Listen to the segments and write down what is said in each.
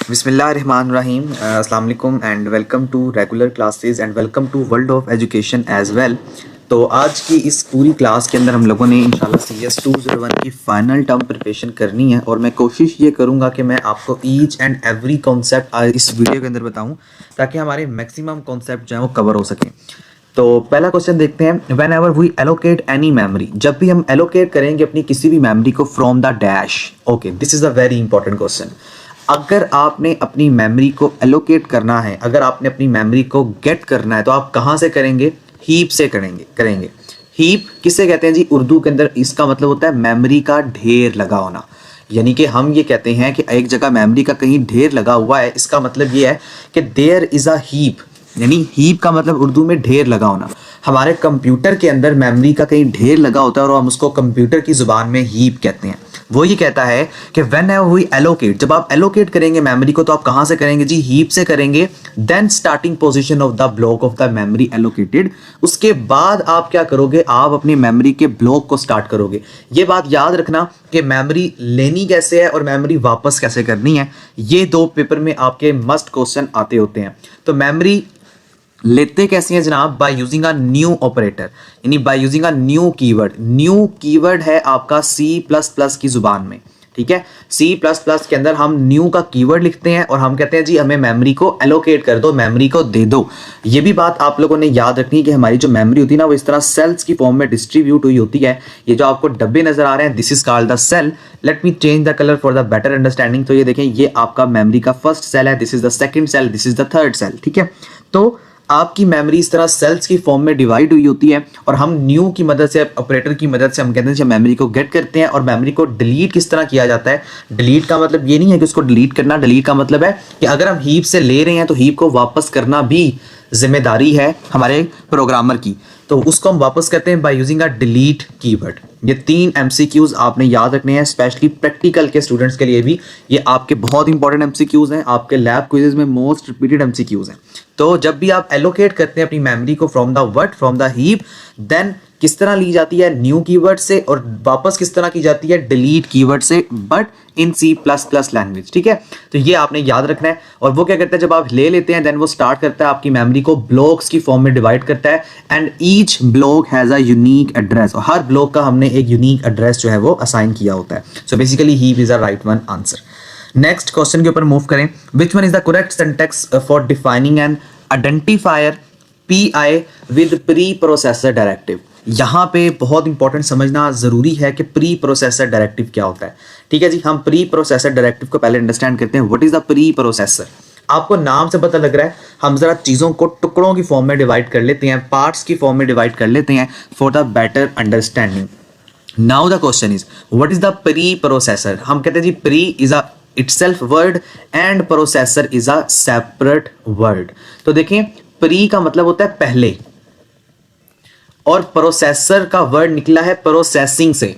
बिस्मिल्लाहिर्रहमानिर्रहीम अस्सलाम वालेकुम and welcome to regular classes and welcome to world of education as well. तो आज की इस पूरी क्लास के अंदर हम लोगों ने इंशाल्लाह CS 201 की फ़ाइनल टर्म प्रिपरेशन करनी है और मैं कोशिश ये करूँगा कि मैं आपको ईच एंड एवरी कॉन्सेप्ट इस वीडियो के अंदर बताऊँ ताकि हमारे मैक्सिमम कॉन्सेप्ट जो है वो कवर हो सकें। तो पहला क्वेश्चन देखते हैं, whenever we allocate any memory, जब भी हम एलोकेट करेंगे अपनी किसी भी मेमोरी को from the dash. Okay, this is a very important question. अगर आपने अपनी मेमोरी को एलोकेट करना है, अगर आपने अपनी मेमोरी को गेट करना है तो आप कहाँ से करेंगे? हीप से करेंगे। हीप किसे कहते हैं जी? उर्दू के अंदर इसका मतलब होता है मेमोरी का ढेर लगा होना। यानी कि हम ये कहते हैं कि एक जगह मेमोरी का कहीं ढेर लगा हुआ है, इसका मतलब ये है कि देयर इज़ अ हीप। यानी हीप का मतलब उर्दू में ढेर लगा होना। हमारे कंप्यूटर के अंदर मेमोरी का कहीं ढेर लगा होता है और हम उसको कंप्यूटर की जुबान में हीप कहते हैं। वो ये कहता है कि व्हेन एवर वी एलोकेट, जब आप एलोकेट करेंगे मेमोरी को तो आप कहाँ से करेंगे जी? हीप से करेंगे। Then starting position of the block of the memory allocated, उसके बाद आप क्या करोगे? आप अपनी मेमोरी के ब्लॉक को स्टार्ट करोगे। ये बात याद रखना कि मेमोरी लेनी कैसे है और मेमोरी वापस कैसे करनी है, ये दो पेपर में आपके मस्ट क्वेश्चन आते होते हैं। तो मेमोरी लेते कैसे हैं जनाब? By using a new operator, यानी by using a new keyword. New keyword है आपका C++ की जुबान में, ठीक है। C++ के अंदर हम न्यू का कीवर्ड लिखते हैं और हम कहते हैं जी हमें मेमोरी को एलोकेट कर दो, मेमोरी को दे दो। ये भी बात आप लोगों ने याद रखनी है कि हमारी जो मेमोरी होती है ना वो इस तरह सेल्स की फॉर्म में डिस्ट्रीब्यूट हुई होती है। ये जो आपको डब्बे नजर आ रहे हैं, this is called the cell. Let me change the colour for the better understanding. तो ये देखें, ये आपका मेमोरी का फर्स्ट सेल है, this is the second cell, this is the third cell, ठीक है। तो आपकी मेमोरी इस तरह सेल्स की फॉर्म में डिवाइड हुई होती है और हम न्यू की मदद से, ऑपरेटर की मदद से हम कहते हैं जब मेमोरी को गेट करते हैं। और मेमोरी को डिलीट किस तरह किया जाता है? डिलीट का मतलब ये नहीं है कि उसको डिलीट करना, डिलीट का मतलब है कि अगर हम हीप से ले रहे हैं तो हीप को वापस करना भी जिम्मेदारी है हमारे प्रोग्रामर की। तो उसको हम वापस करते हैं बाय यूजिंग अ डिलीट कीवर्ड। ये 3 MCQs आपने याद रखने हैं, स्पेशली प्रैक्टिकल के स्टूडेंट्स के लिए भी ये आपके बहुत इंपॉर्टेंट MCQs हैं, आपके लैब क्विज़ेस में मोस्ट रिपीटेड MCQs हैं। तो जब भी आप एलोकेट करते हैं अपनी मेमोरी को फ्रॉम द हीप, देन किस तरह ली जाती है? न्यू कीवर्ड से, और वापस किस तरह की जाती है? डिलीट कीवर्ड से, बट इन C++ लैंग्वेज, ठीक है। तो ये आपने याद रखना है। और वो क्या करता है, जब आप ले लेते हैं देन वो स्टार्ट करता है आपकी मेमोरी को ब्लॉक्स की फॉर्म में डिवाइड करता है and each block has a unique address. और हर ब्लॉक का हमने एक यूनिक एड्रेस जो है वो असाइन किया होता है। So basically heap is a right one answer. Next question के ऊपर मूव करें। Which one is the correct syntax for defining N identifier PI with pre processor directive? यहाँ पे बहुत इंपॉर्टेंट समझना जरूरी है कि प्री प्रोसेसर डायरेक्टिव क्या होता है, ठीक है जी। हम प्री प्रोसेसर डायरेक्टिव को पहले अंडरस्टैंड करते हैं। What is the pre processor? आपको नाम से पता लग रहा है, हम जरा चीजों को टुकड़ों की फॉर्म में डिवाइड कर लेते हैं, पार्ट्स की फॉर्म में डिवाइड कर लेते हैं for the better understanding. Now the question is what is the preprocessor? हम कहते हैं जी pre is a itself word and processor is a separate word। तो देखें, प्री का मतलब होता है पहले और प्रोसेसर का वर्ड निकला है प्रोसेसिंग से।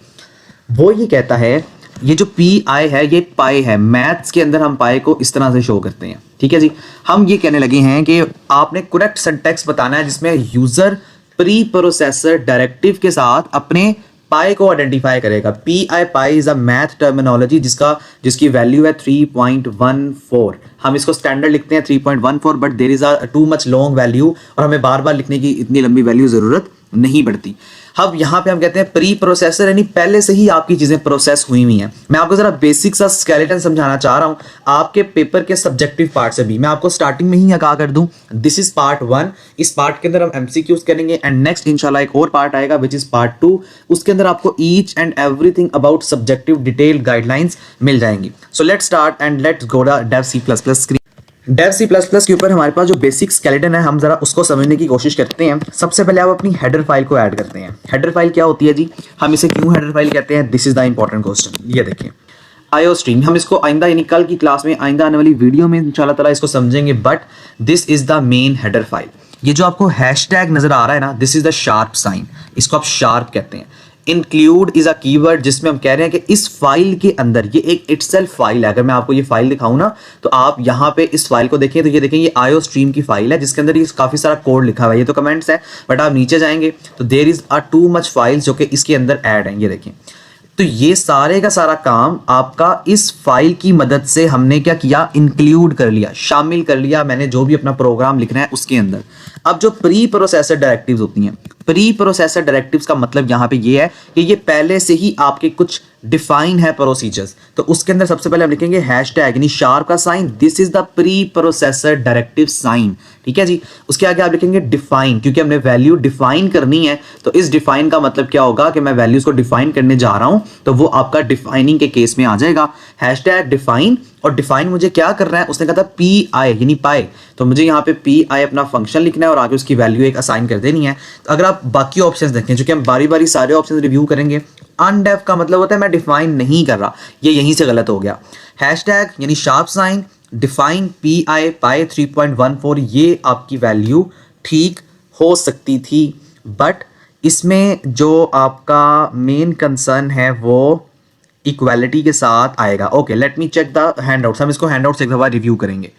वो ये कहता है, ये जो PI है ये पाई है। मैथ्स के अंदर हम पाई को इस तरह से शो करते हैं, ठीक है जी। हम ये कहने लगे हैं कि आपने करेक्ट सिंटैक्स बताना है जिसमें यूजर प्री प्रोसेसर डायरेक्टिव के साथ अपने पाई को आइडेंटिफाई करेगा। PI pi is a math terminology जिसकी वैल्यू है 3.14। हम इसको स्टैंडर्ड लिखते हैं 3.14, but there is a too much long value और हमें बार बार लिखने की इतनी लंबी वैल्यू जरूरत नहीं पड़ती। अब यहाँ पे हम कहते हैं प्री प्रोसेसर, यानी पहले से ही आपकी चीजें प्रोसेस हुई हुई हैं। मैं आपको जरा बेसिक सा स्केलेटन समझाना चाह रहा हूँ आपके पेपर के सब्जेक्टिव पार्ट से भी। मैं आपको स्टार्टिंग में ही आगाह कर दूं, दिस इज पार्ट 1। इस पार्ट के अंदर हम MCQs करेंगे एंड नेक्स्ट इंशाल्लाह एक और पार्ट आएगा विच इज पार्ट 2। उसके अंदर आपको each and everything about subjective detail guidelines मिल जाएंगी। So let's start and let's go the Dev C++ screen. Dev C++ के ऊपर हमारे पास जो बेसिक स्केलेटन है हम जरा उसको समझने की कोशिश करते हैं। सबसे पहले आप अपनी हेडर फाइल को ऐड करते हैं। हेडर फाइल क्या होती है जी? हम इसे क्यों हेडर फाइल कहते हैं? This is the important question. ये देखिए, IO स्ट्रीम, हम इसको आइंदा यानी कल की क्लास में, आइंदा आने वाली वीडियो में इंशाल्लाह ताला इसको समझेंगे, but this is the main header file. ये जो आपको हैशटैग नजर आ रहा है ना, this is the sharp sign, इसको आप शार्प कहते हैं। इंक्लूड इज अ कीवर्ड जिसमें हम कह रहे हैं कि इस फाइल के अंदर, ये एक इटसेल्फ फाइल है। अगर मैं आपको ये फाइल दिखाऊं ना तो आप यहाँ पे इस फाइल को देखें तो ये देखें, ये IO स्ट्रीम की फाइल है जिसके अंदर ये काफी सारा कोड लिखा हुआ है। ये तो कमेंट्स है, बट आप नीचे जाएंगे तो there is a too much files जो कि इसके अंदर ऐड है। ये देखें, तो ये सारे का सारा काम आपका इस फाइल की मदद से हमने क्या किया, इंक्लूड कर लिया, शामिल कर लिया मैंने जो भी अपना प्रोग्राम लिखना है उसके अंदर। अब जो प्री प्रोसेसर डायरेक्टिव्स होती हैं, प्री प्रोसेसर डायरेक्टिव्स का मतलब यहां पे ये है कि ये पहले से ही आपके कुछ डिफाइन है प्रोसीजर्स। तो उसके अंदर सबसे पहले हम लिखेंगे हैशटैग यानी शार्प का sign, this is the preprocessor directive sign, ठीक है जी। उसके आगे आप लिखेंगे डिफाइन, क्योंकि हमने वैल्यू डिफाइन करनी है, तो इस डिफाइन का मतलब क्या होगा कि मैं वैल्यूज को डिफाइन करने जा रहा हूं, तो वो आपका डिफाइनिंग के केस में आ जाएगा। हैशटैग डिफाइन, और डिफाइन मुझे क्या करना है, उसने कहा था पी आई यानी पाई, तो मुझे यहाँ पे पी आई अपना फंक्शन लिखना है और आगे उसकी वैल्यू एक असाइन कर देनी है। तो अगर आप बाकी ऑप्शंस देखें, चूंकि हम बारी बारी सारे ऑप्शंस रिव्यू करेंगे, अनडेफ का मतलब होता है मैं डिफाइन नहीं कर रहा, ये यहीं से गलत हो गया। हैशटैग यानी sharp sign, define P I pi 3.14, ये आपकी वैल्यू ठीक हो सकती थी, बट इसमें जो आपका मेन कंसर्न है वो इक्वालिटी के साथ आएगा। Okay, let me check the handouts, हम इसको हैंडआउट्स एक दफा रिव्यू करेंगे,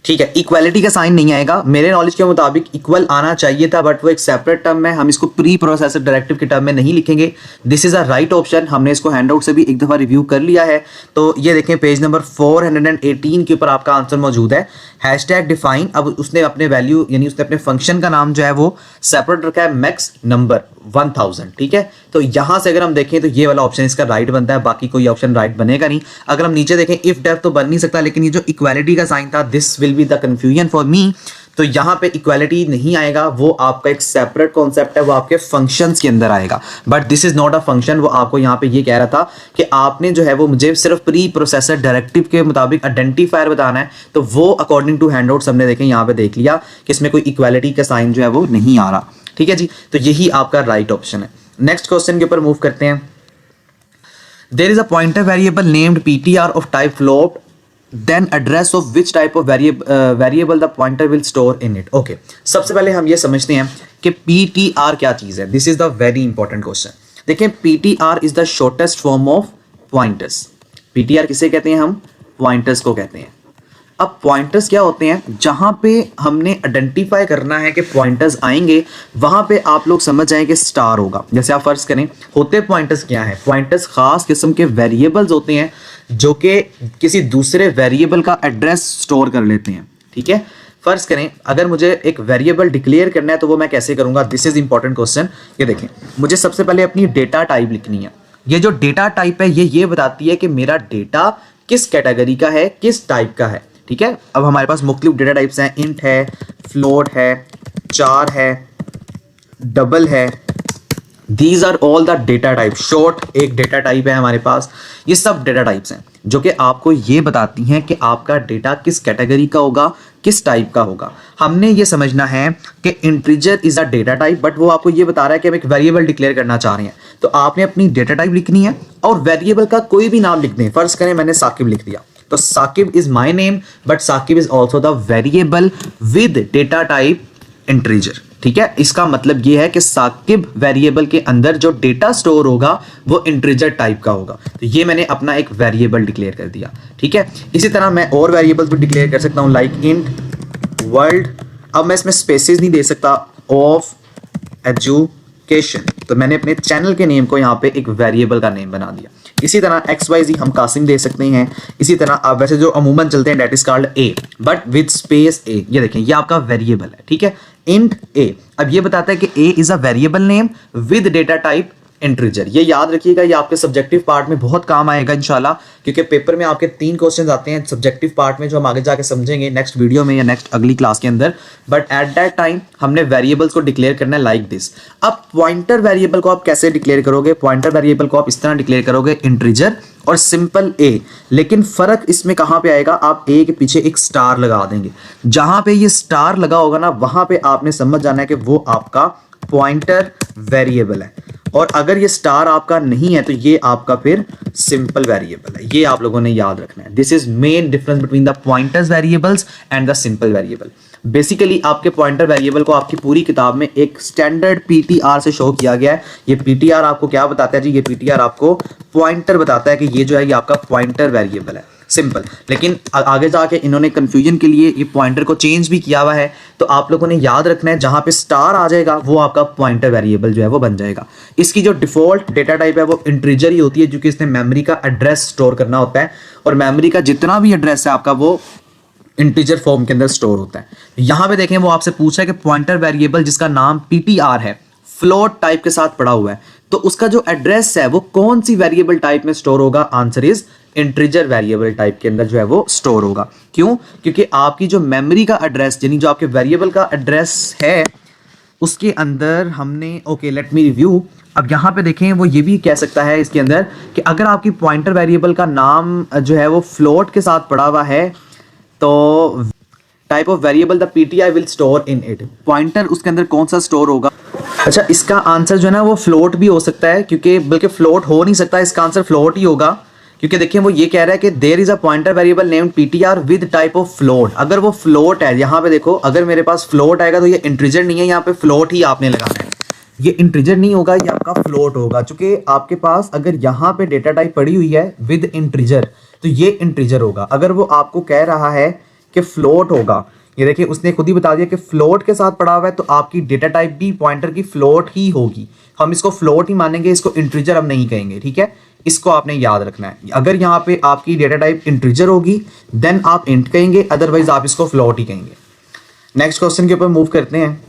ठीक है। इक्वालिटी का साइन नहीं आएगा, मेरे नॉलेज के मुताबिक इक्वल आना चाहिए था, बट वो एक सेपरेट टर्म है, हम इसको प्री प्रोसेसर डायरेक्टिव के टर्म में नहीं लिखेंगे। This is a right option, हमने इसको हैंडआउट से भी एक दफा रिव्यू कर लिया है। तो ये देखें पेज नंबर 418 के ऊपर आपका आंसर मौजूद है, हैशटैग डिफाइन। अब उसने अपने वैल्यू यानी उसने अपने फंक्शन का नाम जो है वो सेपरेट रखा है मैक्स नंबर 1000, ठीक है। तो यहां से अगर हम देखें तो ये वाला ऑप्शन इसका राइट बनता है, बाकी कोई ऑप्शन राइट बनेगा नहीं। अगर हम नीचे देखें इफ डेफ तो बन नहीं सकता, लेकिन ये जो इक्वालिटी का साइन था, this will be the confusion for me, तो यहां पे इक्वालिटी नहीं आएगा, वो आपका एक सेपरेट कॉन्सेप्ट है, वो आपके फंक्शंस के अंदर आएगा, but this is not a function. वो आपको यहां पे ये कह रहा था कि आपने जो है वो मुझे सिर्फ प्री प्रोसेसर डायरेक्टिव के मुताबिक आइडेंटिफायर बताना है, तो वो अकॉर्डिंग टू हैंडआउट्स हमने देखें यहां पे देख लिया कि इसमें कोई इक्वालिटी का साइन जो है वो नहीं आ रहा, ठीक है जी। तो यही आपका राइट ऑप्शन है। नेक्स्ट क्वेश्चन के ऊपर मूव करते हैं। There is a pointer variable named PTR of type float, then address of which type of variable the pointer will store in it। okay, सबसे पहले हम ये समझते हैं कि ptr क्या चीज है। this is the very important question। देखें ptr is the shortest form of pointers। ptr किसे कहते हैं हम, pointers को कहते हैं। अब पॉइंटर्स क्या होते हैं, जहां पे हमने आइडेंटिफाई करना है कि पॉइंटर्स आएंगे, वहां पे आप लोग समझ जाएं कि स्टार होगा। जैसे आप फर्ज करें, होते पॉइंटर्स क्या है, पॉइंटर्स खास किस्म के वेरिएबल्स होते हैं जो कि किसी दूसरे वेरिएबल का एड्रेस स्टोर कर लेते हैं, ठीक है। फर्ज करें अगर मुझे एक वेरिएबल डिक्लेयर करना है तो वो मैं कैसे करूंगा, दिस इज इंपॉर्टेंट क्वेश्चन। ये देखें, मुझे सबसे पहले अपनी डेटा टाइप लिखनी है। ये जो डेटा टाइप है ये बताती है कि मेरा डेटा किस कैटेगरी का है, किस टाइप का है, ठीक है। अब हमारे पास मुख्तलिफ डेटा टाइप्स हैं, इंट है, फ्लोट है, चार है, डबल है, these are all the data type. Short एक डेटा टाइप है हमारे पास, ये सब डेटा टाइप्स हैं जो कि आपको ये बताती हैं कि आपका डेटा किस कैटेगरी का होगा, किस टाइप का होगा। हमने ये समझना है कि integer is a data type, but वो आपको ये बता रहा है कि हम एक वेरिएबल डिक्लेयर करना चाह रहे हैं, तो आपने अपनी डेटा टाइप लिखनी है और वेरिएबल का कोई भी नाम लिख दें। फर्ज करें मैंने साकिब लिख दिया, तो Saqib is my name, but Saqib is also the variable with data type integer, ठीक है। इसका मतलब यह है कि साकिब वेरिएबल के अंदर जो डेटा स्टोर होगा वो इंटीजर टाइप का होगा, तो ये मैंने अपना एक वेरिएबल डिक्लेयर कर दिया, ठीक है। इसी तरह मैं और वेरिएबल्स भी डिक्लेयर कर सकता हूं, लाइक इंट वर्ल्ड। अब मैं इसमें स्पेसेस नहीं दे सकता, ऑफ एजुकेशन, तो मैंने अपने चैनल के नेम को यहाँ पे एक वेरिएबल का नेम बना दिया। इसी तरह XYZ हम कासिम दे सकते हैं। इसी तरह आप वैसे जो अमूमन चलते हैं that is called A, but with space A। ये देखें, ये आपका वेरिएबल है, ठीक है, इंट A। अब ये बताता है कि A is a variable name with data type integer. ये याद रखिएगा, ये आपके सब्जेक्टिव पार्ट में बहुत काम आएगा इंशाल्लाह, क्योंकि पेपर में आपके 3 क्वेश्चंस आते हैं सब्जेक्टिव पार्ट में, जो हम आगे जाके समझेंगे नेक्स्ट वीडियो में या नेक्स्ट अगली क्लास के अंदर। बट एट दैट टाइम हमने वेरिएबल्स को डिक्लेयर करना है लाइक दिस। अब पॉइंटर वेरिएबल को आप कैसे डिक्लेयर करोगे, पॉइंटर वेरिएबल को आप इस तरह डिक्लेयर करोगे, इंटीजर और सिंपल A। लेकिन फर्क इसमें कहां पे आएगा, आप A के पीछे एक स्टार लगा देंगे। जहां पे ये स्टार लगा होगा ना, वहां पे आपने समझ जाना है कि वो आपका पॉइंटर वेरिएबल है, और अगर ये स्टार आपका नहीं है तो ये आपका फिर सिंपल वेरिएबल है। ये आप लोगों ने याद रखना है। This is main difference between the pointers variables and the simple variable. Basically आपके पॉइंटर वेरिएबल को आपकी पूरी किताब में एक स्टैंडर्ड PTR से शो किया गया है। ये PTR आपको क्या बताता है जी, ये PTR आपको पॉइंटर बताता है कि ये जो है ये आपका पॉइंटर वेरिएबल है। सिंपल। लेकिन आगे जाके इन्होंने कंफ्यूजन के लिए ये पॉइंटर को चेंज भी किया हुआ है, तो आप लोगों ने याद रखना है जहां पे स्टार आ जाएगा वो आपका पॉइंटर वेरिएबल जो है वो बन जाएगा। इसकी जो डिफॉल्ट डेटा टाइप है वो इंटीजर ही होती है, क्योंकि इसने मेमोरी का एड्रेस स्टोर करना होता है, और मेमोरी का जितना भी एड्रेस है आपका वो इंटीजर फॉर्म के अंदर स्टोर होता है। यहां पे देखें वो आपसे पूछा है कि पॉइंटर वेरिएबल जिसका नाम ptr है, फ्लोट टाइप के साथ पड़ा हुआ है, तो उसका जो एड्रेस है वो कौन सी वेरिएबल टाइप में स्टोर होगा? Answer is integer variable type के अंदर जो है वो स्टोर होगा। क्यों? क्योंकि आपकी जो मेमोरी का एड्रेस यानी जो आपके वेरिएबल का एड्रेस है उसके अंदर हमने ओके लेट मी रिव्यू। अब यहाँ पे देखें वो ये भी कह सकता है इसके अंदर कि अगर आपकी पॉइंटर वेरिएबल का नाम जो है वो फ्लोट के साथ पड़ा हुआ है तो type of variable the PTI will store in it, pointer उसके अंदर कौन सा स्टोर होगा? अच्छा, इसका आंसर जो है ना वो फ्लोट भी हो सकता है, क्योंकि बल्कि फ्लोट हो नहीं सकता, इसका आंसर फ्लोट ही होगा। क्योंकि देखिए वो ये कह रहा है कि there is a pointer variable named PTR with type of float. अगर वो फ्लोट है, यहाँ पे देखो अगर मेरे पास फ्लोट आएगा तो ये इंटीजर नहीं है, यहाँ पे फ्लोट ही आपने लगाना है, ये इंटीजर नहीं होगा, ये आपका फ्लोट होगा। चूंकि आपके पास अगर यहाँ पे डेटा टाइप पड़ी हुई है विद इंटीजर तो ये इंटीजर होगा। अगर वो आपको कह रहा है कि फ्लोट होगा, ये देखिए उसने खुद ही बता दिया कि फ्लोट के साथ पड़ा हुआ है, तो आपकी डेटा टाइप भी पॉइंटर की फ्लोट ही होगी। हम इसको फ्लोट ही मानेंगे, इसको इंटीजर हम नहीं कहेंगे, ठीक है? इसको आपने याद रखना है। अगर यहाँ पे आपकी डेटा टाइप इंटीजर होगी देन आप इंट कहेंगे, अदरवाइज आप इसको फ्लोट ही कहेंगे। नेक्स्ट क्वेश्चन के ऊपर मूव करते हैं।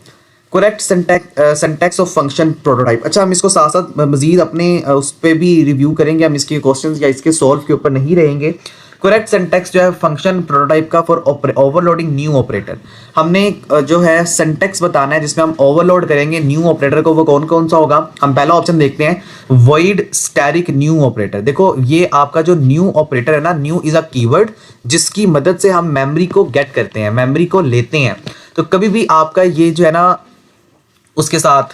Correct syntax of function prototype. अच्छा, हम इसको साथ साथ मजीद अपने उस पर भी रिव्यू करेंगे, हम इसके क्वेश्चंस या इसके सॉल्व के ऊपर नहीं रहेंगे। करेक्ट सिंटैक्स जो है फंक्शन प्रोटोटाइप का फॉर ओवरलोडिंग न्यू ऑपरेटर, हमने जो है सिंटैक्स बताना है जिसमें हम ओवरलोड करेंगे न्यू ऑपरेटर को, वो कौन कौन सा होगा? हम पहला ऑप्शन देखते हैं, वॉइड स्टैटिक न्यू ऑपरेटर। देखो ये आपका जो न्यू ऑपरेटर है ना, न्यू इज अ कीवर्ड जिसकी मदद से हम मेमोरी को गेट करते हैं, मेमोरी को लेते हैं। तो कभी भी आपका ये जो है ना उसके साथ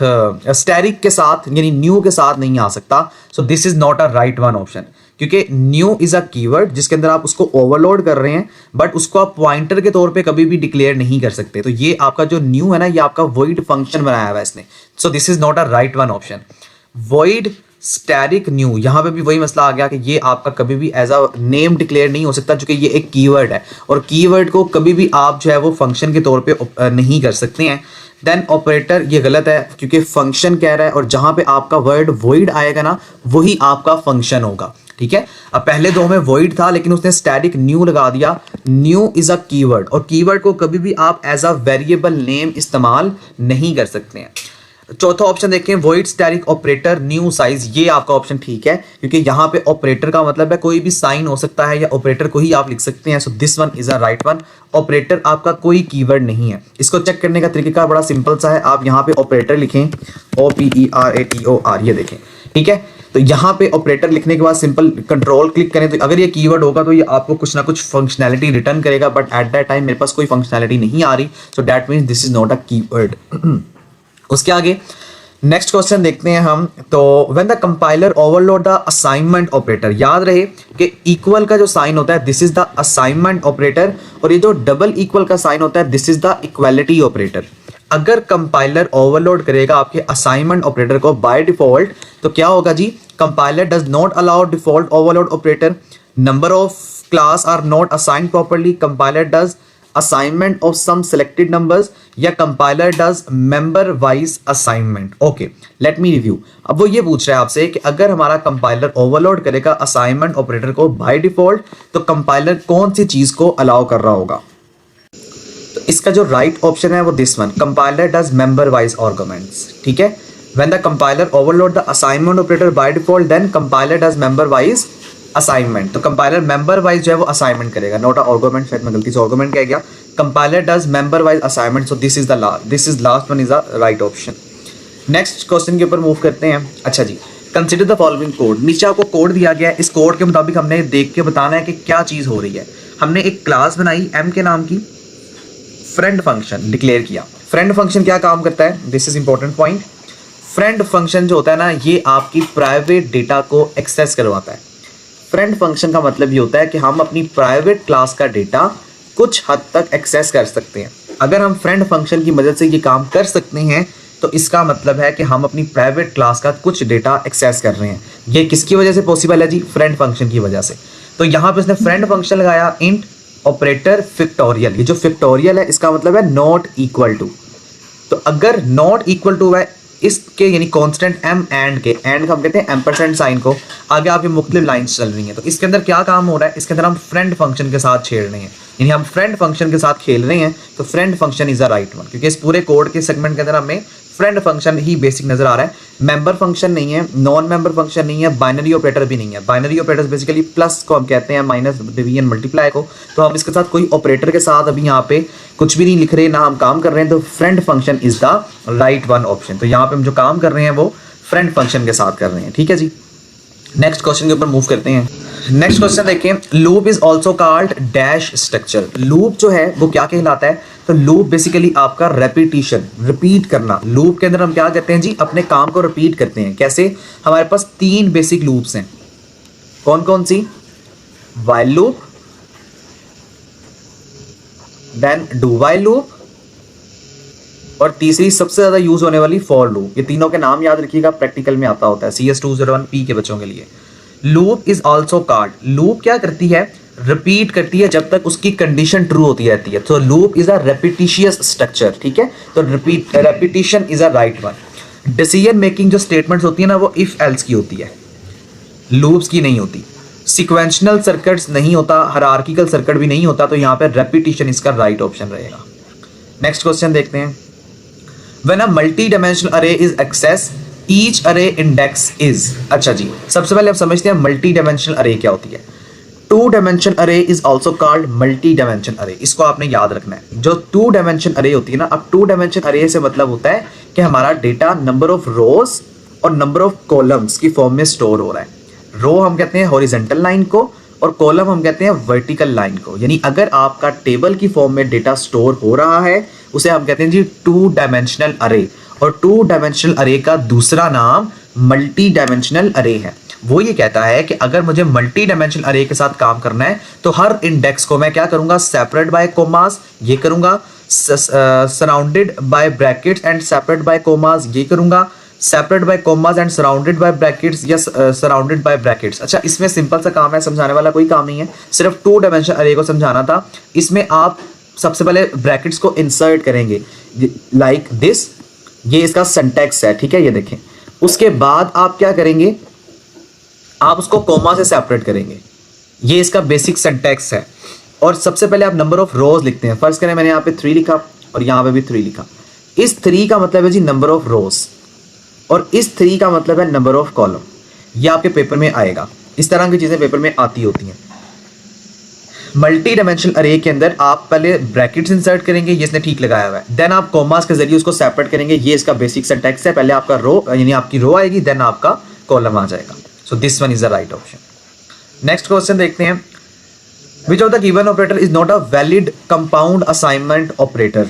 स्टैटिक के साथ यानी न्यू के साथ नहीं आ सकता। सो this is not a right one option, क्योंकि न्यू इज अ कीवर्ड जिसके अंदर आप उसको ओवरलोड कर रहे हैं, बट उसको आप पॉइंटर के तौर पे कभी भी डिक्लेयर नहीं कर सकते। तो ये आपका जो न्यू है ना, ये आपका वॉइड फंक्शन बनाया हुआ है इसने। सो this is not a right one option. Void static new, यहाँ पे भी वही मसला आ गया कि ये आपका कभी भी एज अ नेम डिक्लेयर नहीं हो सकता, क्योंकि ये एक कीवर्ड है और कीवर्ड को कभी भी आप जो है वो फंक्शन के तौर पे नहीं कर सकते हैं। देन ऑपरेटर, ये गलत है क्योंकि फंक्शन कह रहा है और जहां पे आपका वर्ड वॉइड आएगा ना वही आपका फंक्शन होगा, ठीक है? अब पहले दो में वॉइड था लेकिन उसने स्टैटिक न्यू लगा दिया। न्यू इज अ कीवर्ड और कीवर्ड को कभी भी आप एज अ वेरिएबल नेम इस्तेमाल नहीं कर सकते हैं। चौथा ऑप्शन देखें, void static operator new size, ये आपका ऑप्शन ठीक है क्योंकि यहाँ पे ऑपरेटर का मतलब है कोई भी साइन हो सकता है या ऑपरेटर को ही आप लिख सकते हैं। So this one is a right one. Operator आपका कोई कीवर्ड नहीं है। इसको चेक करने का तरीका बड़ा सिंपल सा है, आप यहाँ पे ऑपरेटर लिखें OPERATOR, ये देखें, ठीक है? तो यहाँ पे ऑपरेटर लिखने के बाद सिंपल कंट्रोल क्लिक करें तो अगर ये कीवर्ड होगा तो ये आपको कुछ ना कुछ फंक्शनैलिटी रिटर्न करेगा, बट एट दैट टाइम मेरे पास कोई फंक्शनैलिटी नहीं आ रही, so that means this is not a keyword. उसके आगे नेक्स्ट क्वेश्चन देखते हैं हम। तो when the compiler overload the assignment operator, याद रहे कि इक्वल का जो साइन होता है this is the assignment operator और ये जो डबल इक्वल का साइन होता है this is the equality operator. अगर कंपाइलर ओवरलोड करेगा आपके असाइनमेंट ऑपरेटर को बाय डिफॉल्ट तो क्या होगा जी? Compiler does not allow default overload operator, number of class are not assigned properly, compiler does assignment of some selected numbers, या compiler does member wise assignment. Okay, let me review. अब वो ये पूछ रहा है आपसे कि अगर हमारा कंपाइलर ओवरलोड करेगा असाइनमेंट ऑपरेटर को बाय डिफॉल्ट तो कंपाइलर कौन सी चीज को अलाउ कर रहा होगा? तो इसका जो राइट ऑप्शन है वो this one, compiler does member wise arguments, ठीक है? When the compiler overload the assignment operator by default then compiler does member wise assignment. तो कंपाइलर मेंबर वाइज जो है वो असाइनमेंट करेगा, नॉट अ आर्गुमेंट, शायद मैं गलती से आर्गुमेंट कह गया। Compiler does member wise assignment, so this is the last one is the right option. Next question के ऊपर मूव करते हैं। अच्छा जी, कंसिडर द फॉलोइंग कोड। नीचे आपको कोड दिया गया है, इस कोड के मुताबिक हमने देख के बताना है कि क्या चीज़ हो रही है। हमने एक क्लास बनाई m के नाम की, फ्रेंड फंक्शन डिक्लेयर किया। फ्रेंड फंक्शन क्या काम करता है? This is important point. Friend function जो होता है ना, ये आपकी प्राइवेट डेटा को एक्सेस करवाता है। फ्रेंड फंक्शन का मतलब ये होता है कि हम अपनी प्राइवेट क्लास का डेटा कुछ हद तक एक्सेस कर सकते हैं। अगर हम फ्रेंड फंक्शन की मदद से ये काम कर सकते हैं तो इसका मतलब है कि हम अपनी प्राइवेट क्लास का कुछ डेटा एक्सेस कर रहे हैं। ये किसकी वजह से पॉसिबल है जी? फ्रेंड फंक्शन की वजह से। तो यहाँ पे उसने फ्रेंड फंक्शन लगाया इंट ऑपरेटर फैक्टोरियल। ये जो फैक्टोरियल है इसका मतलब है नॉट इक्वल टू। तो अगर नॉट इक्वल टू है इसके यानी कांस्टेंट एम एंड के, एंड हम कहते हैं एम्परसेंड साइन को, आगे आपकी मुख्तलिफ लाइंस चल रही हैं। तो इसके अंदर क्या काम हो रहा है, इसके अंदर हम फ्रेंड फंक्शन के साथ छेड़ रहे हैं, यानी हम फ्रेंड फंक्शन के साथ खेल रहे हैं। तो friend function is the right one, क्योंकि इस पूरे कोड के सेगमेंट के अंदर हमें फ्रेंड फंक्शन ही बेसिक नजर आ रहा है। मेंबर फंक्शन नहीं है, नॉन मेंबर फंक्शन नहीं है, बाइनरी ऑपरेटर भी नहीं है। बाइनरी ऑपरेटर्स बेसिकली प्लस को हम कहते हैं, माइनस डिवीजन मल्टीप्लाई को। तो हम इसके साथ कोई ऑपरेटर के साथ अभी यहाँ पे कुछ भी नहीं लिख रहे, ना हम काम कर रहे हैं। तो friend function is the right one option. तो यहाँ पे हम जो काम कर रहे हैं वो फ्रेंड फंक्शन के साथ कर रहे हैं। ठीक है जी, नेक्स्ट क्वेश्चन के ऊपर मूव करते हैं। नेक्स्ट क्वेश्चन देखें, loop is also called dash structure. Loop जो है वो क्या कहलाता है, तो लूप बेसिकली आपका रेपिटेशन, रिपीट करना। लूप के अंदर हम क्या करते हैं जी, अपने काम को रिपीट करते हैं। कैसे, हमारे पास 3 बेसिक लूप्स हैं। कौन कौन सी, while loop, then do while loop, और तीसरी सबसे ज्यादा यूज होने वाली फॉर लूप। ये तीनों के नाम याद रखिएगा, प्रैक्टिकल में आता होता है CS 201P के बच्चों के लिए। Loop is also called, loop क्या करती है, रिपीट करती है जब तक उसकी कंडीशन ट्रू होती रहती है। तो लूप इज अ रेपिटिशियस स्ट्रक्चर। ठीक है, तो repetition is a right one. Decision making जो स्टेटमेंट्स होती है ना, वो इफ एल्स की होती है, लूप्स की नहीं होती। सिक्वेंशनल सर्किट्स नहीं होता, हायरार्किकल सर्किट भी नहीं होता। तो यहाँ पे रेपिटिशन इसका राइट ऑप्शन रहेगा। नेक्स्ट क्वेश्चन देखते हैं, When a multi-dimensional array is accessed, each array index is। अच्छा जी, सबसे पहले आप समझते हैं मल्टी डायमेंशनल अरे क्या होती है। 2 डायमेंशन अरे is also called multi dimension अरे। इसको आपने याद रखना है। जो 2 डायमेंशन अरे होती है ना, अब 2 डायमेंशन अरे से मतलब होता है कि हमारा डेटा नंबर ऑफ रोज और नंबर ऑफ कॉलम्स की फॉर्म में स्टोर हो रहा है। रो हम कहते हैं हॉरिजेंटल लाइन को, और कॉलम हम कहते हैं वर्टिकल लाइन को। यानी अगर आपका टेबल की फॉर्म में डेटा स्टोर हो रहा है, उसे हम कहते हैं जी 2 डायमेंशनल अरे। और 2 डायमेंशनल अरे का दूसरा नाम मल्टी डायमेंशनल अरे है। वो ये कहता है कि अगर मुझे मल्टी डायमेंशनल अरे के साथ काम करना है तो हर इंडेक्स को मैं क्या करूंगा, सेपरेट बाय कोमास ये करूंगा, surrounded by brackets and separate by commas ये करूंगा, separate by commas and surrounded by brackets या सराउंडेड बाय ब्रैकेट्स। अच्छा, इसमें सिंपल सा काम है, समझाने वाला कोई काम नहीं है, सिर्फ 2 डायमेंशन अरे को समझाना था। इसमें आप सबसे पहले ब्रैकेट्स को इंसर्ट करेंगे लाइक दिस, ये इसका सिंटैक्स है। ठीक है, ये देखें। उसके बाद आप क्या करेंगे, आप उसको कॉमा से सेपरेट करेंगे, ये इसका बेसिक सिंटैक्स है। और सबसे पहले आप नंबर ऑफ रोज लिखते हैं। फर्स्ट करें, मैंने यहाँ पे 3 लिखा और यहाँ पे भी 3 लिखा। इस 3 का मतलब है जी नंबर ऑफ रोज, और इस 3 का मतलब है नंबर ऑफ कॉलम। ये आपके पेपर में आएगा, इस तरह की चीजें पेपर में आती होती हैं। मल्टी डायमेंशनल अरे के अंदर आप पहले ब्रैकेट्स इंसर्ट करेंगे, ये इसने ठीक लगाया हुआ है, देन आप कॉमास के जरिए उसको सेपरेट करेंगे। ये इसका बेसिक सिंटैक्स है, पहले आपका रो यानी आपकी रो आएगी, देन आपका कॉलम आ जाएगा। So this one is the right option. Next question देखते हैं, विच of the given operator is not a valid compound assignment operator.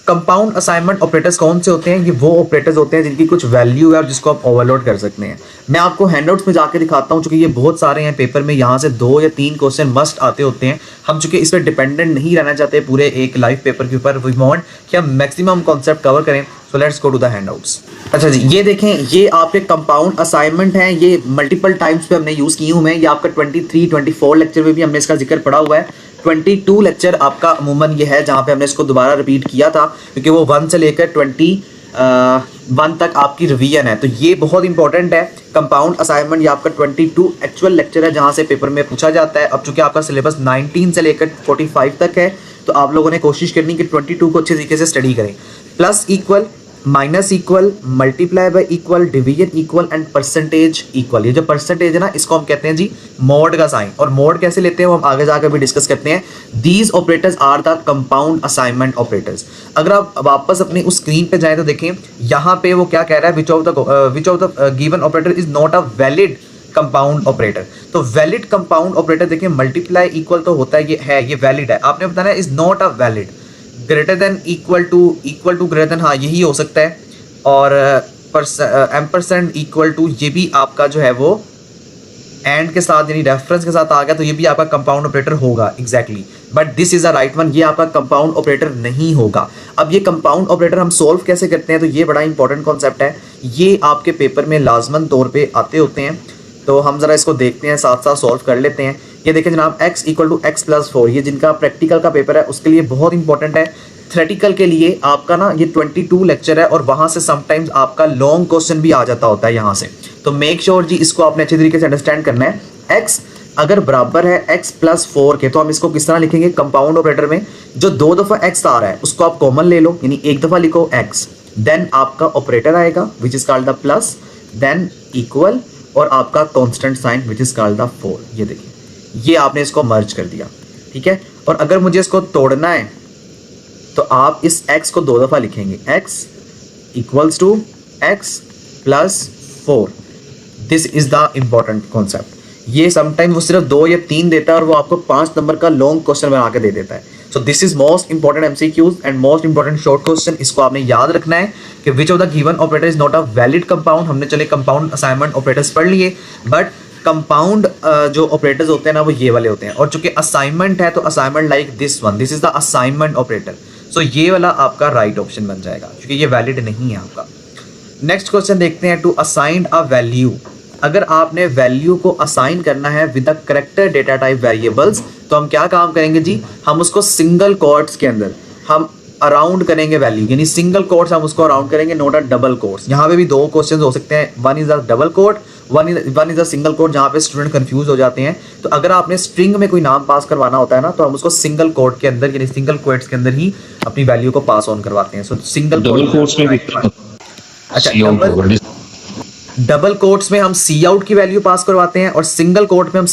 Compound assignment operators कौन से होते हैं, ये वो ऑपरेटर्स होते हैं जिनकी कुछ वैल्यू है और जिसको आप ओवरलोड कर सकते हैं। मैं आपको हैंडआउट्स में जाके दिखाता हूँ, चूंकि ये बहुत सारे हैं पेपर में, यहाँ से 2 या 3 क्वेश्चन मस्ट आते होते हैं। हम चूंकि इस पर डिपेंडेंट नहीं रहना चाहते पूरे एक लाइव पेपर के ऊपर, वी वांट कि हम मैक्सिमम कॉन्सेप्ट कवर करें। So let's go to the handouts. अच्छा जी, ये देखें, ये आपके कंपाउंड असाइनमेंट हैं, ये मल्टीपल टाइम्स पे हमने यूज की हूँ मैं। ये आपका 23, 24 लेक्चर में भी हमने इसका जिक्र पढ़ा हुआ है। 22 लेक्चर आपका अमूमन ये है जहाँ पे हमने इसको दोबारा रिपीट किया था, क्योंकि वो 1 से लेकर 21 तक आपकी रिवीजन है। तो ये बहुत इंपॉर्टेंट है कंपाउंड असाइनमेंट। ये आपका 22 एक्चुअल लेक्चर है जहाँ से पेपर में पूछा जाता है। अब चूंकि आपका सिलेबस 19 से लेकर 45 तक है, तो आप लोगों ने कोशिश करनी कि 22 को अच्छे तरीके से स्टडी करें। Plus equal, minus equal, multiply y equal, division equal and percentage equal. ये जो परसेंटेज है ना, इसको हम कहते हैं जी मोड का साइन। और मोड कैसे लेते हैं वो हम आगे जाकर भी डिस्कस करते हैं। These operators are the compound assignment operators. अगर आप वापस अपनी उस स्क्रीन पे जाएं तो देखें, यहाँ पे वो क्या कह रहा है, which of the given operator is not a valid compound operator. तो वैलिड कंपाउंड ऑपरेटर देखिए, मल्टीप्लाई इक्वल तो होता है, ये वैलिड है। आपने बताना is not a valid, greater than equal to greater than, हाँ यही हो सकता है। और एम्परसेंड इक्वल टू, ये भी आपका जो है वो एंड के साथ यानी रेफरेंस के साथ आ गया, तो ये भी आपका कंपाउंड ऑपरेटर होगा exactly. But this is a right one, ये आपका कंपाउंड ऑपरेटर नहीं होगा। अब ये कंपाउंड ऑपरेटर हम सोल्व कैसे करते हैं, तो ये बड़ा इंपॉर्टेंट कॉन्सेप्ट है। ये आपके पेपर में लाजमन तौर पे आते होते हैं, तो हम जरा इसको देखते हैं, साथ साथ सॉल्व कर लेते हैं। ये देखें जनाब x equal to x plus 4, ये जिनका प्रैक्टिकल का पेपर है उसके लिए बहुत इंपॉर्टेंट है। थ्योरेटिकल के लिए आपका ना ये 22 लेक्चर है और वहां से समटाइम्स आपका लॉन्ग क्वेश्चन भी आ जाता होता है यहाँ से। तो मेक श्योर जी इसको आपने अच्छे तरीके से अंडरस्टैंड करना है। x अगर बराबर है x प्लस 4 के, तो हम इसको किस तरह लिखेंगे, कंपाउंड ऑपरेटर में जो 2 दफा x आ रहा है उसको आप कॉमन ले लो, यानी एक दफा लिखो x, देन आपका ऑपरेटर आएगा which is called the plus, then equal और आपका constant sign which is called the 4। ये देखिए ये आपने इसको मर्ज कर दिया, ठीक है। और अगर मुझे इसको तोड़ना है तो आप इस x को 2 दफा लिखेंगे, x equals to x plus 4। This is the important concept. ये समटाइम वो सिर्फ 2 या 3 देता है और वो आपको 5 नंबर का लॉन्ग क्वेश्चन बना के दे देता है। सो this is most important MCQs and most important short question. इसको आपने याद रखना है कि विच of the given operator is not a valid compound. हमने चले कंपाउंड असाइनमेंट ऑपरेटर्स पढ़ लिए, बट कंपाउंड जो ऑपरेटर्स होते हैं ना वो ये वाले होते हैं। और चूंकि असाइनमेंट है तो assignment like this one, this is the assignment operator. So ये वाला आपका राइट ऑप्शन बन जाएगा क्योंकि ये वैलिड नहीं है आपका। नेक्स्ट क्वेश्चन देखते हैं, टू असाइन अ वैल्यू। अगर आपने वैल्यू को असाइन करना है with the character data type variables तो हम क्या काम करेंगे जी, हम उसको सिंगल कोट्स के अंदर हम अराउंड करेंगे वैल्यू, यानी सिंगल कोट्स हम उसको अराउंड करेंगे, नोट अ डबल कोट्स। यहाँ पे भी 2 क्वेश्चन हो सकते हैं, one is a double quote, one is a single quote, जहाँ पे स्टूडेंट कंफ्यूज हो जाते हैं। तो अगर आपने स्ट्रिंग में कोई नाम पास करवाना होता है ना तो हम उसको सिंगल कोट के अंदर यानी सिंगल कोट्स के अंदर ही अपनी वैल्यू को पास ऑन करवाते हैं। सो सिंगल कोट्स में भी अच्छा डबल कोट्स में हम सी आउट की वैल्यू पास करवाते हैं और सिंगल कोट में हम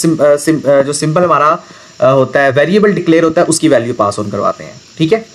जो सिंपल हमारा होता है वेरिएबल डिक्लेयर होता है उसकी वैल्यू पास ऑन करवाते हैं, ठीक है।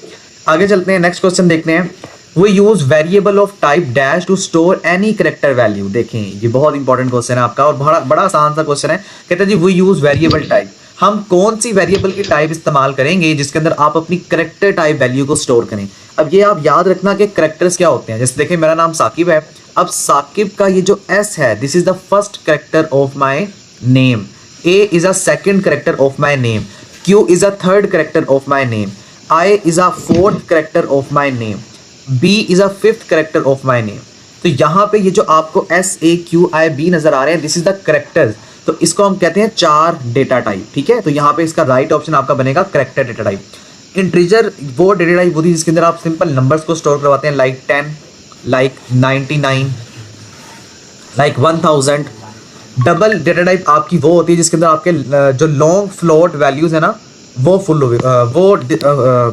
आगे चलते हैं, नेक्स्ट क्वेश्चन देखते हैं। We use variable of type dash to store any character value. देखें ये बहुत इंपॉर्टेंट क्वेश्चन है आपका और बड़ा आसान सा क्वेश्चन है। कहते हैं जी वी यूज वेरिएबल टाइप, हम कौन सी वेरिएबल की टाइप इस्तेमाल करेंगे जिसके अंदर आप अपनी करेक्टर टाइप वैल्यू को स्टोर करें। अब ये आप याद रखना कि करेक्टर्स क्या होते हैं। जैसे देखें मेरा नाम साकिब है, अब साकिब का ये जो एस है this is the first character of my name, A is a second character of my name, Q is a third character of my name, I is a fourth character of my name, B is a fifth character of my name. तो यहाँ पे ये जो आपको S A Q I B नजर आ रहे हैं दिस इज द करेक्टर्स, तो इसको हम कहते हैं 4 डेटा टाइप, ठीक है। तो यहाँ पे इसका राइट ऑप्शन आपका बनेगा करेक्टर डेटा टाइप। इंटीजर वो डेटा टाइप होती है जिसके अंदर आप सिंपल नंबर्स को स्टोर करवाते हैं, like 10, like 99, like 1000। Double data type आपकी वो होती है जिसके अंदर आपके जो लॉन्ग फ्लोट वैल्यूज है ना वो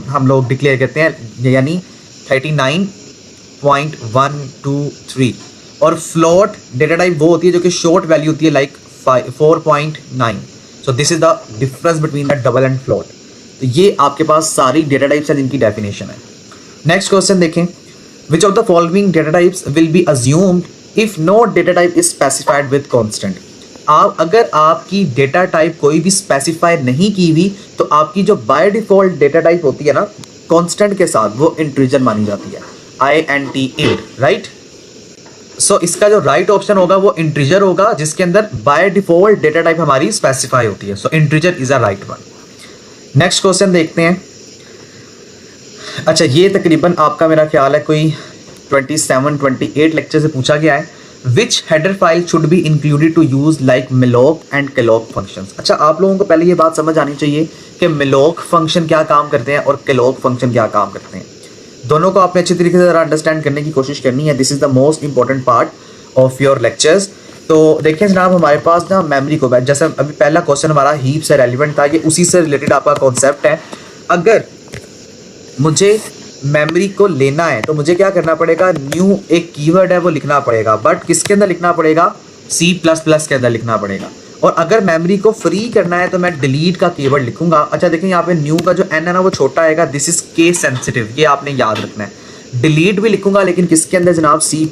हम लोग डिक्लेयर करते हैं, यानी 39.123। और फ्लोट डेटा टाइप वो होती है जो कि शॉर्ट वैल्यू होती है, like 4.9। So this is the difference between the double and float. तो ये आपके पास सारी डेटा टाइप्स हैं जिनकी डेफिनेशन है। नेक्स्ट क्वेश्चन देखें, which of the following data types will be assumed if no data type is specified with constant. अगर आपकी डेटा टाइप कोई भी स्पेसिफाई नहीं की हुई तो आपकी जो बाय डिफॉल्ट डेटा टाइप होती है ना कांस्टेंट के साथ वो इंटीजर मानी जाती है, INT इंट, राइट। सो इसका जो राइट ऑप्शन होगा वो इंटीजर होगा जिसके अंदर बाय डिफॉल्ट डेटा टाइप हमारी स्पेसिफाई होती है। So integer is a right one. Next question देखते हैं। अच्छा ये तकरीबन आपका मेरा ख्याल है कोई 27-28 लेक्चर से पूछा गया है। Which header file should be included to use like malloc and calloc functions. अच्छा आप लोगों को पहले ये बात समझ आनी चाहिए कि malloc फंक्शन क्या काम करते हैं और calloc फंक्शन क्या काम करते हैं। दोनों को आपने अच्छी तरीके से अंडरस्टैंड करने की कोशिश करनी है। This is the most important part of your lectures. तो देखिए जनाब हमारे पास ना मेमोरी को जैसे अभी पहला क्वेश्चन हमारा हीप से रेलिवेंट था, ये उसी से रिलेटेड आपका कॉन्सेप्ट है। अगर मुझे मेमोरी को लेना है तो मुझे क्या करना पड़ेगा, न्यू एक कीवर्ड है वो लिखना पड़ेगा, बट किसके अंदर लिखना पड़ेगा, C++ के अंदर लिखना पड़ेगा। और अगर मेमोरी को फ्री करना है तो मैं डिलीट का कीवर्ड लिखूंगा। अच्छा देखें यहाँ पे न्यू का जो n है ना वो छोटा आएगा, दिस इज केस सेंसिटिव, ये आपने याद रखना है। डिलीट भी लिखूंगा लेकिन किसके अंदर जनाब, C++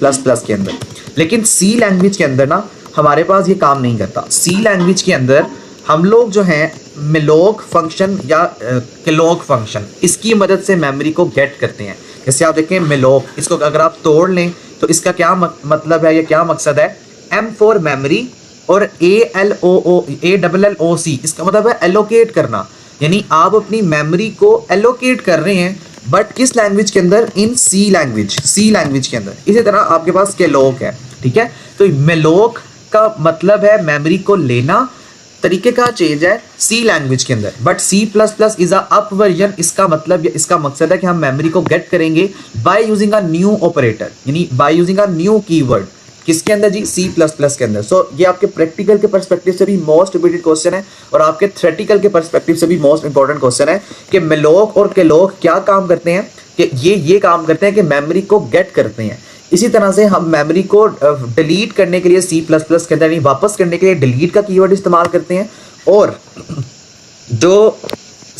के अंदर। लेकिन C लैंग्वेज के अंदर ना हमारे पास ये काम नहीं करता। C लैंग्वेज के अंदर हम लोग जो हैं malloc फंक्शन या calloc फंक्शन इसकी मदद से मेमोरी को गेट करते हैं। जैसे आप देखें malloc, इसको अगर आप तोड़ लें तो इसका क्या मतलब है या क्या मकसद है, M फॉर मेमोरी और ALLOC इसका मतलब है एलोकेट करना, यानी आप अपनी मेमोरी को एलोकेट कर रहे हैं, बट किस लैंग्वेज के अंदर, इन C लैंग्वेज के अंदर। इसी तरह आपके पास calloc है, ठीक है। तो malloc का मतलब है मेमोरी को लेना तरीके का चेंज है सी लैंग्वेज के अंदर, but C plus plus is a up version. इसका मतलब या इसका मकसद है कि हम मेमोरी को गेट करेंगे by using a new operator, यानी by using a new keyword. किसके अंदर जी? सी प्लस प्लस के अंदर। सो ये आपके प्रैक्टिकल के पर्सपेक्टिव से भी मोस्ट रिपीटेड क्वेश्चन है और आपके थ्योरेटिकल के पर्सपेक्टिव से भी मोस्ट इंपॉर्टेंट क्वेश्चन है कि मेलोक और केलोक क्या काम करते हैं, कि ये काम करते हैं कि मेमोरी को गेट करते हैं। इसी तरह से हम मेमोरी को डिलीट करने के लिए सी प्लस प्लस के अंदर, यानी वापस करने के लिए डिलीट का कीवर्ड इस्तेमाल करते हैं, और जो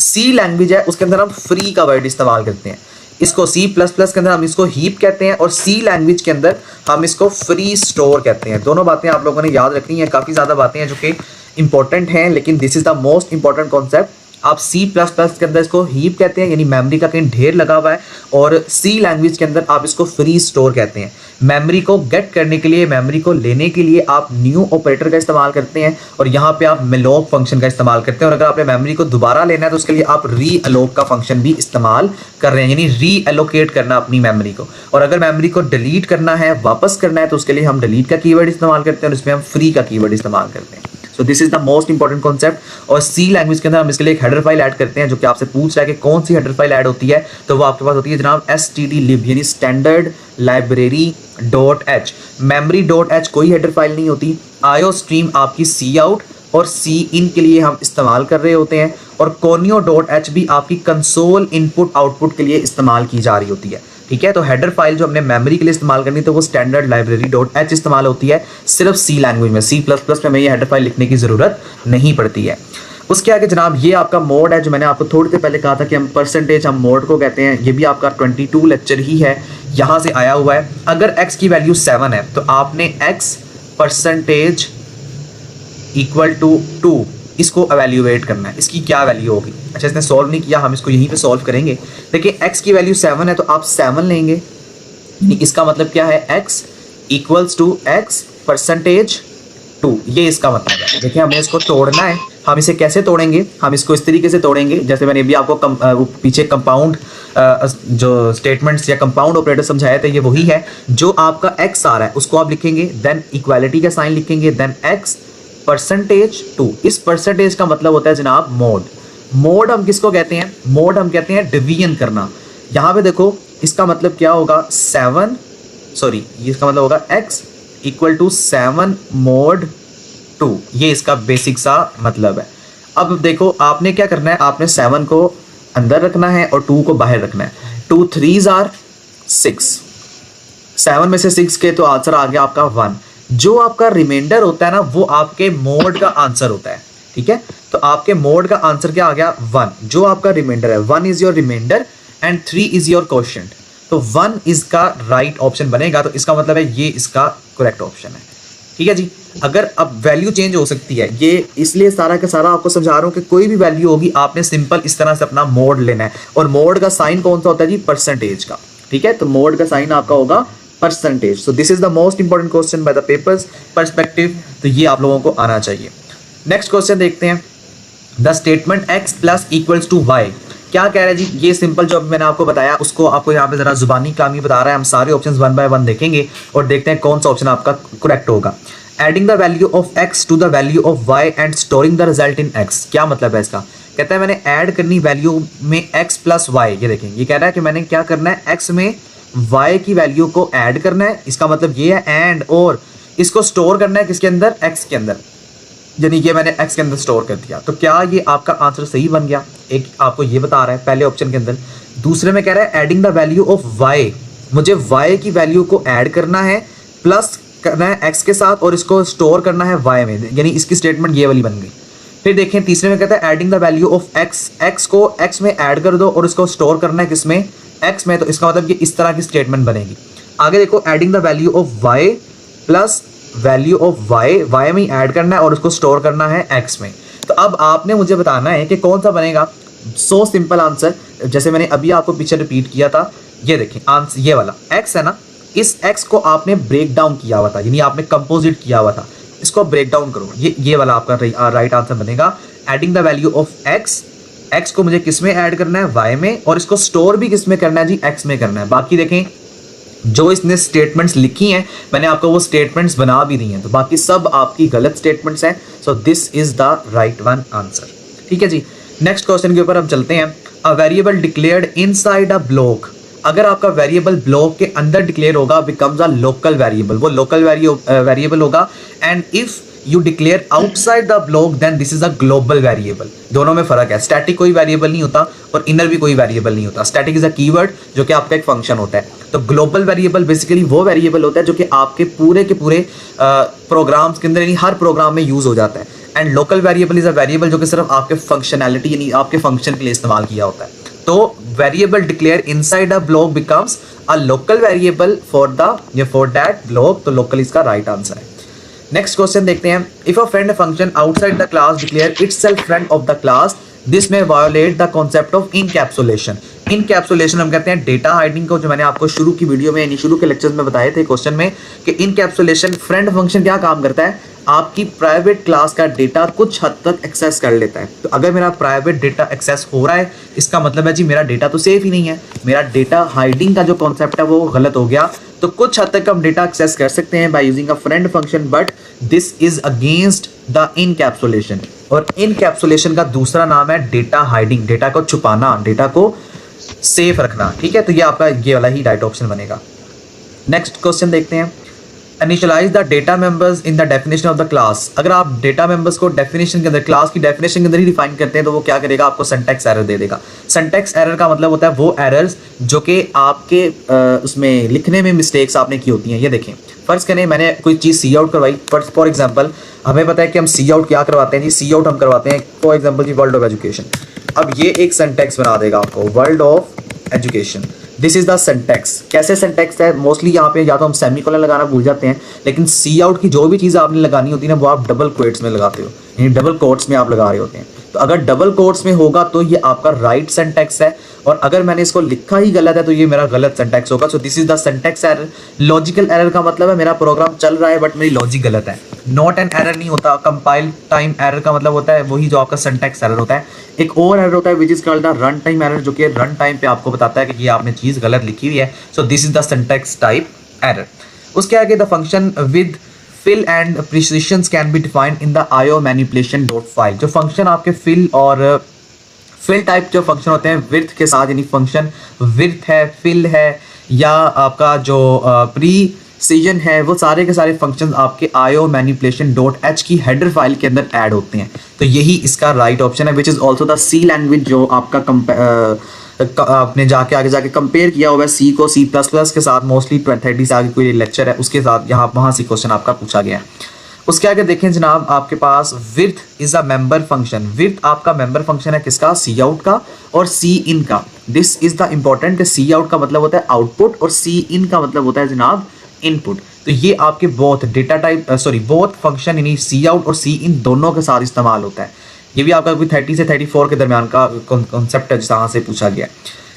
सी लैंग्वेज है उसके अंदर हम फ्री का वर्ड इस्तेमाल करते हैं। इसको सी प्लस प्लस के अंदर हम इसको हीप कहते हैं और सी लैंग्वेज के अंदर हम इसको फ्री स्टोर कहते हैं। दोनों बातें आप लोगों ने याद रखनी है, काफ़ी ज़्यादा बातें हैं जो कि इंपॉर्टेंट हैं, लेकिन this is the most important concept. आप सी प्लस प्लस के अंदर इसको हीप कहते हैं, यानी मेमोरी का कहीं ढेर लगा हुआ है, और सी लैंग्वेज के अंदर आप इसको फ्री स्टोर कहते हैं। मेमोरी को गेट करने के लिए, मेमोरी को लेने के लिए आप न्यू ऑपरेटर का इस्तेमाल करते हैं, और यहाँ पे आप मेलोक फंक्शन का इस्तेमाल करते हैं। और अगर आपने मेमोरी को दोबारा लेना है तो उसके लिए आप री अलोक का फंक्शन भी इस्तेमाल कर रहे हैं, यानी री एलोकेट करना अपनी मेमोरी को। और अगर मेमोरी को डिलीट करना है, वापस करना है, तो उसके लिए हम डिलीट का कीवर्ड इस्तेमाल करते हैं और इसमें हम फ्री का कीवर्ड इस्तेमाल करते हैं। सो this is the most important concept. और सी लैंग्वेज के अंदर हम इसके लिए एक हेडर फाइल ऐड करते हैं, जो कि आपसे पूछ रहा है कि कौन सी हेडर फाइल ऐड होती है, तो वो आपके पास होती है जनाब stdlib, यानी standard library dot H. Memory dot H कोई हेडर फाइल नहीं होती। आईओ स्ट्रीम आपकी सी आउट और सी इन के लिए हम इस्तेमाल कर रहे होते हैं, और कोनियो डॉट एच भी आपकी कंसोल इनपुट आउटपुट के लिए इस्तेमाल की जा रही होती है। ठीक है, तो हेडर फाइल जो हमने मेमोरी के लिए इस्तेमाल करनी तो वो स्टैंडर्ड लाइब्रेरी डॉट एच इस्तेमाल होती है सिर्फ सी लैंग्वेज में। सी प्लस प्लस में हमें ये हेडर फाइल लिखने की ज़रूरत नहीं पड़ती है। उसके आगे जनाब ये आपका मोड है, जो मैंने आपको थोड़ी देर पहले कहा था कि हम परसेंटेज हम मोड को कहते हैं। ये भी आपका 22 लेक्चर ही है, यहाँ से आया हुआ है। अगर x की वैल्यू 7 है तो आपने x परसेंटेज इक्वल टू 2 इसको एवेल्यूएट करना है। इसकी क्या वैल्यू होगी? अच्छा, इसने सॉल्व नहीं किया, हम इसको यहीं पे सॉल्व करेंगे। देखिए x की वैल्यू 7 है तो आप 7 लेंगे, यानी इसका मतलब क्या है? x equals to x percentage 2, ये इसका मतलब है। देखिए हमें इसको तोड़ना है। हम इसे कैसे तोड़ेंगे? हम इसको इस तरीके से तोड़ेंगे जैसे मैंने भी आपको पीछे कंपाउंड जो स्टेटमेंट्स या कंपाउंड ऑपरेटर समझाया था, ये वही है। जो आपका x आ रहा है उसको आप लिखेंगे, देन इक्वालिटी का साइन लिखेंगे, देन x परसेंटेज 2। इस परसेंटेज का मतलब होता है जनाब मोड। मोड हम किसको कहते हैं? मोड हम कहते हैं डिवीजन करना। यहाँ पे देखो इसका मतलब क्या होगा? 7 सॉरी इसका मतलब होगा x इक्वल टू 7 मोड 2, ये इसका बेसिक सा मतलब है। अब देखो आपने क्या करना है, आपने 7 को अंदर रखना है और 2 को बाहर रखना है। 2 3s are 6, 7 में से 6 के तो आंसर आ गया आपका 1। जो आपका रिमाइंडर होता है ना, वो आपके मोड का आंसर होता है। ठीक है, तो आपके मोड का आंसर क्या आ गया? 1। जो आपका रिमाइंडर है, 1 is your reminder and 3 is your quotient, तो 1 इसका राइट ऑप्शन बनेगा। तो इसका मतलब है ये इसका करेक्ट ऑप्शन है। ठीक है जी। अगर अब वैल्यू चेंज हो सकती है, ये इसलिए सारा का सारा आपको समझा रहा हूँ कि कोई भी वैल्यू होगी आपने सिंपल इस तरह से अपना मोड लेना है। और मोड का साइन कौन सा होता है जी? परसेंटेज का। ठीक है, तो मोड का साइन आपका होगा percentage. So this is the most important question by the papers perspective, तो ये आप लोगों को आना चाहिए। नेक्स्ट क्वेश्चन देखते हैं। The statement x plus equals to y, क्या कह रहा है जी? ये सिंपल जो मैंने आपको बताया उसको आपको यहाँ पे जरा जुबानी कलामी बता रहा है। हम सारे ऑप्शंस 1 बाय 1 देखेंगे और देखते हैं कौन सा ऑप्शन आपका करेक्ट होगा। Adding the value of x to the value of y and storing the result in x, क्या मतलब है इसका? कहता है मैंने ऐड करनी वैल्यू में x प्लस y। ये देखें, ये कह रहा है कि मैंने क्या करना है, x में y की वैल्यू को ऐड करना है। इसका मतलब ये है एंड, और इसको स्टोर करना है किसके अंदर? x के अंदर, यानी ये मैंने x के अंदर स्टोर कर दिया। तो क्या ये आपका आंसर सही बन गया? एक आपको ये बता रहा है पहले ऑप्शन के अंदर। दूसरे में कह रहा है adding the value of y, मुझे y की वैल्यू को ऐड करना है, प्लस करना है x के साथ और इसको स्टोर करना है y में, यानी इसकी स्टेटमेंट ये वाली बन गई। फिर देखें तीसरे में कहता है adding the value of x को x में ऐड कर दो और इसको स्टोर करना है किसमें? x में, तो इसका मतलब ये इस तरह की स्टेटमेंट बनेगी। आगे देखो adding the value of y plus value of y में ऐड करना है और उसको स्टोर करना है x में। तो अब आपने मुझे बताना है कि कौन सा बनेगा। सो सिंपल आंसर, जैसे मैंने अभी आपको पीछे रिपीट किया था, ये देखिए आंसर ये वाला x है ना, इस x को आपने ब्रेक डाउन किया हुआ था, यानी आपने कंपोजिट किया हुआ था। इसको ब्रेक डाउन करो, ये वाला आपका राइट आंसर बनेगा। Adding the value of x को मुझे किस में ऐड करना है? y में, और इसको स्टोर भी किस में करना है जी? x में करना है। बाकी देखें जो इसने स्टेटमेंट्स लिखी हैं मैंने आपको वो स्टेटमेंट्स बना भी दी हैं, तो बाकी सब आपकी गलत स्टेटमेंट्स हैं। सो this is the right one answer. ठीक है जी, नेक्स्ट क्वेश्चन के ऊपर हम चलते हैं। A variable declared inside a block, अगर आपका वेरिएबल ब्लॉक के अंदर डिक्लेयर होगा बिकम्स अ लोकल वेरिएबल, वो लोकल वेरिएबल होगा। And if you declare outside the block then this is a global variable. दोनों में फर्क है, स्टैटिक कोई वेरिएबल नहीं होता और इनर भी कोई वेरिएबल नहीं होता। स्टैटिक इज अ कीवर्ड जो कि आपका एक फंक्शन होता है, तो ग्लोबल वेरिएबल बेसिकली वो वेरिएबल होता है जो कि आपके पूरे के पूरे प्रोग्राम्स के अंदर यानी हर प्रोग्राम में यूज हो जाता है। And local variable is a variable जो कि सिर्फ आपके फंक्शनैलिटी यानी आपके फंक्शन के लिए इस्तेमाल किया होता है। तो variable declare inside a block becomes a local variable for that block, तो लोकल इसका राइट आंसर है। नेक्स्ट क्वेश्चन देखते हैं। If a friend function outside the class declare itself friend of the class, this में violate the concept of encapsulation. Encapsulation हम कहते हैं data hiding को, जो मैंने आपको शुरू की वीडियो में यानी शुरू के लेक्चर्स में बताए थे क्वेश्चन में कि इनकैप्सुलेशन फ्रेंड फंक्शन क्या काम करता है, आपकी प्राइवेट क्लास का डेटा कुछ हद तक एक्सेस कर लेता है। तो अगर मेरा प्राइवेट डेटा एक्सेस हो रहा है इसका मतलब है जी मेरा डेटा तो सेफ ही नहीं है, मेरा डेटा हाइडिंग का जो कॉन्सेप्ट है वो गलत हो गया। तो कुछ हद तक हम डेटा एक्सेस कर सकते हैं bye using a friend function, but this is against the encapsulation. और इनकैप्सुलेशन का दूसरा नाम है डेटा हाइडिंग, डेटा को छुपाना, डेटा को सेफ रखना। ठीक है, तो ये आपका ये वाला ही राइट ऑप्शन बनेगा। नेक्स्ट क्वेश्चन देखते हैं। Initialize the data members in the definition of the class, अगर आप डेटा मेंबर्स को डेफिनेशन के अंदर क्लास की डेफिनेशन के अंदर ही डिफाइन करते हैं तो वो क्या करेगा, आपको सिंटैक्स एरर दे देगा। सिंटैक्स एरर का मतलब होता है वो एरर्स जो कि आपके उसमें लिखने में मिस्टेक्स आपने की होती हैं। ये देखें, फर्ज करें मैंने कोई चीज़ सी आउट करवाई, फॉर एग्जाम्पल हमें पता है कि हम सी आउट क्या करवाते हैं जी, सी आउट हम करवाते हैं for example G world of education. अब ये एक सिंटैक्स बना देगा आपको, world of education, this is the syntax. कैसे सिंटैक्स है, मोस्टली यहाँ पे या तो हम सेमीकोलन लगाना भूल जाते हैं, लेकिन सी आउट की जो भी चीज़ आपने लगानी होती है ना वो आप डबल क्वेट्स में लगाते हो, यानी डबल कोट्स में आप लगा रहे होते हैं। तो अगर डबल कोट्स में होगा तो ये आपका राइट सिंटैक्स है, और अगर मैंने इसको लिखा ही गलत है तो ये मेरा गलत सिंटैक्स होगा। सो this is the syntax error. Logical error का मतलब है मेरा प्रोग्राम चल रहा है बट मेरी लॉजिक गलत है। नॉट एन एरर नहीं होता। कंपाइल टाइम एरर का मतलब होता है वही जो आपका सिंटैक्स एरर होता है। एक और एरर होता है which is called the run time error, जो कि रन टाइम पे आपको बताता है कि ये आपने चीज़ गलत लिखी हुई है। सो this is the syntax type error. उसके आगे the function with fill and precisions can be defined in the IO manipulation dot file। जो फंक्शन आपके fill और fill टाइप जो फंक्शन होते हैं width के साथ, यानी फंक्शन width है, fill है, या आपका जो precision है, वो सारे के सारे फंक्शंस आपके IO manipulation dot h की हेडर फाइल के अंदर ऐड होते हैं। तो यही इसका राइट ऑप्शन है, which is also the C language जो आपका आपने आगे जाके कंपेयर किया हुआ है सी को सी प्लस प्लस के साथ। मोस्टली 30 से आगे कोई लेक्चर है उसके साथ यहाँ वहाँ से क्वेश्चन आपका पूछा गया है। उसके आगे देखें जनाब, आपके पास विर्थ इज अ मेंबर फंक्शन। विर्थ आपका मेंबर फंक्शन है किसका, सी आउट का और सी इन का। This is the important, cout का मतलब होता है आउटपुट और सी इन का मतलब होता है जनाब इनपुट। तो ये आपके both data type both function यानी सी आउट और सी इन दोनों के साथ इस्तेमाल होता है। ये भी आपका कोई 30 से 34 के दरमियान का कॉन्सेप्ट है जहाँ से पूछा गया।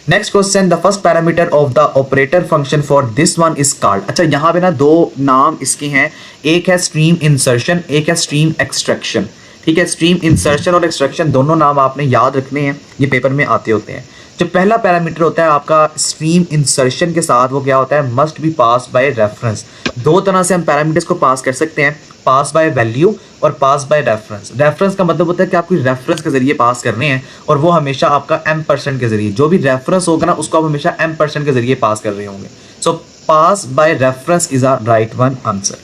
Next question, the first parameter of the operator function for this one is called. अच्छा, यहाँ पे ना दो नाम इसके हैं, एक है स्ट्रीम इंसर्शन, एक है स्ट्रीम एक्सट्रैक्शन। ठीक है, स्ट्रीम इंसर्शन और एक्सट्रैक्शन दोनों नाम आपने याद रखने हैं, ये पेपर में आते होते हैं। जो पहला पैरामीटर होता है आपका स्ट्रीम इंसर्शन के साथ, वो क्या होता है, must be pass by reference. दो तरह से हम पैरामीटर्स को पास कर सकते हैं, पास बाय वैल्यू और पास बाय रेफरेंस। रेफरेंस का मतलब होता है कि आप कोई रेफरेंस के जरिए पास करने हैं, और वो हमेशा आपका m% के जरिए, जो भी रेफरेंस होगा ना उसको आप हमेशा m% के जरिए पास कर रहे होंगे। So pass by reference is a right one answer.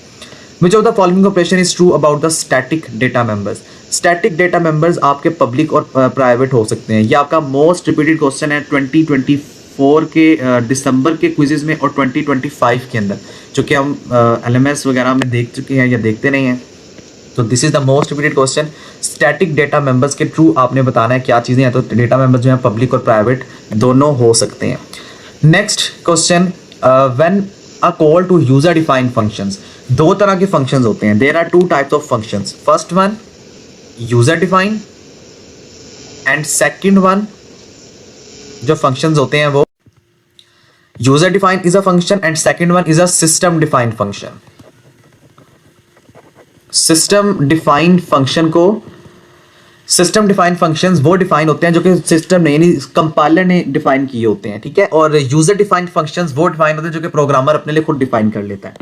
Which of the following operation is true about the static data members. Static data members आपके पब्लिक और प्राइवेट हो सकते हैं। ये आपका मोस्ट रिपीटेड क्वेश्चन है 2024 के दिसंबर के क्विजेज में और 2025 के अंदर, जो कि हम LMS वगैरह में देख चुके हैं या देखते नहीं हैं। तो this is the most repeated question. Static data members के ट्रू आपने बताना है क्या चीज़ें हैं। तो डेटा मेंबर्स जो हैं पब्लिक और प्राइवेट दोनों हो सकते हैं। Next question, when a call to user defined functions. दो तरह के फंक्शंस होते हैं, there are two types of functions. First one user defined and second one जो फंक्शंस होते हैं वो user defined is a function and second one is a system defined function. System defined function को system define functions वो define होते हैं जो कि सिस्टम ने यानी कंपाइलर ने डिफाइन किए होते हैं, ठीक है। और यूजर डिफाइंड फंक्शंस वो डिफाइन होते हैं जो कि प्रोग्रामर अपने लिए खुद डिफाइन कर लेता है।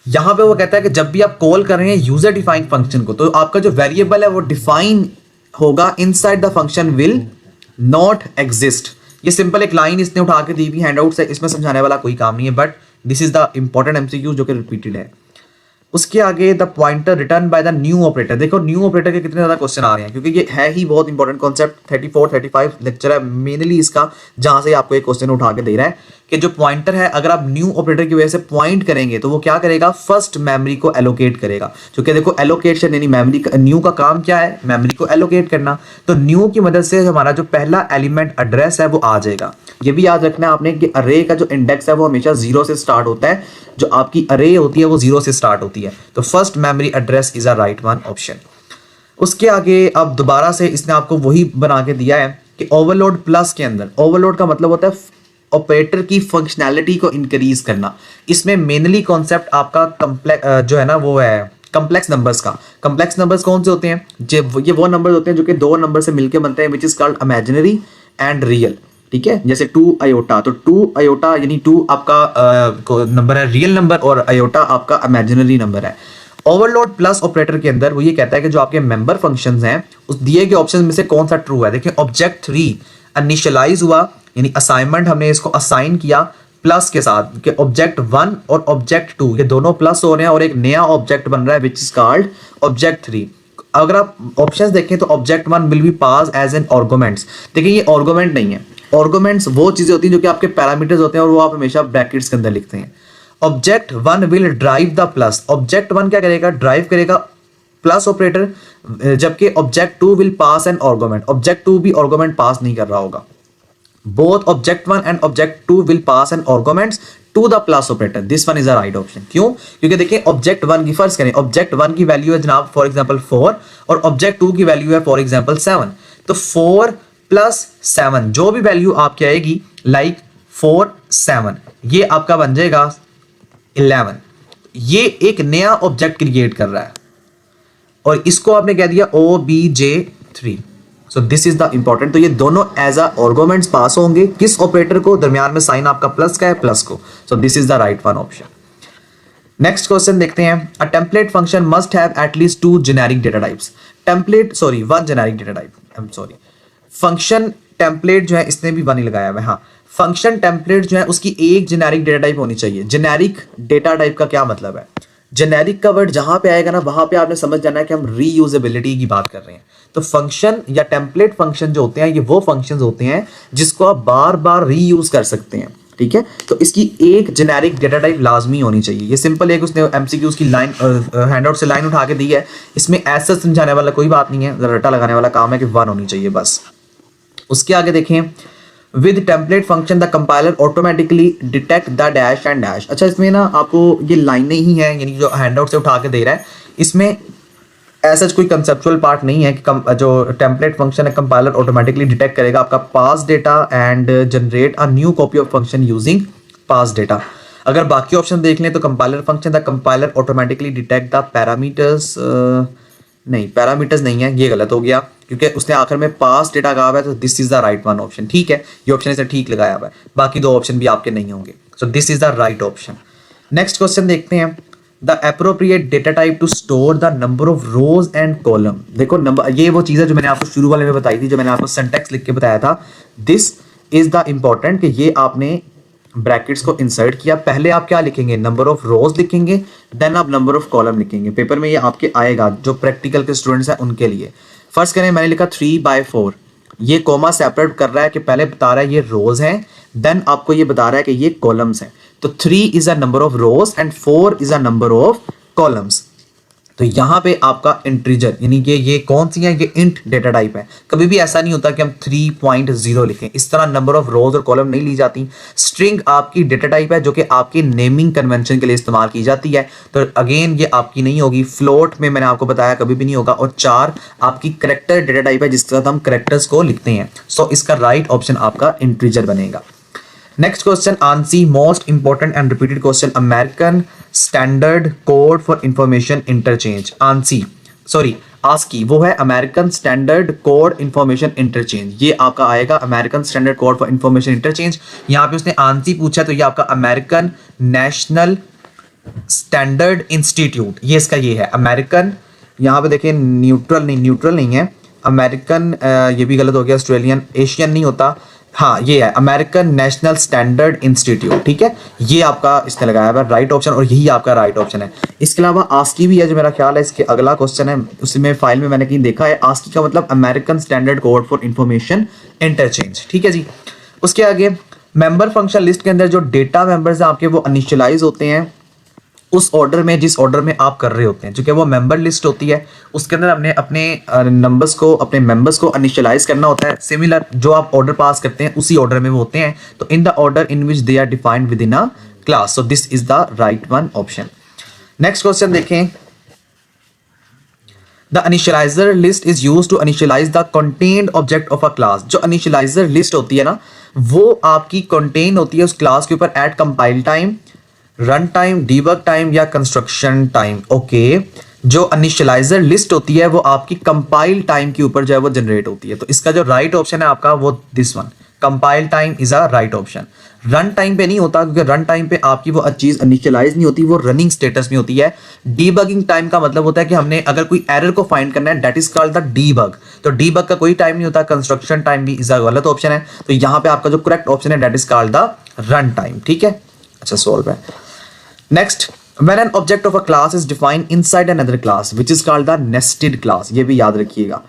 यहां पे वो कहता है कि जब भी आप कॉल कर रहे हैं यूजर डिफाइंड फंक्शन को, तो आपका जो वेरिएबल है वो डिफाइन होगा inside the function will not exist. ये सिंपल एक लाइन इसने उठा के दी हुई हैंडआउट से, इसमें समझाने वाला कोई काम नहीं है, but this is the important MCQ जो कि रिपीटेड है। उसके आगे the pointer return by the new operator. देखो न्यू ऑपरेटर के कितने ज्यादा क्वेश्चन आ रहे हैं, क्योंकि ये है ही बहुत इंपॉर्टेंट कॉन्सेप्ट। 34 35 लेक्चर है मेनली इसका, जहां से आपको एक क्वेश्चन उठा के दे रहा है कि जो पॉइंटर है अगर आप न्यू ऑपरेटर की वजह से पॉइंट करेंगे तो वो क्या करेगा, फर्स्ट मेमोरी को एलोकेट करेगा। क्योंकि देखो एलोकेशन यानी मेमोरी, न्यू का काम क्या है, मेमोरी को एलोकेट करना। तो न्यू की मदद से हमारा जो पहला एलिमेंट एड्रेस है वो आ जाएगा। ये भी याद रखना है आपने कि अरे का जो इंडेक्स है वो हमेशा 0 से स्टार्ट होता है, जो आपकी अरे होती है वो 0 से स्टार्ट होती है। तो first memory address is a right one option. उसके आगे अब दोबारा से इसने आपको वही बना के दिया है कि ओवरलोड प्लस के अंदर, ओवरलोड का मतलब होता है ऑपरेटर की फंक्शनैलिटी को इंक्रीज करना। इसमें मेनली कॉन्सेप्ट आपका कम्प्लेक्स जो है ना वो है कम्प्लेक्स नंबर्स का। कम्प्लेक्स नंबर्स कौन से होते हैं, ये वो नंबर्स होते हैं जो कि दो नंबर से मिलकर बनते हैं, विच is called imaginary and real, ठीक है। जैसे 2 आयोटा, तो 2 आयोटा यानी 2 आपका नंबर है रियल नंबर और आयोटा आपका इमेजिनरी नंबर है। ओवरलोड प्लस ऑपरेटर के अंदर वो ये कहता है कि जो आपके मेंबर फंक्शंस हैं उस दिए गए ऑप्शन में से कौन सा ट्रू है। देखिए ऑब्जेक्ट 3 इनिशियलाइज हुआ, यानी असाइनमेंट हमने इसको असाइन किया प्लस के साथ कि ऑब्जेक्ट 1 और ऑब्जेक्ट 2 ये दोनों प्लस हो रहे हैं और एक नया ऑब्जेक्ट बन रहा है विच इज कॉल्ड ऑब्जेक्ट 3। अगर आप ऑप्शंस देखें तो object 1 will be pass as an arguments. देखिए ये आर्गुमेंट नहीं है, आर्गुमेंट्स वो चीजें होती हैं जो कि आपके पैरामीटर्स होते हैं और वो आप हमेशा ब्रैकेट्स के अंदर लिखते हैं। Object 1 will drive the plus, object 1 क्या करेगा, ड्राइव करेगा प्लस ऑपरेटर, जबकि object 2 will pass an argument, object 2 भी आर्गुमेंट पास नहीं कर रहा होगा। Both object 1 and object 2 will pass an arguments to the plus operator, this one is a right option. क्यों, क्योंकि देखिए ऑब्जेक्ट 1 की फर्स्ट करें, ऑब्जेक्ट 1 की वैल्यू है जनाब फॉर एग्जांपल 4 और ऑब्जेक्ट 2 की वैल्यू है फॉर एग्जांपल 7। तो 4 प्लस 7 जो भी वैल्यू आपकी आएगी लाइक 4 7 ये आपका बन जाएगा 11। ये एक नया ऑब्जेक्ट क्रिएट कर रहा है और इसको आपने कह दिया OBJ3। So this is the important. तो ये दोनों एज अ आर्गुमेंट्स पास होंगे किस ऑपरेटर को, दरमियान में साइन आपका प्लस का है, प्लस को। सो this is the right one option. Next question देखते हैं। A template function must have at least 2 generic data types. Template sorry 1 generic data type, I am sorry. Function template जो है इसने भी 1 ही लगाया हुआ है। हाँ, फंक्शन टेम्पलेट जो है उसकी एक जेनेरिक डेटा टाइप होनी चाहिए। जेनेरिक डेटा टाइप का क्या मतलब है, जेनेरिक का वर्ड जहां पे आएगा ना वहां पे आपने समझ जाना है कि हम रीयूजेबिलिटी की बात कर रहे हैं। तो फंक्शन या टेम्पलेट फंक्शन जो होते हैं ये वो फंक्शंस होते हैं जिसको आप बार बार रीयूज कर सकते हैं, ठीक है। तो इसकी एक जेनेरिक डेटा टाइप लाजमी होनी चाहिए। ये सिंपल एक उसने एमसीक्यूज की लाइन हैंडआउट से लाइन उठा के दी है, इसमें ऐसा समझाने वाला कोई बात नहीं है, रट्टा लगाने वाला काम है कि 1 होनी चाहिए बस। उसके आगे देखें, with template function the compiler automatically detect the dash and dash. अच्छा, इसमें ना आपको ये लाइनें ही हैं, यानी जो हैंडआउट से उठा के दे रहा है इसमें ऐसा कोई कंसेप्चुअल पार्ट नहीं है कि जो टेम्पलेट फंक्शन है कंपाइलर ऑटोमेटिकली डिटेक्ट करेगा आपका pass data and generate a new copy of function using pass data. अगर बाकी ऑप्शन देख लें तो compiler function the compiler automatically detect the parameters, नहीं पैरामीटर्स नहीं है, ये गलत हो गया क्योंकि उसने आखिर में पास डेटा कहा हुआ है। तो this is the right one option, ठीक है, ये ऑप्शन इसे ठीक लगाया हुआ है, बाकी 2 ऑप्शन भी आपके नहीं होंगे। सो this is the right option. Next question देखते हैं। The appropriate data type two store the number of rows and column. देखो नंबर, ये वो चीज़ है जो मैंने आपको शुरू वाले में बताई थी, जो मैंने आपको सिंटैक्स लिख के बताया था। दिस इज द इंपॉर्टेंट कि ये आपने ब्रैकेट्स को इंसर्ट किया। पहले आप क्या लिखेंगे, नंबर ऑफ रोज लिखेंगे, देन आप नंबर ऑफ कॉलम लिखेंगे। पेपर में ये आपके आएगा, जो प्रैक्टिकल के स्टूडेंट्स हैं उनके लिए। फर्स्ट करें, मैंने लिखा 3/4, ये कॉमा सेपरेट कर रहा है कि पहले बता रहा है ये रोज हैं, देन आपको ये बता रहा है कि ये कॉलम्स हैं। तो 3 is a number of rows and 4 is a number of columns. तो यहाँ पे आपका इंटीजर यानी कि ये कौन सी है, ये इंट डेटा टाइप है। कभी भी ऐसा नहीं होता कि हम 3.0 लिखें, इस तरह नंबर ऑफ रोज और कॉलम नहीं ली जाती। स्ट्रिंग आपकी डेटा टाइप है जो कि आपकी नेमिंग कन्वेंशन के लिए इस्तेमाल की जाती है। तो अगेन ये आपकी नहीं होगी। फ्लोट में मैंने आपको बताया कभी भी नहीं होगा। और 4 आपकी करेक्टर डेटा टाइप है जिसके साथ हम करेक्टर्स को लिखते हैं। सो इसका राइट ऑप्शन आपका इंटीजर बनेगा। Next question, ANSI most important and repeated question, American standard code for information interchange. ANSI sorry ASCII वो है American standard code information interchange, ये आपका आएगा American standard code for information interchange. यहाँ पे उसने आंसर पूछा तो ये आपका अमेरिकन नेशनल स्टैंडर्ड इंस्टीट्यूट, ये इसका ये है अमेरिकन, यहाँ पे देखिए न्यूट्रल नहीं है अमेरिकन, ये भी गलत हो गया, ऑस्ट्रेलियन एशियन नहीं होता, हाँ ये है अमेरिकन नेशनल स्टैंडर्ड इंस्टीट्यूट, ठीक है, ये आपका इसने लगाया हुआ राइट ऑप्शन और यही आपका राइट ऑप्शन है। इसके अलावा आस्की भी है जो मेरा ख्याल है इसके अगला क्वेश्चन है, उसमें फाइल में मैंने कहीं देखा है, आस्की का मतलब American standard code for information interchange, ठीक है जी। उसके आगे मेंबर फंक्शन लिस्ट के अंदर जो डेटा मेंबर्स हैं आपके वो इनिशियलाइज होते हैं उस ऑर्डर में जिस ऑर्डर में आप कर रहे होते हैं, जो कि वो मेंबर लिस्ट होती है, उसके अंदर हमने अपने नंबर्स को अपने मेंबर्स को इनिशियलाइज करना होता है। सिमिलर जो आप ऑर्डर पास करते हैं उसी ऑर्डर में वो होते हैं, तो in the order in which they are defined within a class, so this is the right one option. Next question देखें, the initialiser list is used to initialise the content object of a class. जो initialiser list होती है ना वो आपकी contain होती है उस क्लास के ऊपर eight compile time, run time, debug time या कंस्ट्रक्शन टाइम। ओके, जो इनिशियलाइजर लिस्ट होती है वो आपकी कंपाइल टाइम के ऊपर जो है वो जनरेट होती है, तो इसका जो राइट ऑप्शन है आपका वो this one, compile time is a right option. Run time पे नहीं होता क्योंकि रन टाइम पे आपकी वो चीज इनिशियलाइज नहीं होती, वो रनिंग स्टेटस में होती है। डीबगिंग टाइम का मतलब होता है कि हमने अगर कोई एरर को फाइंड करना है, that is called the debug, तो डीबग का कोई टाइम नहीं होता। कंस्ट्रक्शन टाइम भी इज अ गलत ऑप्शन है, तो यहाँ पे आपका जो करेक्ट ऑप्शन है that is called the run time, ठीक है। अच्छा सॉल्व है। Next, when an object of a class is defined inside another class which is called the nested class, ये भी याद रखिएगा।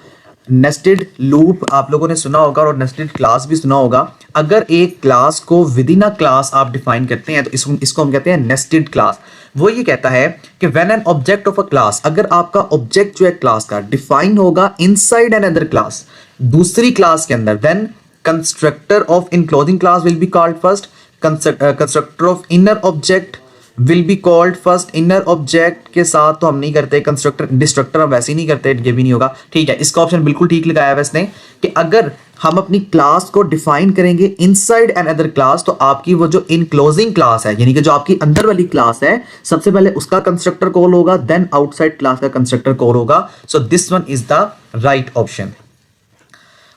नेस्टेड लूप आप लोगों ने सुना होगा और नेस्टेड क्लास भी सुना होगा। अगर एक क्लास को विद इन अ क्लास आप डिफाइन करते हैं तो इसको हम कहते हैं नेस्टेड क्लास। वो ये कहता है कि when an object of a class, अगर आपका ऑब्जेक्ट जो है क्लास का डिफाइन होगा इनसाइड एन अदर क्लास, दूसरी क्लास के अंदर, then constructor of enclosing class will be called first, constructor of inner object will be called first. Inner object के साथ तो हम नहीं करते, कंस्ट्रक्टर डिस्ट्रक्टर हम वैसे ही नहीं करते, ये भी नहीं होगा, ठीक है। इसका ऑप्शन बिल्कुल ठीक लगाया है इसने कि अगर हम अपनी क्लास को डिफाइन करेंगे इनसाइड एन अदर क्लास तो आपकी वो जो इनक्लोजिंग क्लास है, यानी कि जो आपकी अंदर वाली क्लास है, सबसे पहले उसका कंस्ट्रक्टर कॉल होगा, देन आउटसाइड क्लास का कंस्ट्रक्टर कॉल होगा। So this one is the right option.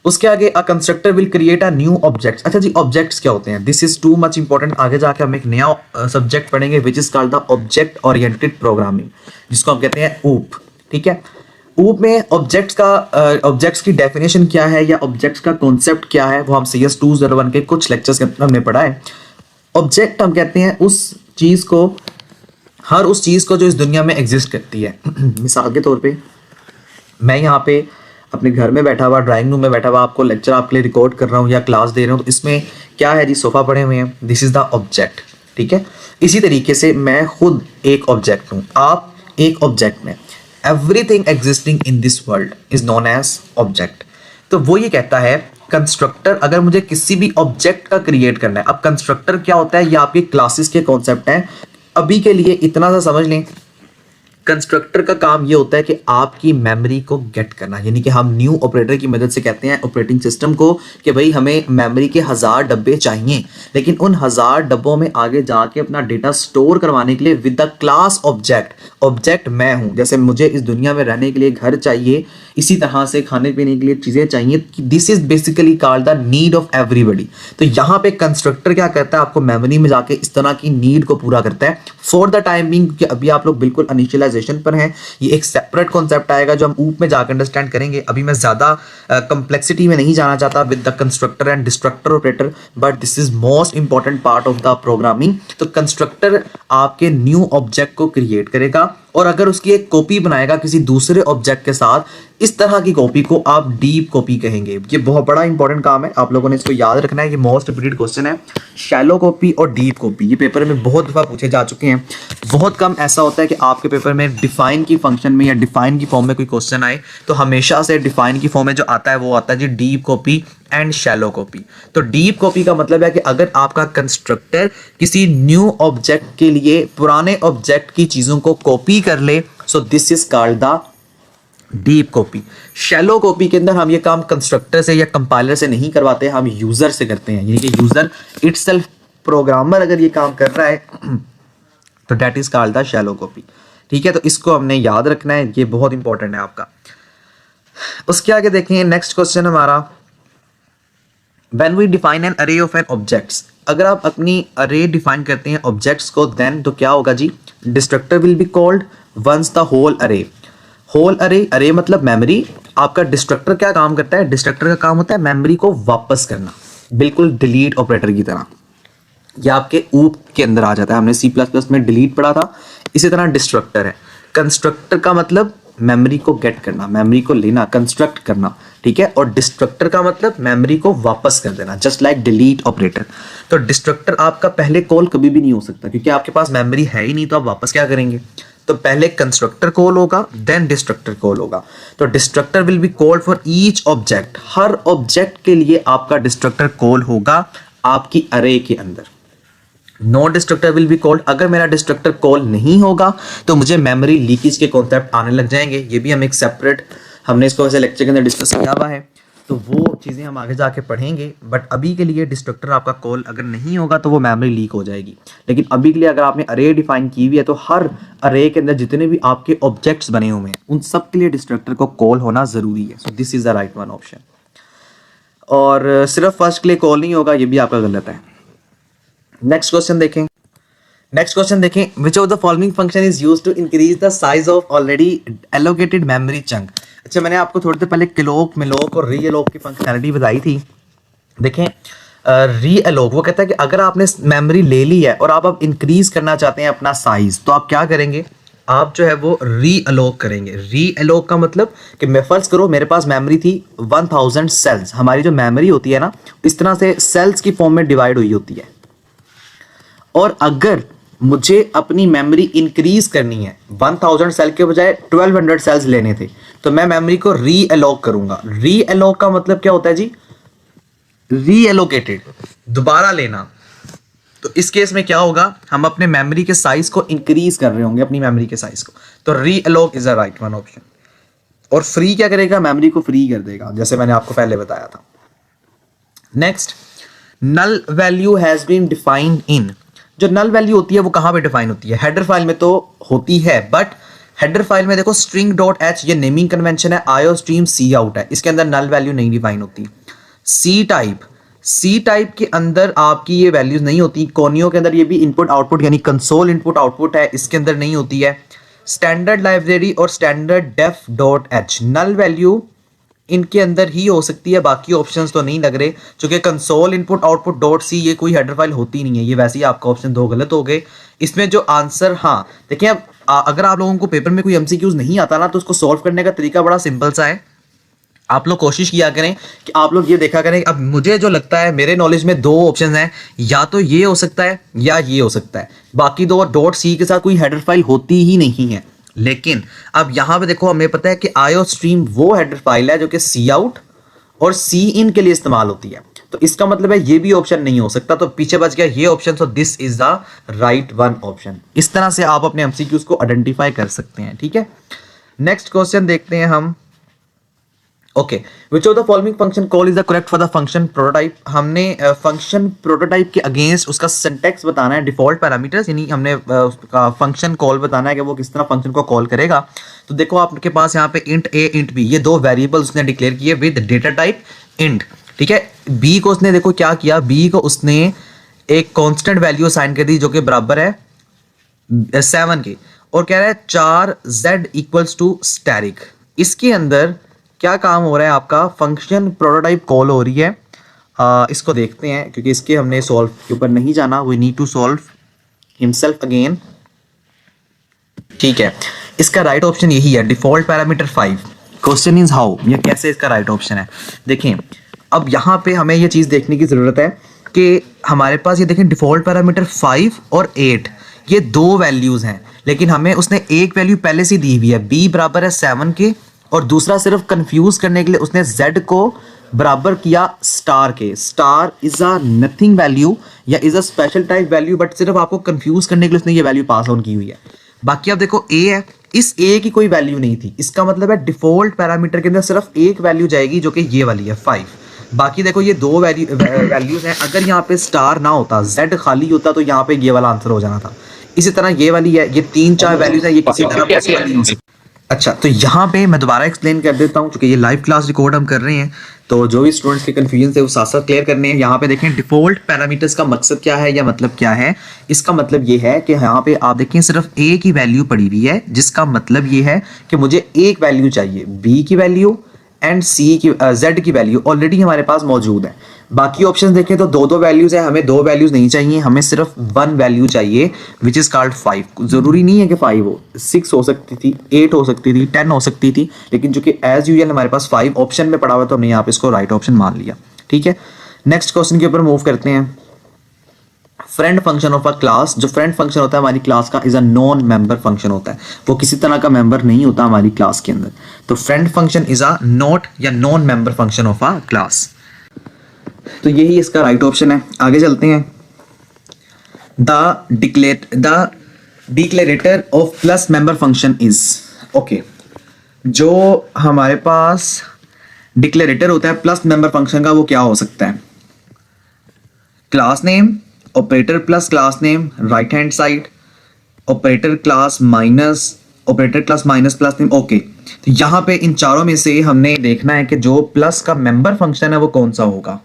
उसके आगे अ constructor will create a new object. अच्छा जी, ऑब्जेक्ट्स क्या होते हैं? This is too much important. आगे जाके हम एक नया सब्जेक्ट पढ़ेंगे विच is called the object oriented programming, जिसको हम कहते हैं ऊप, ठीक है। ऊप में ऑब्जेक्ट्स की डेफिनेशन क्या है या ऑब्जेक्ट्स का कॉन्सेप्ट क्या है, वो हम CS 201 के कुछ लेक्चर्स के अंदर हमने पढ़ा है। ऑब्जेक्ट हम कहते हैं उस चीज को, हर उस चीज को जो इस दुनिया में एग्जिस्ट करती है। मिसाल के तौर पे मैं यहाँ पे अपने घर में बैठा हुआ, ड्राइंग रूम में बैठा हुआ आपको लेक्चर आपके लिए रिकॉर्ड कर रहा हूँ या क्लास दे रहा हूँ, तो इसमें क्या है जी, सोफा पड़े हुए हैं, दिस इज द ऑब्जेक्ट, ठीक है। इसी तरीके से मैं खुद एक ऑब्जेक्ट हूँ, आप एक ऑब्जेक्ट में, everything existing in this world is known as object. तो वो ये कहता है कंस्ट्रक्टर, अगर मुझे किसी भी ऑब्जेक्ट का क्रिएट करना है, अब कंस्ट्रक्टर क्या होता है, ये आपके क्लासेस के कॉन्सेप्ट हैं। अभी के लिए इतना सा समझ लें, कंस्ट्रक्टर का काम ये होता है कि आपकी मेमोरी को गेट करना, यानी कि हम न्यू ऑपरेटर की मदद से कहते हैं ऑपरेटिंग सिस्टम को कि भाई हमें मेमोरी के 1000 डब्बे चाहिए, लेकिन उन 1000 डब्बों में आगे जाके अपना डेटा स्टोर करवाने के लिए विद द क्लास ऑब्जेक्ट मैं हूं। जैसे मुझे इस दुनिया में रहने के लिए घर चाहिए, इसी तरह से खाने पीने के लिए चीजें चाहिए, this is basically called the need of everybody. तो यहाँ पे कंस्ट्रक्टर क्या करता है, आपको मेमोरी में जाके इस तरह की नीड को पूरा करता है फॉर द टाइम बिंग, क्योंकि अभी आप लोग बिल्कुल इनिशियलाइजेशन पर हैं। ये एक सेपरेट कॉन्सेप्ट आएगा जो हम ऊप में जाकर अंडरस्टैंड करेंगे। अभी मैं ज्यादा कंप्लेक्सिटी में नहीं जाना चाहता with the constructor and destructor operator, but this is most important part of the programming. तो कंस्ट्रक्टर आपके न्यू ऑब्जेक्ट को क्रिएट करेगा और अगर उसकी एक कॉपी बनाएगा किसी दूसरे ऑब्जेक्ट के साथ, इस तरह की कॉपी को आप डीप कॉपी कहेंगे। ये बहुत बड़ा इंपॉर्टेंट काम है, आप लोगों ने इसको याद रखना है। ये मोस्ट रिपीटेड क्वेश्चन है, शैलो कॉपी और डीप कॉपी, ये पेपर में बहुत दफा पूछे जा चुके हैं। बहुत कम ऐसा होता है कि आपके पेपर में डिफाइन की फंक्शन में या डिफाइन की फॉर्म में कोई क्वेश्चन आए, तो हमेशा से डिफाइन की फॉर्म में जो आता है वो आता है जी deep copy and shallow copy. तो डीप कॉपी का मतलब है कि अगर आपका कंस्ट्रक्टर किसी न्यू ऑब्जेक्ट के लिए पुराने ऑब्जेक्ट की चीजों को कॉपी कर ले, सो this is called the deep copy. Shallow copy के अंदर हम ये काम कंस्ट्रक्टर से या कंपाइलर से नहीं करवाते, हम यूजर से करते हैं, यानी कि यूजर इटसेल्फ, प्रोग्रामर अगर ये काम कर रहा है तो that is called the shallow copy, ठीक है। तो इसको हमने याद रखना है, ये बहुत इंपॉर्टेंट है आपका। उसके आगे देखें नेक्स्ट क्वेश्चन हमारा, व्हेन वी डिफाइन एन अरे ऑफ एन ऑब्जेक्ट्स, अगर आप अपनी अरे डिफाइन करते हैं ऑब्जेक्ट्स को, देन तो क्या होगा जी, destructor will be called once the whole array. Whole array, array मतलब मेमोरी, आपका डिस्ट्रक्टर क्या काम करता है, डिस्ट्रक्टर का काम होता है मेमोरी को वापस करना, बिल्कुल डिलीट ऑपरेटर की तरह। ये आपके ऊप के अंदर आ जाता है, हमने सी प्लस प्लस में डिलीट पढ़ा था, इसी तरह डिस्ट्रक्टर है। कंस्ट्रक्टर का मतलब मेमोरी को गेट करना, मेमोरी को लेना, कंस्ट्रक्ट करना, ठीक है। और डिस्ट्रक्टर का मतलब मेमोरी को वापस कर देना, जस्ट लाइक डिलीट ऑपरेटर। तो डिस्ट्रक्टर आपका पहले कॉल कभी भी नहीं हो सकता, क्योंकि आपके पास मेमोरी है ही नहीं, तो आप वापस क्या करेंगे। तो पहले कंस्ट्रक्टर कॉल होगा, देन डिस्ट्रक्टर कॉल होगा। तो destructor will be called for each object, her object के लिए आपका डिस्ट्रक्टर कॉल होगा आपकी अरे के अंदर। No destructor will be called, अगर मेरा डिस्ट्रक्टर कॉल नहीं होगा तो मुझे मेमोरी लीकेज के कॉन्सेप्ट आने लग जाएंगे। ये भी हम एक सेपरेट, हमने इसको वैसे लेक्चर के अंदर डिस्कस किया हुआ है, तो वो चीज़ें हम आगे जाके पढ़ेंगे। बट अभी के लिए डिस्ट्रक्टर आपका कॉल अगर नहीं होगा तो वो मेमोरी लीक हो जाएगी। लेकिन अभी के लिए अगर आपने अरे डिफाइन की हुई है, तो हर अरे के अंदर जितने भी आपके ऑब्जेक्ट्स बने हुए हैं उन सब के लिए डिस्ट्रक्टर को कॉल होना ज़रूरी है। So this is the right one option. और सिर्फ फर्स्ट के लिए कॉल नहीं होगा, ये भी आपका गलत है। नेक्स्ट क्वेश्चन देखें, नेक्स्ट क्वेश्चन देखें, which of the following function is used to increase the size of already allocated memory chunk. अच्छा, मैंने आपको थोड़ी देर पहले क्लोक, मेलोक और री एलोक की फंक्शनैलिटी बताई थी। देखें री एलोक, वो कहता है कि अगर आपने मेमोरी ले ली है और आप अब इंक्रीज करना चाहते हैं अपना साइज, तो आप क्या करेंगे, आप जो है वो री एलोक करेंगे। री एलोक का मतलब कि मैं फर्ज करो मेरे पास मेमोरी थी 1000 सेल्स, हमारी जो मेमोरी होती है ना इस तरह से सेल्स की फॉर्म में डिवाइड हुई होती है, और अगर मुझे अपनी मेमोरी इंक्रीज करनी है, 1000 सेल के बजाय 1200 सेल्स लेने थे, तो मैं मेमोरी को री एलोक करूंगा। री एलोक का मतलब क्या होता है जी, री एलोकेटेड, दोबारा लेना। तो इस केस में क्या होगा, हम अपने मेमोरी के साइज को इंक्रीज कर रहे होंगे, अपनी मेमोरी के साइज को। तो री alloc is the right one option. और फ्री क्या करेगा, मेमोरी को फ्री कर देगा, जैसे मैंने आपको पहले बताया था। Next, null value has been defined in, जो नल वैल्यू होती है वो कहां पे डिफाइन होती है, हेडर फाइल में तो होती है, बट हेडर फाइल में देखो स्ट्रिंग डॉट एच ये नेमिंग कन्वेंशन है, आईओ स्ट्रीम सी आउट है, इसके अंदर नल वैल्यू नहीं डिफाइन होती। सी टाइप, सी टाइप के अंदर आपकी ये वैल्यूज नहीं होती। कोनियो के अंदर ये भी इनपुट आउटपुट यानी कंसोल इनपुट आउटपुट है, इसके अंदर नहीं होती है। स्टैंडर्ड लाइब्रेरी और standard def dot H null value इनके अंदर ही हो सकती है, बाकी ऑप्शंस तो नहीं लग रहे, क्योंकि console input output dot C ये कोई हेडर फाइल होती नहीं है। ये वैसे ही आपका ऑप्शन 2 गलत हो गए। इसमें जो आंसर, हाँ देखिए, अब अगर आप लोगों को पेपर में कोई एमसीक्यूज नहीं आता ना, तो उसको सॉल्व करने का तरीका बड़ा सिंपल सा है। आप लोग कोशिश किया करें कि आप लोग ये देखा करें, अब मुझे जो लगता है मेरे नॉलेज में 2 ऑप्शन हैं, या तो ये हो सकता है या ये हो सकता है, बाकी 2 डॉट सी के साथ कोई हेडर फाइल होती ही नहीं है। लेकिन अब यहां पे देखो, हमें पता है कि आईओ स्ट्रीम वो हेडर फाइल है जो कि सी आउट और सी इन के लिए इस्तेमाल होती है, तो इसका मतलब है ये भी ऑप्शन नहीं हो सकता, तो पीछे बच गया ये option. So this is the right one option. इस तरह से आप अपने एमसीक्यूज को आइडेंटिफाई कर सकते हैं, ठीक है। नेक्स्ट क्वेश्चन देखते हैं हम। Okay, which of the following function call is the correct for the function prototype. हमने फंक्शन प्रोटोटाइप के अगेंस्ट उसका सिंटैक्स बताना है, डिफॉल्ट पैरामीटर्स, यानी हमने उसका फंक्शन कॉल बताना है कि वो किस तरह फंक्शन को कॉल करेगा। तो देखो आपके पास यहाँ पे इंट ए इंट बी ये 2 वेरिएबल्स उसने डिक्लेयर किए विद डेटा टाइप इंट, ठीक है। बी को उसने देखो क्या किया, बी को उसने एक कांस्टेंट वैल्यू असाइन कर दी जो कि बराबर है 7 के, और कह रहा है 4z इक्वल्स टू स्टैरिक। इसके अंदर क्या काम हो रहा है, आपका फंक्शन प्रोटोटाइप कॉल हो रही है। इसको देखते हैं, क्योंकि इसके हमने सॉल्व के ऊपर नहीं जाना, we need to solve himself again, ठीक है। इसका राइट ऑप्शन यही है, default parameter 5। Question is how, ये कैसे इसका राइट ऑप्शन है। देखें अब यहाँ पे हमें ये चीज़ देखने की ज़रूरत है कि हमारे पास ये देखें डिफॉल्ट पैरामीटर 5 और 8 ये 2 वैल्यूज़ हैं, लेकिन हमें उसने एक वैल्यू पहले से दी हुई है, b बराबर है 7 के, और दूसरा सिर्फ कंफ्यूज करने के लिए उसने z को बराबर किया स्टार के। Star is a nothing value या is a special type value, but सिर्फ आपको कंफ्यूज करने के लिए उसने ये वैल्यू पास ऑन की हुई है। बाकी आप देखो a है, इस a की कोई वैल्यू नहीं थी, इसका मतलब है डिफॉल्ट पैरामीटर के अंदर सिर्फ एक वैल्यू जाएगी जो कि ये वाली है 5। बाकी देखो ये 2 वैल्यूज हैं, अगर यहाँ पे स्टार ना होता, z खाली होता, तो यहाँ पे ये वाला आंसर हो जाना था। इसी तरह ये वाली है, ये 3-4 वैल्यूज है, ये किसी तरह पॉसिबल नहीं हो सकती। अच्छा, तो यहाँ पे मैं दोबारा एक्सप्लेन कर देता हूँ, क्योंकि ये लाइव क्लास रिकॉर्ड हम कर रहे हैं, तो जो भी स्टूडेंट्स के कन्फ्यूजन थे वो साथ साथ क्लियर करने हैं। यहाँ पे देखें डिफॉल्ट पैरामीटर्स का मकसद क्या है या मतलब क्या है। इसका मतलब ये है कि यहाँ पे आप देखें सिर्फ ए की वैल्यू पड़ी हुई है, जिसका मतलब ये है कि मुझे एक वैल्यू चाहिए, बी की वैल्यू एंड सी की जेड की वैल्यू ऑलरेडी हमारे पास मौजूद है। बाकी ऑप्शन देखें तो दो दो वैल्यूज है, हमें दो वैल्यूज नहीं चाहिए, हमें सिर्फ वन वैल्यू चाहिए विच इज कॉल्ड 5। जरूरी नहीं है कि 5 हो, 6 हो सकती थी, 8 हो सकती थी, 10 हो सकती थी, लेकिन जो कि एज यूजुअल हमारे पास 5 ऑप्शन में पड़ा हुआ, तो हमने यहाँ पे इसको राइट ऑप्शन मान लिया। ठीक है, नेक्स्ट क्वेश्चन के ऊपर मूव करते हैं। Friend function of a class, जो फ्रेंड फंक्शन होता है हमारी क्लास का, is a non member function होता है, वो किसी तरह का मेंबर नहीं होता हमारी क्लास के अंदर। तो friend function is a not या non member function of a class, तो यही इसका राइट ऑप्शन है। आगे चलते हैं। The declarator of plus member function is, okay, जो हमारे पास डिक्लेरेटर होता है प्लस मेंबर फंक्शन का, वो क्या हो सकता है? Class name, operator plus class name right hand side, operator class minus plus name. Okay, तो यहां पे इन चारों में से हमने देखना है कि जो प्लस का मेंबर फंक्शन है वो कौन सा होगा।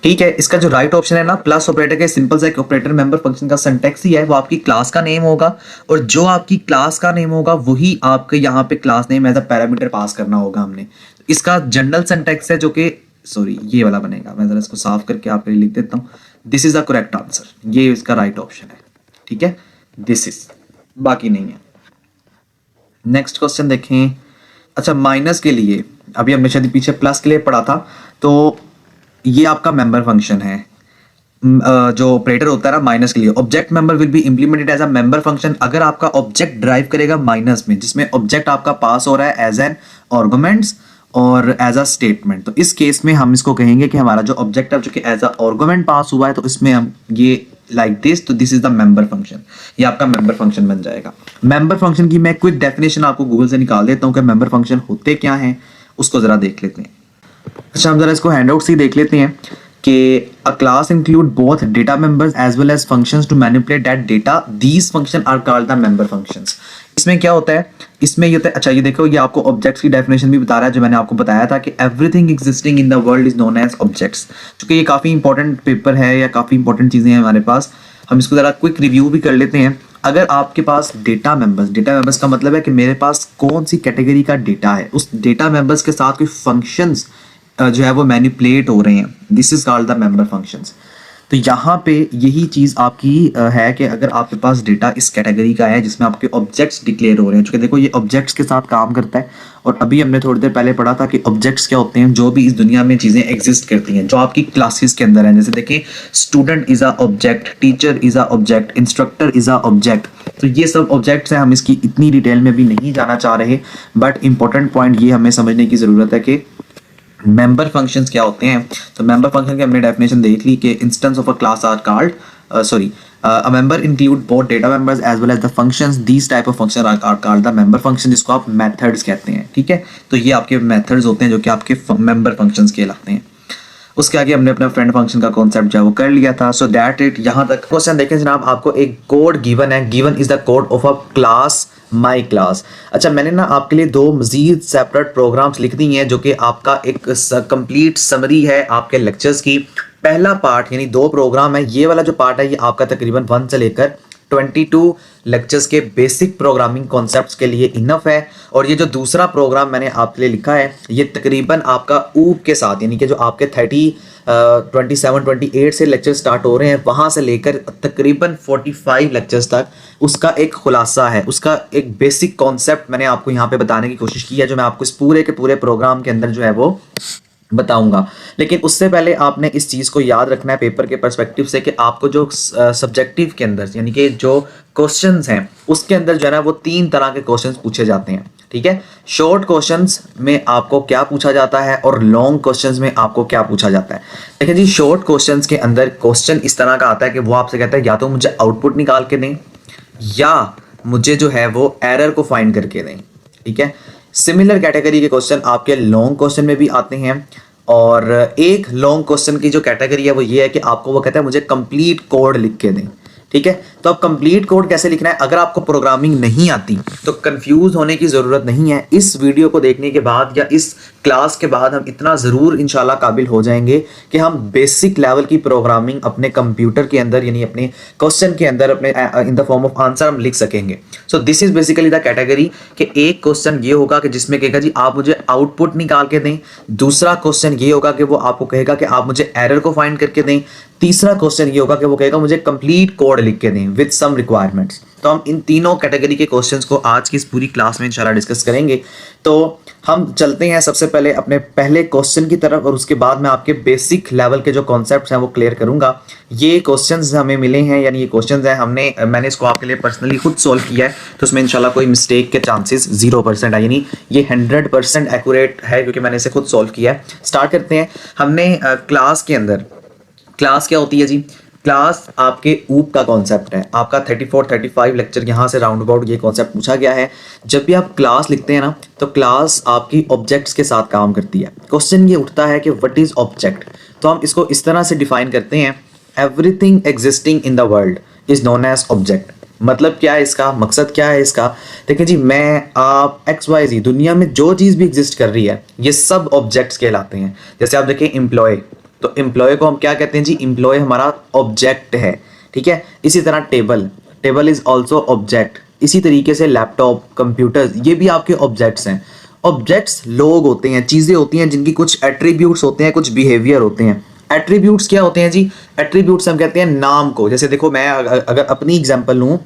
ठीक है, इसका जो राइट ऑप्शन है ना, प्लस ऑपरेटर के सिंपल सा एक ऑपरेटर मेंबर फंक्शन का सिंटैक्स ही है, वो आपकी क्लास का नेम होगा, और जो आपकी क्लास का नेम होगा वही आपके यहाँ पे class name as a parameter pass करना होगा हमने। इसका जनरल सिंटैक्स है, जो कि सॉरी ये वाला बनेगा, मैं जरा इसको साफ करके आपके लिए लिख देता हूँ। This is the correct answer, ये इसका राइट ऑप्शन है। ठीक है, दिस इज, बाकी नहीं है। नेक्स्ट क्वेश्चन देखें। अच्छा, माइनस के लिए अभी हमने शायद पीछे प्लस के लिए पढ़ा था, तो ये आपका मेंबर फंक्शन है। जो ऑपरेटर होता है ना माइनस के लिए, object member will be implemented as a member function अगर आपका ऑब्जेक्ट ड्राइव करेगा माइनस में, जिसमें ऑब्जेक्ट आपका पास हो रहा है एज एन आर्गुमेंट्स और एज अ स्टेटमेंट। तो इस केस में हम इसको कहेंगे कि हमारा जो ऑब्जेक्ट है जो कि एज अ आर्गुमेंट पास हुआ है, तो इसमें हम ये लाइक दिस, तो this is the member function, ये आपका मेंबर फंक्शन बन जाएगा। मेंबर फंक्शन की मैं क्विक डेफिनेशन आपको गूगल से निकाल देता हूँ कि मेंबर फंक्शन होते क्या हैं, उसको जरा देख लेते हैं। अच्छा, हम जरा इसको हैंडआउट से देख लेते हैं कि a class include both data members as well as functions to manipulate that data, these function are called the member functions. इसमें क्या होता है, इसमें ये होता है, अच्छा ये देखो, ये आपको ऑब्जेक्ट्स की डेफिनेशन भी बता रहा है, जो मैंने आपको बताया था कि everything existing in the world is known as objects. क्योंकि ये काफ़ी इंपॉर्टेंट पेपर है या काफ़ी इंपॉर्टेंट चीज़ें हैं हमारे पास, हम इसको ज़रा क्विक रिव्यू भी कर लेते हैं। अगर आपके पास डेटा मेंबर्स का मतलब है कि मेरे पास कौन सी कैटेगरी का डेटा है, उस डेटा मेंबर्स के साथ कोई फंक्शंस जो है वो मैनिपुलेट हो रहे हैं, this is called the member functions. तो यहाँ पे यही चीज़ आपकी है कि अगर आपके पास डेटा इस कैटेगरी का है जिसमें आपके ऑब्जेक्ट्स डिक्लेयर हो रहे हैं, क्योंकि देखो ये ऑब्जेक्ट्स के साथ काम करता है, और अभी हमने थोड़ी देर पहले पढ़ा था कि ऑब्जेक्ट्स क्या होते हैं, जो भी इस दुनिया में चीज़ें एग्जिस्ट करती हैं जो आपकी क्लासेस के अंदर हैं। जैसे देखिए, student is a object, teacher is a object, instructor is a object. तो ये सब ऑब्जेक्ट्स हैं, हम इसकी इतनी डिटेल में भी नहीं जाना चाह रहे, बट इंपॉर्टेंट पॉइंट ये हमें समझने की ज़रूरत है कि मेंबर फंक्शंस क्या होते हैं। तो मेंबर फंक्शन की हमने डेफिनेशन देख ली कि instance of a class are called a member include both data members as well as the functions, these type of function are called the member function, जिसको आप methods कहते हैं। ठीक है, तो ये आपके methods होते हैं जो कि आपके member functions कहलाते हैं। उसके आगे हमने अपना फ्रेंड फंक्शन का कॉन्सेप्ट जो है वो कर लिया था। सो दैट इट, यहाँ तक क्वेश्चन देखें जनाब, आपको एक कोड गिवन है, given is the code of a class my class. अच्छा, मैंने ना आपके लिए दो मजीद सेपरेट प्रोग्राम्स लिख दी हैं जो कि आपका एक कंप्लीट समरी है आपके लेक्चर्स की। पहला पार्ट यानी दो प्रोग्राम है, ये वाला जो पार्ट है ये आपका तकरीबन 1 से लेकर 22 लेक्चर्स के बेसिक प्रोग्रामिंग कॉन्सेप्ट्स के लिए इनफ है। और ये जो दूसरा प्रोग्राम मैंने आपके लिए लिखा है ये तकरीबन आपका ऊप के साथ, यानी कि जो आपके 27-28 से लेक्चर स्टार्ट हो रहे हैं वहाँ से लेकर तकरीबन 45 लेक्चर्स तक उसका एक खुलासा है, उसका एक बेसिक कॉन्सेप्ट मैंने आपको यहाँ पे बताने की कोशिश की है, जो मैं आपको इस पूरे के पूरे प्रोग्राम के अंदर जो है वो बताऊंगा। लेकिन उससे पहले आपने इस चीज़ को याद रखना है पेपर के पर्सपेक्टिव से कि आपको जो सब्जेक्टिव के अंदर यानी कि जो क्वेश्चंस हैं उसके अंदर जो है ना वो 3 तरह के क्वेश्चंस पूछे जाते हैं। ठीक है, शॉर्ट क्वेश्चंस में आपको क्या पूछा जाता है और लॉन्ग क्वेश्चंस में आपको क्या पूछा जाता है। देखिए जी, शॉर्ट क्वेश्चंस के अंदर क्वेश्चन इस तरह का आता है कि वो आपसे कहता है या तो मुझे आउटपुट निकाल के दें या मुझे जो है वो एरर को फाइंड करके दें। ठीक है, सिमिलर कैटेगरी के क्वेश्चन आपके लॉन्ग क्वेश्चन में भी आते हैं। और एक लॉन्ग क्वेश्चन की जो कैटेगरी है वो ये है कि आपको वो कहता है मुझे कंप्लीट कोड लिख के दें। ठीक है। तो अब कंप्लीट कोड कैसे लिखना है, अगर आपको प्रोग्रामिंग नहीं आती तो कंफ्यूज होने की ज़रूरत नहीं है। इस वीडियो को देखने के बाद या इस क्लास के बाद हम इतना ज़रूर इंशाल्लाह काबिल हो जाएंगे कि हम बेसिक लेवल की प्रोग्रामिंग अपने कंप्यूटर के अंदर यानी अपने क्वेश्चन के अंदर अपने in the form of answer हम लिख सकेंगे। सो this is basically the category कि एक क्वेश्चन ये होगा कि जिसमें कहेगा जी आप मुझे आउटपुट निकाल के दें, दूसरा क्वेश्चन ये होगा कि वो आपको कहेगा कि आप मुझे एरर को फाइंड करके दें, तीसरा क्वेश्चन ये होगा कि वो कहेगा मुझे कंप्लीट कोड लिख के दें विद सम रिक्वायरमेंट्स। तो हम इन तीनों कैटेगरी के क्वेश्चंस को आज की इस पूरी क्लास में इंशाल्लाह डिस्कस करेंगे। तो हम चलते हैं सबसे पहले अपने पहले क्वेश्चन की तरफ और उसके बाद मैं आपके बेसिक लेवल के जो कॉन्सेप्ट्स हैं वो क्लियर करूंगा। ये क्वेश्चंस हमें मिले हैं यानी ये क्वेश्चंस हैं मैंने इसको आपके लिए पर्सनली खुद सॉल्व किया है, तो उसमें इंशाल्लाह कोई मिस्टेक के चांसेस 0% है, यानी ये 100% एक्यूरेट है क्योंकि मैंने इसे खुद सॉल्व किया है। स्टार्ट करते हैं। हमने क्लास के अंदर, क्लास क्या होती है जी, क्लास आपके ऊप का कॉन्सेप्ट है। आपका 34-35 लेक्चर यहाँ से राउंड अबाउट ये कॉन्सेप्ट पूछा गया है। जब भी आप क्लास लिखते हैं ना तो क्लास आपकी ऑब्जेक्ट्स के साथ काम करती है। क्वेश्चन ये उठता है कि व्हाट इज ऑब्जेक्ट, तो हम इसको इस तरह से डिफाइन करते हैं, everything existing in the world is known as object. मतलब क्या है इसका, मकसद क्या है इसका, देखिए जी मैं आप XYZ दुनिया में जो चीज़ भी एग्जिस्ट कर रही है ये सब ऑब्जेक्ट्स कहलाते हैं। जैसे आप देखें एम्प्लॉय, तो एम्प्लॉय को हम क्या कहते हैं जी, एम्प्लॉय हमारा ऑब्जेक्ट है, ठीक है। इसी तरह table, table is also object. इसी तरीके से लैपटॉप, कंप्यूटर्स, ये भी आपके ऑब्जेक्ट्स हैं। ऑब्जेक्ट्स लोग होते हैं, चीज़ें होती हैं जिनकी कुछ एट्रीब्यूट्स होते हैं, कुछ बिहेवियर होते हैं। एट्रीब्यूट्स क्या होते हैं जी, एट्रीब्यूट्स हम कहते हैं नाम को। जैसे देखो मैं अगर अपनी एग्जांपल लूँ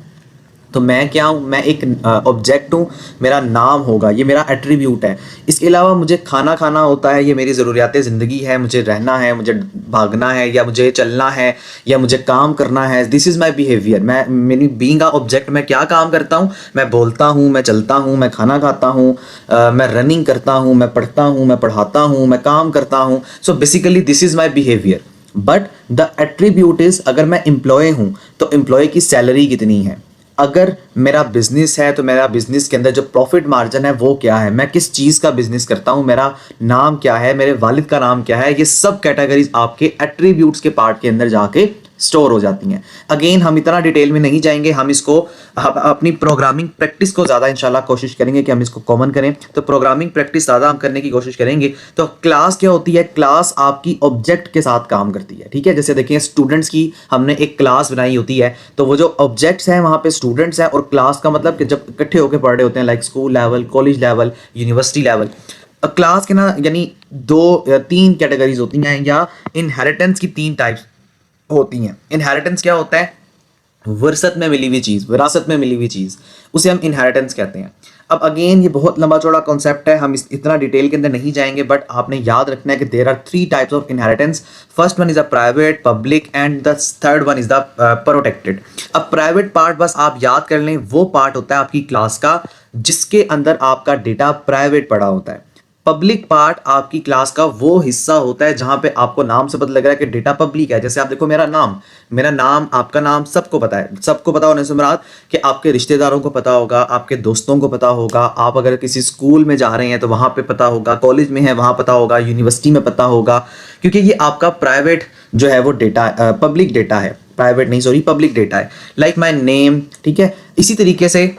तो मैं क्या हूँ, मैं एक ऑब्जेक्ट हूँ, मेरा नाम होगा, ये मेरा एट्रीब्यूट है। इसके अलावा मुझे खाना खाना होता है, ये मेरी ज़रूरियात ज़िंदगी है, मुझे रहना है, मुझे भागना है या मुझे चलना है या मुझे काम करना है, दिस इज़ माई बिहेवियर। मैं मेरी बीइंग अ ऑब्जेक्ट, मैं क्या काम करता हूँ, मैं बोलता हूँ, मैं चलता हूँ, मैं खाना खाता हूँ, मैं रनिंग करता हूँ, मैं पढ़ता हूँ, मैं पढ़ाता हूँ, मैं काम करता हूँ। So basically this is my behaviour. But the attribute is, अगर मैं एम्प्लॉय हूँ तो एम्प्लॉय की सैलरी कितनी है। अगर मेरा बिजनेस है तो मेरा बिजनेस के अंदर जो प्रॉफिट मार्जिन है वो क्या है, मैं किस चीज़ का बिजनेस करता हूँ, मेरा नाम क्या है, मेरे वालिद का नाम क्या है, ये सब कैटेगरीज आपके एट्रीब्यूट्स के पार्ट के अंदर जाके स्टोर हो जाती हैं। अगेन हम इतना डिटेल में नहीं जाएंगे, हम इसको अपनी प्रोग्रामिंग प्रैक्टिस को ज़्यादा इंशाल्लाह कोशिश करेंगे कि हम इसको कॉमन करें, तो प्रोग्रामिंग प्रैक्टिस ज़्यादा हम करने की कोशिश करेंगे। तो क्लास क्या होती है, क्लास आपकी ऑब्जेक्ट के साथ काम करती है, ठीक है। जैसे देखिए स्टूडेंट्स की हमने एक क्लास बनाई होती है, तो वो जो ऑब्जेक्ट्स हैं वहाँ पे स्टूडेंट्स हैं, और क्लास का मतलब कि जब इकट्ठे होकर पढ़ रहे होते हैं, like school level, college level, university level. Class के ना यानी 2 या 3 कैटेगरीज होती हैं, या इनहेरिटेंस की 3 टाइप्स होती हैं। इनहेरिटेंस क्या होता है, विरासत में मिली हुई चीज़, विरासत में मिली हुई चीज़, उसे हम इनहेरिटेंस कहते हैं। अब अगेन ये बहुत लंबा चौड़ा कॉन्सेप्ट है, हम इतना डिटेल के अंदर नहीं जाएंगे, बट आपने याद रखना है कि there are 3 types of inheritance. First one is the private, public and the third one is the protected. अब प्राइवेट पार्ट बस आप याद कर लें, वो पार्ट होता है आपकी क्लास का जिसके अंदर आपका डेटा प्राइवेट पड़ा होता है। पब्लिक पार्ट आपकी क्लास का वो हिस्सा होता है जहां पे आपको नाम से पता लग रहा है कि डेटा पब्लिक है। जैसे आप देखो मेरा नाम, आपका नाम सबको पता है। सबको पता होने से मुराद कि आपके रिश्तेदारों को पता होगा, आपके दोस्तों को पता होगा, आप अगर किसी स्कूल में जा रहे हैं तो वहां पे पता होगा, कॉलेज में है वहां पता होगा, यूनिवर्सिटी में पता होगा, क्योंकि ये आपका प्राइवेट जो है वो डेटा, पब्लिक डेटा है, प्राइवेट नहीं सॉरी पब्लिक डेटा है। लाइक माई नेम, ठीक है। इसी तरीके से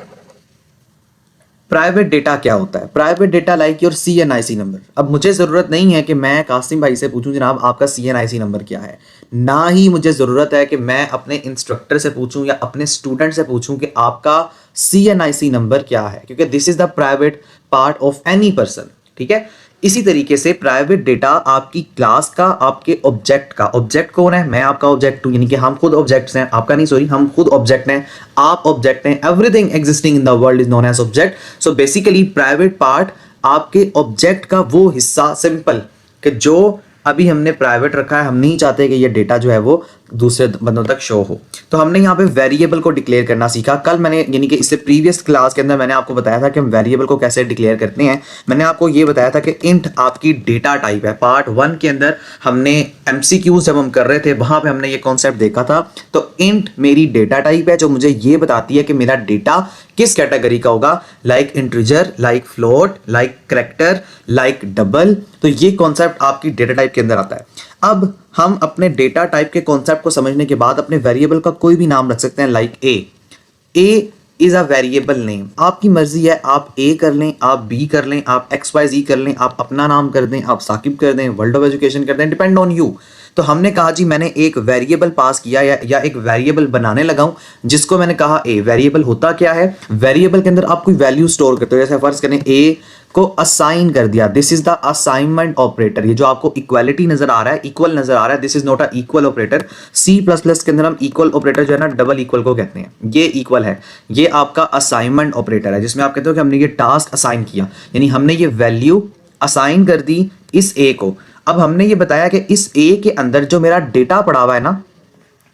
प्राइवेट डेटा क्या होता है, private data like your CNIC number. अब मुझे ज़रूरत नहीं है कि मैं कासिम भाई से पूछूं जनाब आपका CNIC नंबर क्या है, ना ही मुझे ज़रूरत है कि मैं अपने इंस्ट्रक्टर से पूछूं या अपने स्टूडेंट से पूछूं कि आपका CNIC नंबर क्या है, क्योंकि this is the private part of any person, ठीक है। इसी तरीके से प्राइवेट डेटा आपकी क्लास का, आपके ऑब्जेक्ट का, ऑब्जेक्ट कौन है, मैं आपका ऑब्जेक्ट हूँ, यानी कि हम खुद ऑब्जेक्ट्स हैं, आपका नहीं सॉरी, हम खुद ऑब्जेक्ट हैं, आप ऑब्जेक्ट हैं। Everything existing in the world is known as object. So basically private part आपके ऑब्जेक्ट का वो हिस्सा, सिंपल कि जो अभी हमने प्राइवेट रखा है, हम नहीं चाहते कि ये डेटा जो है वो दूसरे बंदों तक शो हो। तो हमने यहाँ पे वेरिएबल को डिक्लेयर करना सीखा। कल मैंने यानी कि इससे प्रीवियस क्लास के अंदर मैंने आपको बताया था कि हम वेरिएबल को कैसे डिक्लेयर करते हैं। मैंने आपको ये बताया था कि इंट आपकी डेटा टाइप है। पार्ट 1 के अंदर हमने MCQs जब हम कर रहे थे वहां पे हमने ये कॉन्सेप्ट देखा था। तो इंट मेरी डेटा टाइप है जो मुझे ये बताती है कि मेरा डेटा किस कैटेगरी का होगा, like integer, like float, like character, like double. तो ये कॉन्सेप्ट आपकी डेटा टाइप के अंदर आता है। अब हम अपने डेटा टाइप के कॉन्सेप्ट को समझने के बाद अपने वेरिएबल का कोई भी नाम रख सकते हैं, like a is a variable name. आपकी मर्जी है, आप ए कर लें, आप बी कर लें, आप XYZ कर लें, आप अपना नाम कर दें, आप साकिब कर दें, वर्ल्ड ऑफ एजुकेशन कर दें, डिपेंड ऑन यू। तो हमने कहा जी मैंने एक वेरिएबल पास किया या एक वेरिएबल बनाने लगा हूं जिसको मैंने कहा ए। वेरिएबल होता क्या है, वेरिएबल के अंदर आप कोई वैल्यू स्टोर करते हो। जैसे फर्ज करें ए को असाइन कर दिया, this is the assignment operator. ये जो आपको इक्वालिटी नजर आ रहा है, इक्वल नजर आ रहा है, this is not a equal operator. C++ के अंदर हम इक्वल ऑपरेटर जो है ना डबल इक्वल को कहते हैं, ये इक्वल है। ये आपका असाइनमेंट ऑपरेटर है जिसमें आप कहते हो कि हमने ये टास्क असाइन किया, यानी हमने ये वैल्यू असाइन कर दी इस ए को। अब हमने ये बताया कि इस ए के अंदर जो मेरा डेटा पड़ा हुआ है ना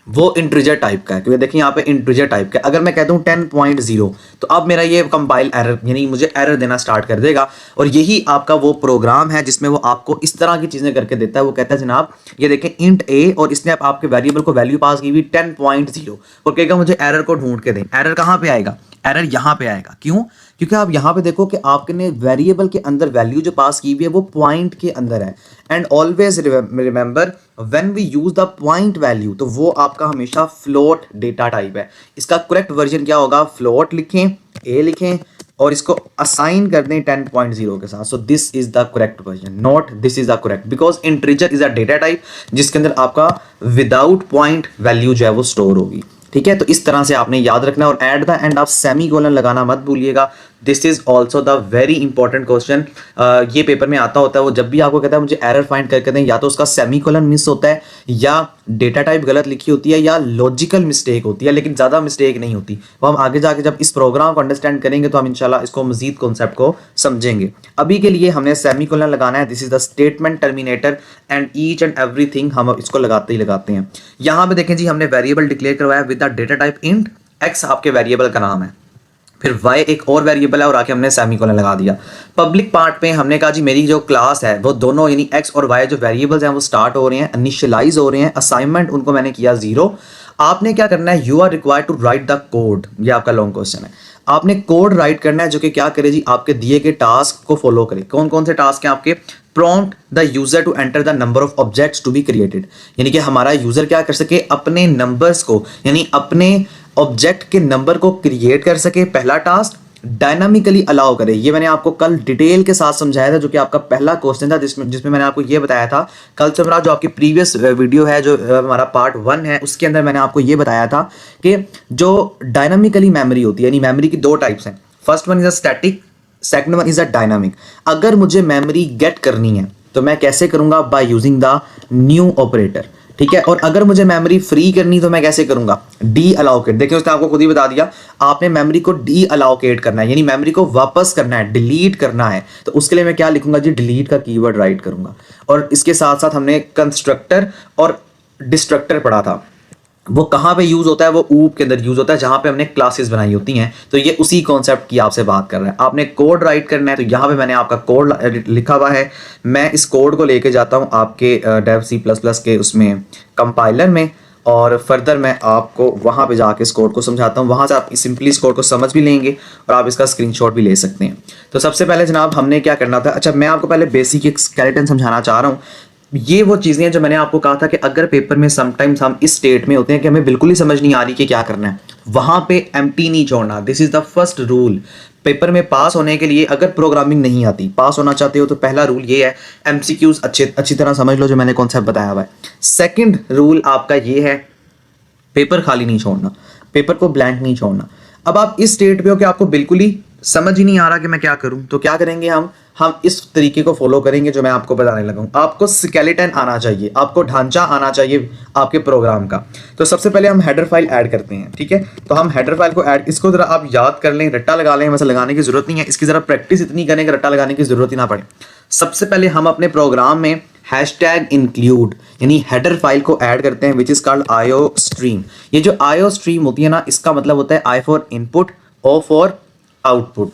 वो इंटीजर टाइप का है, क्योंकि देखिए यहाँ पे इंटीजर टाइप का। अगर मैं कहता हूँ 10.0 तो अब मेरा ये कंपाइल एरर यानी मुझे एरर देना स्टार्ट कर देगा। और यही आपका वो प्रोग्राम है जिसमें वो आपको इस तरह की चीजें करके देता है। वो कहता है जनाब ये देखें इंट ए और इसने आपके वेरिएबल को वैल्यू पास की हुई 10.0 और कहेगा मुझे एरर को ढूंढ के दें। एरर कहाँ पे आएगा, एरर यहाँ पे आएगा। क्यों? क्योंकि आप यहाँ पे देखो कि आपने वेरिएबल के अंदर वैल्यू जो पास की हुई है वो पॉइंट के अंदर है। And always remember when we use the point value तो वो आपका हमेशा फ्लोट डेटा टाइप है। इसका करेक्ट वर्जन क्या होगा, फ्लोट लिखें, ए लिखें और इसको असाइन कर दें 10.0 के साथ। सो this is the correct version, not this is the correct, because integer is a data type जिसके अंदर आपका विदाउट पॉइंट वैल्यू जो है वो स्टोर होगी। ठीक है, तो इस तरह से आपने याद रखना है। और एट द एंड आप सेमी कोलन लगाना मत भूलिएगा। This is also the very important question. ये पेपर में आता होता है। वो जब भी आपको कहता है मुझे एरर फाइंड करके दें, या तो उसका सेमी कोलन मिस होता है या डेटा टाइप गलत लिखी होती है या लॉजिकल मिस्टेक होती है, लेकिन ज़्यादा मिस्टेक नहीं होती। वो हम आगे जाके जब इस प्रोग्राम को अंडरस्टैंड करेंगे तो हम इंशाल्लाह इसको मजीद कॉन्सेप्ट को समझेंगे। अभी के लिए हमने सेमी कोलन लगाना है। This is the statement terminator and each and everything हम इसको लगाते ही लगाते हैं। यहाँ पे देखें जी हमने वेरिएबल डिक्लेयर करवाया with the data type int x, आपके वेरिएबल का नाम है। फिर y एक और वेरिएबल है और आके हमने सेमीकोलन लगा दिया। पब्लिक पार्ट पे हमने कहा जी मेरी जो क्लास है वो दोनों यानी x और y जो वेरिएबल्स हैं वो स्टार्ट हो रहे हैं, इनिशियलाइज हो रहे हैं। असाइनमेंट उनको मैंने किया 0। आपने क्या करना है, you are required to write the code. ये आपका लॉन्ग क्वेश्चन है। आपने कोड राइट करना है जो कि क्या करे जी, आपके दिए गए टास्क को फॉलो करे। कौन कौन से टास्क हैं आपके, prompt the user to enter the number of objects to be created, यानी कि हमारा यूजर क्या कर सके, अपने नंबर्स को यानी अपने ऑब्जेक्ट के नंबर को क्रिएट कर सके। पहला टास्क डायनामिकली अलाउ करे। ये मैंने आपको कल डिटेल के साथ समझाया था, जो कि आपका पहला क्वेश्चन था जिसमें मैंने आपको ये बताया था। कल से मेरा जो आपकी प्रीवियस वीडियो है जो हमारा पार्ट 1 है उसके अंदर मैंने आपको ये बताया था कि जो डायनामिकली मेमोरी होती है, यानी मेमोरी की 2 टाइप्स हैं। First one is a static, second one is a dynamic. अगर मुझे मेमोरी गेट करनी है तो मैं कैसे करूंगा, by using the new operator. ठीक है, और अगर मुझे मेमोरी फ्री करनी तो मैं कैसे करूंगा, डी अलाउकेट। देखिए उसने आपको खुद ही बता दिया, आपने मेमोरी को डी अलाउकेट करना है, यानी मेमोरी को वापस करना है, डिलीट करना है। तो उसके लिए मैं क्या लिखूंगा जी, डिलीट का कीवर्ड राइट करूंगा। और इसके साथ साथ हमने कंस्ट्रक्टर और डिस्ट्रक्टर पढ़ा था। वो कहाँ पे यूज होता है, वो ऊप के अंदर यूज होता है जहां पे हमने क्लासेस बनाई होती हैं। तो ये उसी कॉन्सेप्ट की आपसे बात कर रहा है। आपने कोड राइट करना है, तो यहाँ पे मैंने आपका कोड लिखा हुआ है। मैं इस कोड को लेके जाता हूँ आपके डेव C++ के उसमें कंपाइलर में, और फर्दर मैं आपको वहाँ पे जाके इस कोड को समझाता हूँ। वहाँ से आप सिंपली इस कोड को समझ भी लेंगे और आप इसका स्क्रीनशॉट भी ले सकते हैं। तो सबसे पहले जनाब हमने क्या करना था, अच्छा मैं आपको पहले बेसिक एक स्केलेटन समझाना चाह रहा हूँ। ये वो चीज़ें हैं जो मैंने आपको कहा था कि अगर पेपर में समटाइम्स हम इस स्टेट में होते हैं कि हमें बिल्कुल ही समझ नहीं आ रही कि क्या करना है, वहाँ पे एम्प्टी नहीं छोड़ना। This is the first rule. Paper में पास होने के लिए अगर प्रोग्रामिंग नहीं आती, पास होना चाहते हो तो पहला रूल ये है, MCQs अच्छी तरह समझ लो जो मैंने कॉन्सेप्ट बताया हुआ है। सेकेंड रूल आपका ये है, पेपर खाली नहीं छोड़ना, पेपर को ब्लैंक नहीं छोड़ना। अब आप इस स्टेट पे हो कि आपको बिल्कुल ही समझ ही नहीं आ रहा कि मैं क्या करूं, तो क्या करेंगे हम इस तरीके को फॉलो करेंगे जो मैं आपको बताने लगा हूं। आपको स्केलेटन आना चाहिए, आपको ढांचा आना चाहिए आपके प्रोग्राम का। तो सबसे पहले हम हेडर फाइल ऐड करते हैं। ठीक है, तो हम हेडर फाइल को ऐड, इसको जरा आप याद कर लें, रट्टा लगा लें, वैसे लगाने की जरूरत नहीं है। इसकी जरा प्रैक्टिस इतनी करें कि रट्टा लगाने की जरूरत ही ना पड़े। सबसे पहले हम अपने प्रोग्राम में #include यानी हेडर फाइल को ऐड करते हैं, विच इज कॉल्ड IO स्ट्रीम। ये जो IO स्ट्रीम होती है ना, इसका मतलब होता है I for input, O for output.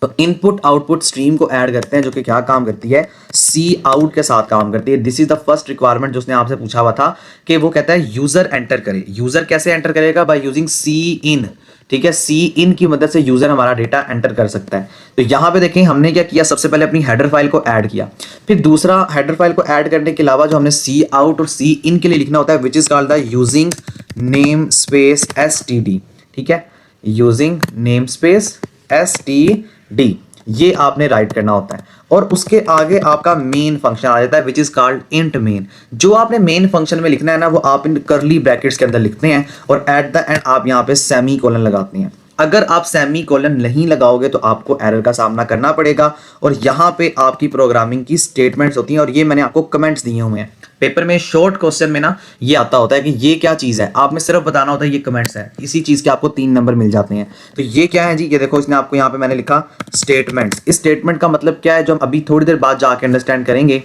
तो इनपुट आउटपुट स्ट्रीम को ऐड करते हैं, जो कि क्या काम करती है, सी आउट के साथ काम करती है। This is the first requirement जो उसने आपसे पूछा हुआ था कि वो कहता है यूजर एंटर करे। यूजर कैसे एंटर करेगा? बाय यूजिंग सी इन। ठीक है, सी इन की मदद से यूजर हमारा डेटा एंटर कर सकता है। तो यहां पे देखें हमने क्या किया, सबसे पहले अपनी हेडर फाइल को ऐड किया, फिर दूसरा हेडर फाइल को ऐड करने के अलावा जो हमने सी आउट और सी इन के लिए लिखना होता है, which is called the using name space STD. ठीक है, यूजिंग नेम स्पेस एसटीडी, ये आपने राइट करना होता है। और उसके आगे आपका मेन फंक्शन आ जाता है, which is called int main. जो आपने मेन फंक्शन में लिखना है ना, वो आप इन करली ब्रैकेट्स के अंदर लिखते हैं और एट द एंड आप यहाँ पे सेमी कोलन लगाते हैं। अगर आप सेमी कोलन नहीं लगाओगे तो आपको एरर का सामना करना पड़ेगा। और यहाँ पे आपकी प्रोग्रामिंग की स्टेटमेंट्स होती हैं, और ये मैंने आपको कमेंट्स दिए हुए हैं। पेपर में शॉर्ट क्वेश्चन में ना ये आता होता है कि ये क्या चीज़ है, आपने सिर्फ बताना होता है ये कमेंट्स है, इसी चीज़ के आपको 3 नंबर मिल जाते हैं। तो ये क्या है जी, ये देखो इसने आपको यहाँ पे मैंने लिखा स्टेटमेंट्स। इस स्टेटमेंट का मतलब क्या है, जो हम अभी थोड़ी देर बाद जाके अंडरस्टैंड करेंगे।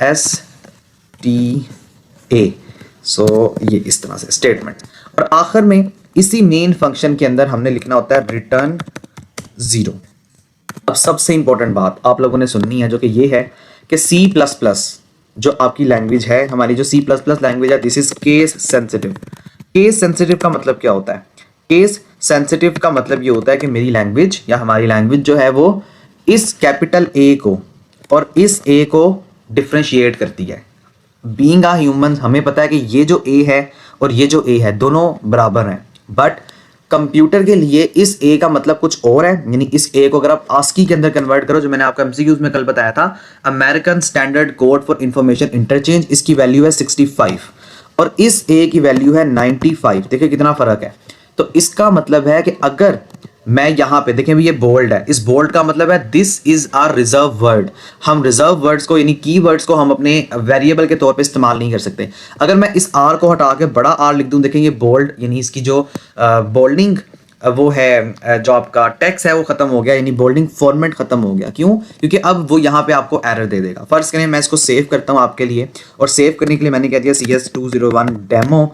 STA, सो ये इस तरह से स्टेटमेंट। और आखिर में इसी मेन फंक्शन के अंदर हमने लिखना होता है रिटर्न 0। अब सबसे इंपॉर्टेंट बात आप लोगों ने सुननी है, जो कि ये है कि C++ जो आपकी लैंग्वेज है, हमारी जो C++ लैंग्वेज है, this is case sensitive. Case sensitive का मतलब क्या होता है? केस सेंसिटिव का मतलब ये होता है कि मेरी लैंग्वेज या हमारी लैंग्वेज जो है वो इस कैपिटल A को और इस A को डिफ्रेंशिएट करती है। बीइंग अ ह्यूमन हमें पता है कि ये जो A है और ये जो A है दोनों बराबर हैं, बट कंप्यूटर के लिए इस A का मतलब कुछ और है। यानी इस A को अगर आप ASCII के अंदर कन्वर्ट करो, जो मैंने आपको MCQs में कल बताया था, American standard code for information interchange, इसकी वैल्यू है 65 और इस A की वैल्यू है 95। देखिए कितना फर्क है। तो इसका मतलब है कि अगर मैं यहाँ पे देखें भी, ये बोल्ड है, इस बोल्ड का मतलब है this is are reserve word. हम रिजर्व वर्ड्स को यानी की वर्ड्स को हम अपने वेरिएबल के तौर पे इस्तेमाल नहीं कर सकते। अगर मैं इस आर को हटा के बड़ा आर लिख दूं, देखें ये बोल्ड यानी इसकी जो बोल्डिंग वो है, जो आपका टेक्स्ट है वो खत्म हो गया, यानी बोल्डिंग फॉर्मेट खत्म हो गया। क्यों? क्योंकि अब वो यहाँ पे आपको एरर दे देगा। फर्स्ट करें मैं इसको सेव करता हूँ आपके लिए, और सेव करने के लिए मैंने कह दिया CS201 डेमो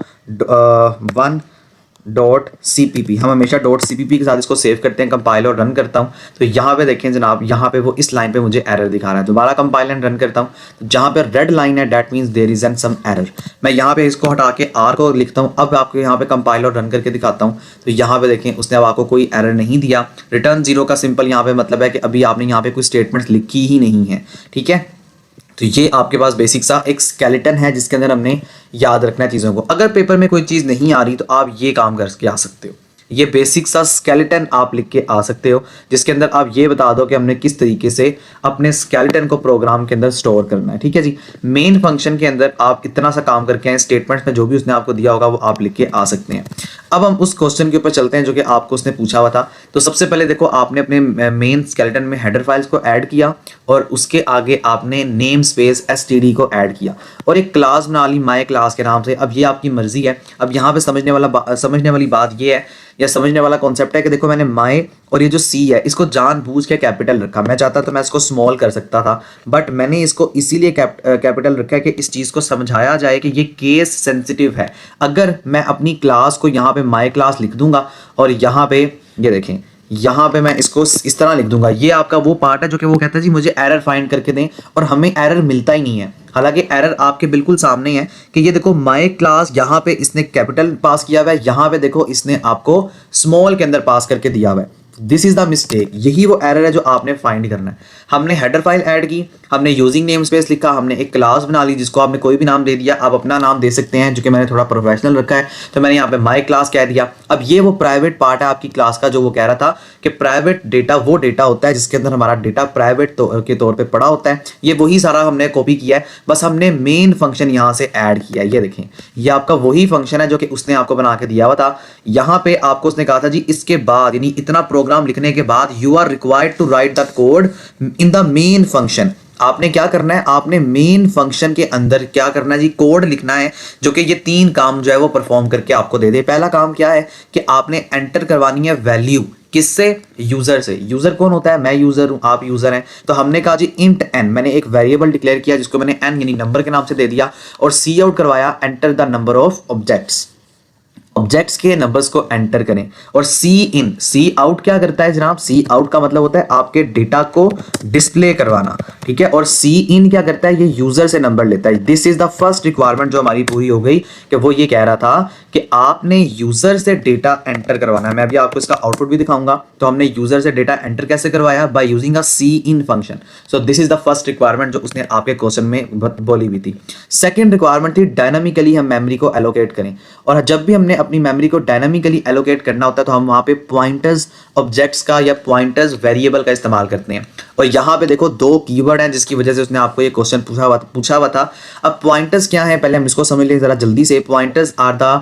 1.cpp। हम हमेशा .cpp के साथ इसको सेव करते हैं। कंपाइल और रन करता हूं तो यहाँ पे देखें जनाब, यहाँ पे वो इस लाइन पे मुझे एरर दिखा रहा है। दोबारा कंपाइल एंड रन करता हूं तो जहाँ पे रेड लाइन है that means there is an some error. मैं यहाँ पे इसको हटा के आर को लिखता हूँ। अब आपको यहाँ पे कंपाइल और रन करके दिखाता हूँ तो यहाँ पे देखें उसने अब आपको कोई एरर नहीं दिया। रिटर्न 0 का सिंपल यहाँ पे मतलब है कि अभी आपने यहाँ पे कोई स्टेटमेंट लिखी ही नहीं है। ठीक है, तो ये आपके पास बेसिक सा एक स्केलेटन है जिसके अंदर हमने याद रखना है चीज़ों को। अगर पेपर में कोई चीज़ नहीं आ रही तो आप ये काम करके आ सकते हो। ये बेसिक सा स्केलेटन आप लिख के आ सकते हो, जिसके अंदर आप ये बता दो कि हमने किस तरीके से अपने स्केलेटन को प्रोग्राम के अंदर स्टोर करना है। ठीक है जी, मेन फंक्शन के अंदर आप इतना सा काम करके आए, स्टेटमेंट्स में जो भी उसने आपको दिया होगा वो आप लिख के आ सकते हैं। अब हम उस क्वेश्चन के ऊपर चलते हैं जो कि आपको उसने पूछा हुआ था। तो सबसे पहले देखो, आपने अपने मेन स्केलेटन में हेडर फाइल्स को ऐड किया और उसके आगे आपने नेम स्पेस std को ऐड किया और एक क्लास बना ली माई क्लास के नाम से। अब ये आपकी मर्जी है। अब यहाँ पे समझने वाली बात ये है, या समझने वाला कॉन्सेप्ट है कि देखो मैंने माई और ये जो सी है इसको जानबूझ के कैपिटल रखा। मैं चाहता तो मैं इसको स्मॉल कर सकता था, बट मैंने इसको इसीलिए कैपिटल रखा है कि इस चीज़ को समझाया जाए कि ये केस सेंसिटिव है। अगर मैं अपनी क्लास को यहाँ पे माई क्लास लिख दूंगा और यहाँ पे ये देखें, यहाँ पे मैं इसको इस तरह लिख दूंगा, ये आपका वो पार्ट है जो कि वो कहता है जी मुझे एरर फाइंड करके दें, और हमें एरर मिलता ही नहीं है। हालांकि एरर आपके बिल्कुल सामने है कि ये देखो माई क्लास, यहाँ पे इसने कैपिटल पास किया हुआ है, यहाँ पे देखो इसने आपको स्मॉल के अंदर पास करके दिया हुआ है। This is the mistake. यही वो एरर है जो आपने फाइंड करना है। हमने हेडर फाइल ऐड की, हमने यूजिंग नेम स्पेस लिखा, हमने एक क्लास बना ली जिसको आपने कोई भी नाम दे दिया। आप अपना नाम दे सकते हैं, जो कि मैंने थोड़ा प्रोफेशनल रखा है तो मैंने यहाँ पे माई क्लास कह दिया। अब ये वो प्राइवेट पार्ट है आपकी क्लास का जो वो कह रहा था कि प्राइवेट डेटा वो डेटा होता है जिसके अंदर हमारा डेटा प्राइवेट के तौर पर पड़ा होता है। ये वही सारा हमने कॉपी किया है, बस हमने मेन फंक्शन यहाँ से ऐड किया। ये देखें, ये आपका वही फंक्शन है जो कि उसने आपको बना के दिया हुआ था। यहाँ पे आपको उसने कहा था जी इसके बाद यानी इतना प्रोग्राम लिखने के बाद you are required to write that code in the main function. आपने क्या करना है, आपने मेन फंक्शन के अंदर क्या करना है जी, कोड लिखना है जो कि ये 3 काम जो है वो परफॉर्म करके आपको दे दे। पहला काम क्या है कि आपने एंटर करवानी है वैल्यू, किससे? यूजर से। यूजर कौन होता है? मैं यूजर हूं, आप यूजर हैं। तो हमने कहा जी इंट n, मैंने एक वेरिएबल डिक्लेयर किया जिसको मैंने n यानी नंबर के नाम से दे दिया, और सी आउट करवाया enter the number of objects. Objects के नंबर्स को एंटर करें। और सी इन, सी आउट क्या करता है जनाब, सी आउट का मतलब होता है आपके डेटा को डिस्प्ले करवाना, ठीक है। और सी इन क्या करता है, ये यूजर से नंबर लेता है। This is the first requirement जो हमारी पूरी हो गई, कि वो ये कह रहा था कि आपने यूजर से डेटा एंटर करवाना है। मैं अभी आपको इसका आउटपुट भी दिखाऊंगा। तो हमने यूजर से डेटा एंटर कैसे करवाया, by using a cin function. So this is the first requirement जो उसने आपके क्वेश्चन में बोली हुई थी। सेकंड रिक्वायरमेंट थी डायनामिकली हम मेमोरी को एलोकेट करें। और जब भी हमने अपनी मेमोरी को डायनामिकली एलोकेट करना होता है तो हम वहां पे पॉइंटर्स ऑब्जेक्ट्स का या पॉइंटर्स वेरिएबल का इस्तेमाल करते हैं। और यहाँ पे देखो दो कीवर्ड हैं जिसकी वजह से उसने आपको ये क्वेश्चन पूछा हुआ था। अब पॉइंटर्स क्या है, पहले हम इसको समझ लें जरा जल्दी से। पॉइंटर्स आर द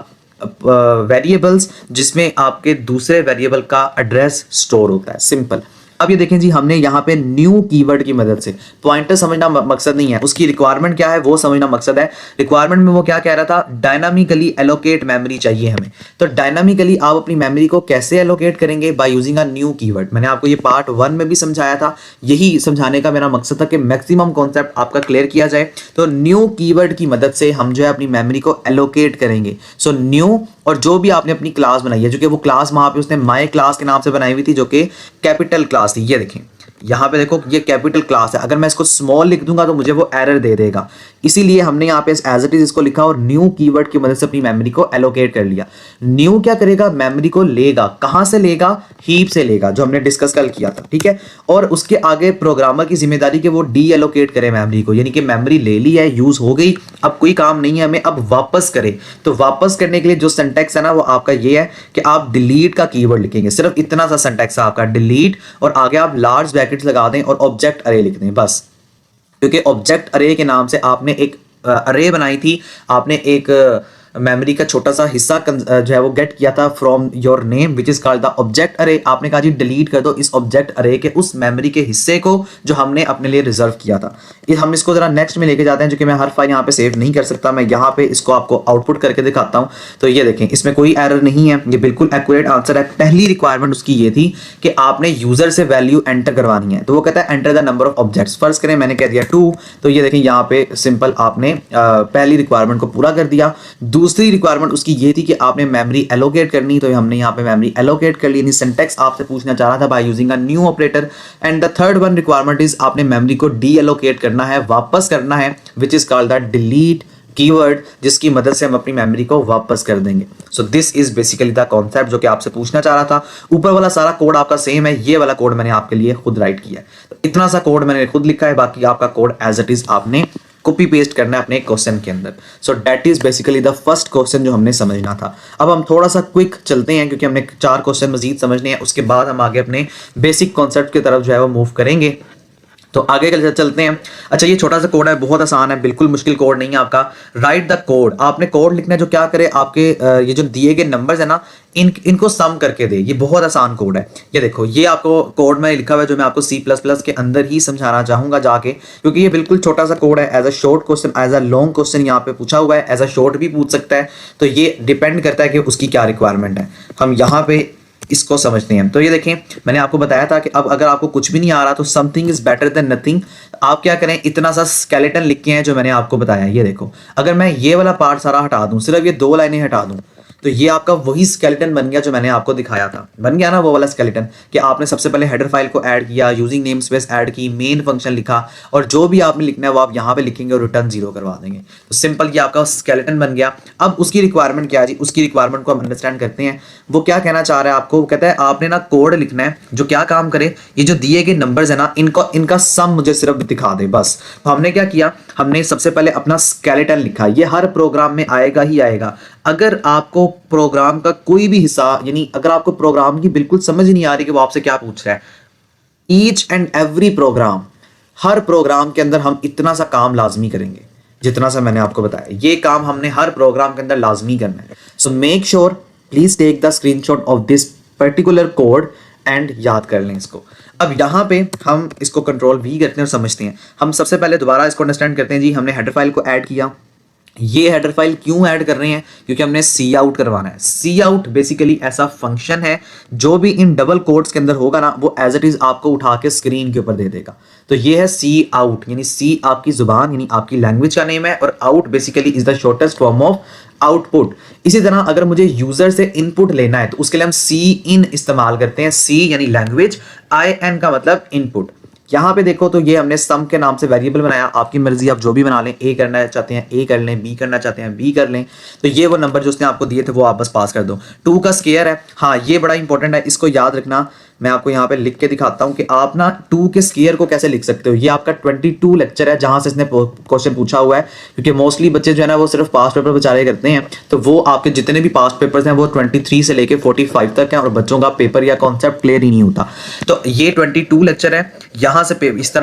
वेरिएबल्स जिसमें आपके दूसरे वेरिएबल का एड्रेस स्टोर होता है, सिंपल। अब ये देखें जी, हमने यहाँ पे न्यू कीवर्ड की मदद से, पॉइंटर समझना मकसद नहीं है, उसकी रिक्वायरमेंट क्या है वो समझना मकसद है। रिक्वायरमेंट में वो क्या कह रहा था, डायनामिकली एलोकेट मेमोरी चाहिए हमें। तो डायनामिकली आप अपनी मेमोरी को कैसे एलोकेट करेंगे, by using a new keyword. मैंने आपको ये पार्ट 1 में भी समझाया था, यही समझाने का मेरा मकसद था कि मैक्सिमम कॉन्सेप्ट आपका क्लियर किया जाए। तो न्यू कीवर्ड की मदद से हम जो है अपनी मेमोरी को एलोकेट करेंगे। सो न्यू, और जो भी आपने अपनी क्लास बनाई है, जो कि वो क्लास वहां पे उसने माय क्लास के नाम से बनाई हुई थी, जो कि कैपिटल क्लास थी। ये देखें यहाँ पे देखो, ये कैपिटल क्लास है। अगर मैं इसको स्मॉल लिख दूंगा तो मुझे वो एरर दे देगा, इसीलिए हमने यहाँ पे एज इट इज इसको लिखा और न्यू कीवर्ड की मदद से अपनी मेमोरी को एलोकेट कर लिया। न्यू क्या करेगा, मेमोरी को लेगा, कहां से लेगा, हीप से लेगा, जो हमने डिस्कस कल किया था, ठीक है। और उसके आगे प्रोग्रामर की जिम्मेदारी कि वो डी एलोकेट करे मेमोरी को, यानी कि मेमोरी ले ली है, यूज हो गई, अब कोई काम नहीं है हमें, अब वापस करे। तो वापस करने के लिए जो सिंटैक्स है ना, वो आपका ये है कि आप डिलीट का कीवर्ड लिखेंगे, सिर्फ इतना सा सिंटैक्स है आपका, डिलीट, और आगे आप लार्ज ब्रैकेट्स लगा दें और ऑब्जेक्ट अरे लिख दें, बस। क्योंकि ऑब्जेक्ट अरे के नाम से आपने एक अरे बनाई थी, आपने एक मेमोरी का छोटा सा हिस्सा जो है वो गेट किया था from your name which is called the object अरे। आपने कहा जी डिलीट कर दो इस ऑब्जेक्ट अरे के उस मेमोरी के हिस्से को जो हमने अपने लिए रिजर्व किया था। हम इसको जरा नेक्स्ट में लेके जाते हैं, जो कि मैं हर फाइल यहाँ पे सेव नहीं कर सकता, मैं यहाँ पे इसको आपको आउटपुट करके दिखाता हूँ। तो ये देखें, इसमें कोई एरर नहीं है, ये बिल्कुल एक्यूरेट आंसर है। पहली रिक्वायरमेंट उसकी ये थी कि आपने यूजर से वैल्यू एंटर करवानी है। तो वो कहता है enter the number of objects. First करें, मैंने कह दिया 2, तो ये देखें यहाँ पे सिंपल आपने पहली रिक्वायरमेंट को पूरा कर दिया। दूसरी रिक्वायरमेंट उसकी ये थी कि आपने मेमोरी एलोकेट करनी, तो हमने यहाँ पे मेमोरी एलोकेट कर ली, सिंटैक्स आपसे पूछना चाह रहा था bye using a new operator. And the third one requirement is आपने मेमोरी को डी एलोकेट करना है, वापस करना है, which is called the delete keyword, जिसकी मदद से हम अपनी मेमोरी को वापस कर देंगे। सो this is basically the concept जो कि आपसे पूछना चाह रहा था। ऊपर वाला सारा कोड आपका सेम है, ये वाला कोड मैंने आपके लिए खुद राइट किया है। तो इतना सा कोड मैंने खुद लिखा है, बाकी आपका कोड एज इट इज आपने कॉपी पेस्ट करना है अपने क्वेश्चन के अंदर। So that is basically the first question जो हमने समझना था। अब हम थोड़ा सा क्विक चलते हैं क्योंकि हमने 4 क्वेश्चन मजीद समझने हैं, उसके बाद हम आगे अपने बेसिक कॉन्सेप्ट की तरफ जो है वो मूव करेंगे। तो आगे चलते हैं। अच्छा, ये छोटा सा कोड है, बहुत आसान है, बिल्कुल मुश्किल कोड नहीं है आपका। राइट द कोड, आपने कोड लिखना है जो क्या करे, आपके ये जो दिए गए नंबर्स है ना, इनको सम करके दे। ये बहुत आसान कोड है। ये देखो, ये आपको कोड में लिखा हुआ है जो मैं आपको C++ के अंदर ही समझाना चाहूंगा जाके, क्योंकि ये बिल्कुल छोटा सा कोड है। As a short question, as a long question यहाँ पे पूछा हुआ है, एज अ शॉर्ट भी पूछ सकता है। तो ये डिपेंड करता है कि उसकी क्या रिक्वायरमेंट है। हम यहाँ पे इसको समझते हैं। तो ये देखें, मैंने आपको बताया था कि अब अगर आपको कुछ भी नहीं आ रहा तो something is better than nothing. आप क्या करें, इतना सा स्केलेटन लिख के हैं जो मैंने आपको बताया। ये देखो, अगर मैं ये वाला पार्ट सारा हटा दूं, सिर्फ ये 2 लाइनें हटा दूं, तो ये आपका वही स्केलेटन बन गया जो मैंने आपको दिखाया था। बन गया ना वो वाला स्केलेटन, कि आपने सबसे पहले हेडर फाइल को ऐड किया, यूजिंग नेम स्पेस ऐड की, मेन फंक्शन लिखा, और जो भी आपने लिखना है वो आप यहाँ पे लिखेंगे और रिटर्न 0 करवा देंगे। तो सिंपल ये आपका स्केलेटन बन गया। अब उसकी रिक्वायरमेंट क्या है जी, उसकी रिक्वायरमेंट को हम अंडरस्टैंड करते हैं। वो क्या कहना चाह रहा है आपको, वो कहता है आपने ना कोड लिखना है जो क्या काम करे, ये जो दिए गए नंबर्स है ना, इनका सम मुझे सिर्फ दिखा दे, बस। तो हमने क्या किया, हमने सबसे पहले अपना स्केलेटन लिखा। ये हर प्रोग्राम में आएगा ही आएगा। अगर आपको प्रोग्राम का कोई भी हिस्सा, यानी अगर आपको प्रोग्राम की बिल्कुल समझ ही नहीं आ रही कि वो आपसे क्या पूछ रहा है, ईच एंड एवरी प्रोग्राम, हर प्रोग्राम के अंदर हम इतना सा काम लाजमी करेंगे जितना सा मैंने आपको बताया। ये काम हमने हर प्रोग्राम के अंदर लाजमी करना है। So make sure, please take the screenshot of this particular code and याद कर लें इसको। अब यहाँ पे हम इसको कंट्रोल V करते हैं और समझते हैं। हम सबसे पहले दोबारा इसको अंडरस्टैंड करते हैं जी। हमने हेडर फाइल को ऐड किया। ये हेडर फाइल क्यों ऐड कर रहे हैं, क्योंकि हमने सी आउट करवाना है। सी आउट बेसिकली ऐसा फंक्शन है जो भी इन डबल कोट्स के अंदर होगा ना, वो एज इट इज आपको उठा के स्क्रीन के ऊपर दे देगा। तो ये है सी आउट, यानी सी आपकी जुबान यानी आपकी लैंग्वेज का नेम है, और out basically is the shortest form of output. इसी तरह अगर मुझे यूजर से इनपुट लेना है तो उसके लिए हम सी इन इस्तेमाल करते हैं। सी यानी लैंग्वेज, आई एन का मतलब इनपुट। यहाँ पे देखो तो ये हमने सम के नाम से वेरिएबल बनाया, आपकी मर्जी आप जो भी बना लें, ए करना चाहते हैं ए कर लें, बी करना चाहते हैं बी कर लें। तो ये वो नंबर जो उसने आपको दिए थे वो आप बस पास कर दो। 2 का स्केयर है, हाँ ये बड़ा इंपॉर्टेंट है, इसको याद रखना। मैं आपको यहाँ पे लिख के दिखाता हूँ कि आप ना 2 के स्केयर को कैसे लिख सकते हो। ये आपका 22 लेक्चर है जहां से इसने क्वेश्चन पूछा हुआ है, क्योंकि मोस्टली बच्चे जो है ना वो सिर्फ पास्ट पेपर बेचारे करते हैं, तो वो आपके जितने भी पास्ट पेपर्स हैं वो 23 से लेके 45 तक हैं और बच्चों का पेपर या कॉन्सेप्ट क्लियर ही नहीं होता। तो ये 22 लेक्चर है, यहाँ से इस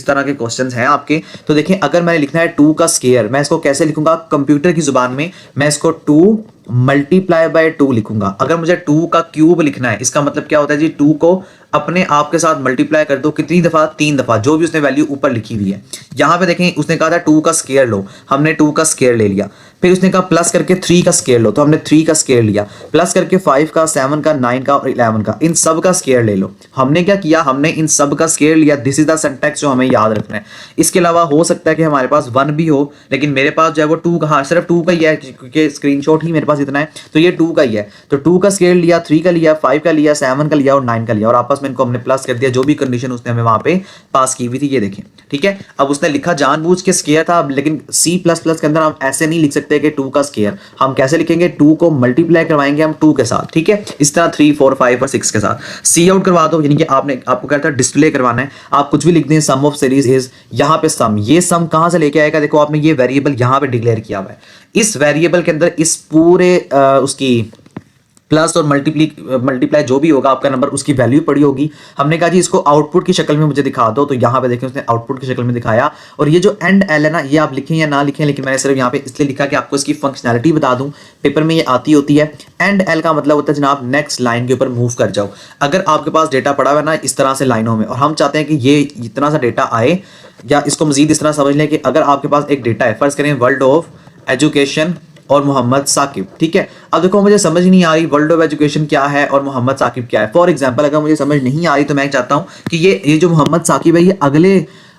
तरह के क्वेश्चन हैं आपके। तो देखें अगर मैंने लिखना है 2 का स्केयर, मैं इसको कैसे लिखूंगा कंप्यूटर की जुबान में, मैं इसको 2 मल्टीप्लाई बाय 2 लिखूंगा। अगर मुझे 2 का क्यूब लिखना है, इसका मतलब क्या होता है जी, 2 को अपने आप के साथ मल्टीप्लाई कर दो, कितनी दफा, 3 दफा, जो भी उसने वैल्यू ऊपर लिखी हुई है। यहां पे देखें उसने कहा था 2 का स्केयर लो, हमने 2 का स्केयर ले लिया। फिर उसने कहा प्लस करके 3 का स्केयर लो, तो हमने 3 का स्केयर लिया। प्लस करके 5 का, 7 का, 9 का और 11 का, इन सब का स्केयर ले लो। हमने क्या किया, हमने इन सब का स्केयर लिया। दिस इज द सिंटैक्स जो हमें याद रखना है। इसके अलावा हो सकता है कि हमारे पास 1 भी हो, लेकिन मेरे पास जो है वो 2 का, हाँ सिर्फ 2 का ही है क्योंकि स्क्रीनशॉट ही मेरे पास इतना है, तो ये 2 का ही है। तो 2 का स्केयर लिया, 3 का लिया, 5 का लिया, 7 का लिया और 9 का लिया, और आपस में इनको हमने प्लस कर दिया, जो भी कंडीशन उसने हमें वहां पे पास की हुई थी। ये देखें, ठीक है। अब उसने लिखा जानबूझ के स्केयर था, लेकिन C++ के अंदर हम ऐसे नहीं लिख सकते कि 2 का स्केयर। हम कैसे लिखेंगे, 2 को मल्टीप्लाई करवाएंगे हम 2 के साथ, ठीक है। इस तरह 3, 4, 5 और 6 के साथ सी आउट करवा दो, यानी कि आपको कहता है डिस्प्ले करवाना है। आप कुछ भी लिख दें, सम ऑफ सीरीज इज, यहाँ पे सम, ये सम कहां से लेके आएगा, देखो आपने ये वेरिएबल यहाँ पे डिक्लेयर किया हुआ है। इस वेरिएबल के अंदर इस पूरे उसकी प्लस और मल्टीप्लाई जो भी होगा आपका नंबर, उसकी वैल्यू पड़ी होगी। हमने कहा जी इसको आउटपुट की शक्ल में मुझे दिखा दो, तो यहाँ पे देखें उसने आउटपुट की शक्ल में दिखाया। और ये जो एंड एल है ना, ये आप लिखें या ना लिखें, लेकिन मैंने सिर्फ यहाँ पे इसलिए लिखा कि आपको इसकी फंक्शनैलिटी बता दूं, पेपर में ये आती होती है। एंड एल का मतलब होता है जनाब नेक्स्ट लाइन के ऊपर मूव कर जाओ। अगर आपके पास डेटा पड़ा हुआ है ना इस तरह से लाइनों में, और हम चाहते हैं कि ये इतना सा डेटा आए, या इसको मजीद इस तरह समझ लें कि अगर आपके पास एक डेटा है, फर्ज करें वर्ल्ड ऑफ एजुकेशन और मोहम्मद साकिब, ठीक है। अब देखो मुझे समझ नहीं आ रही वर्ल्ड ऑफ एजुकेशन क्या है और मोहम्मद साकिब क्या है। फॉर एग्जांपल अगर मुझे समझ नहीं आ रही तो मैं चाहता हूं कि ये जो मोहम्मद साकिब है ये अगले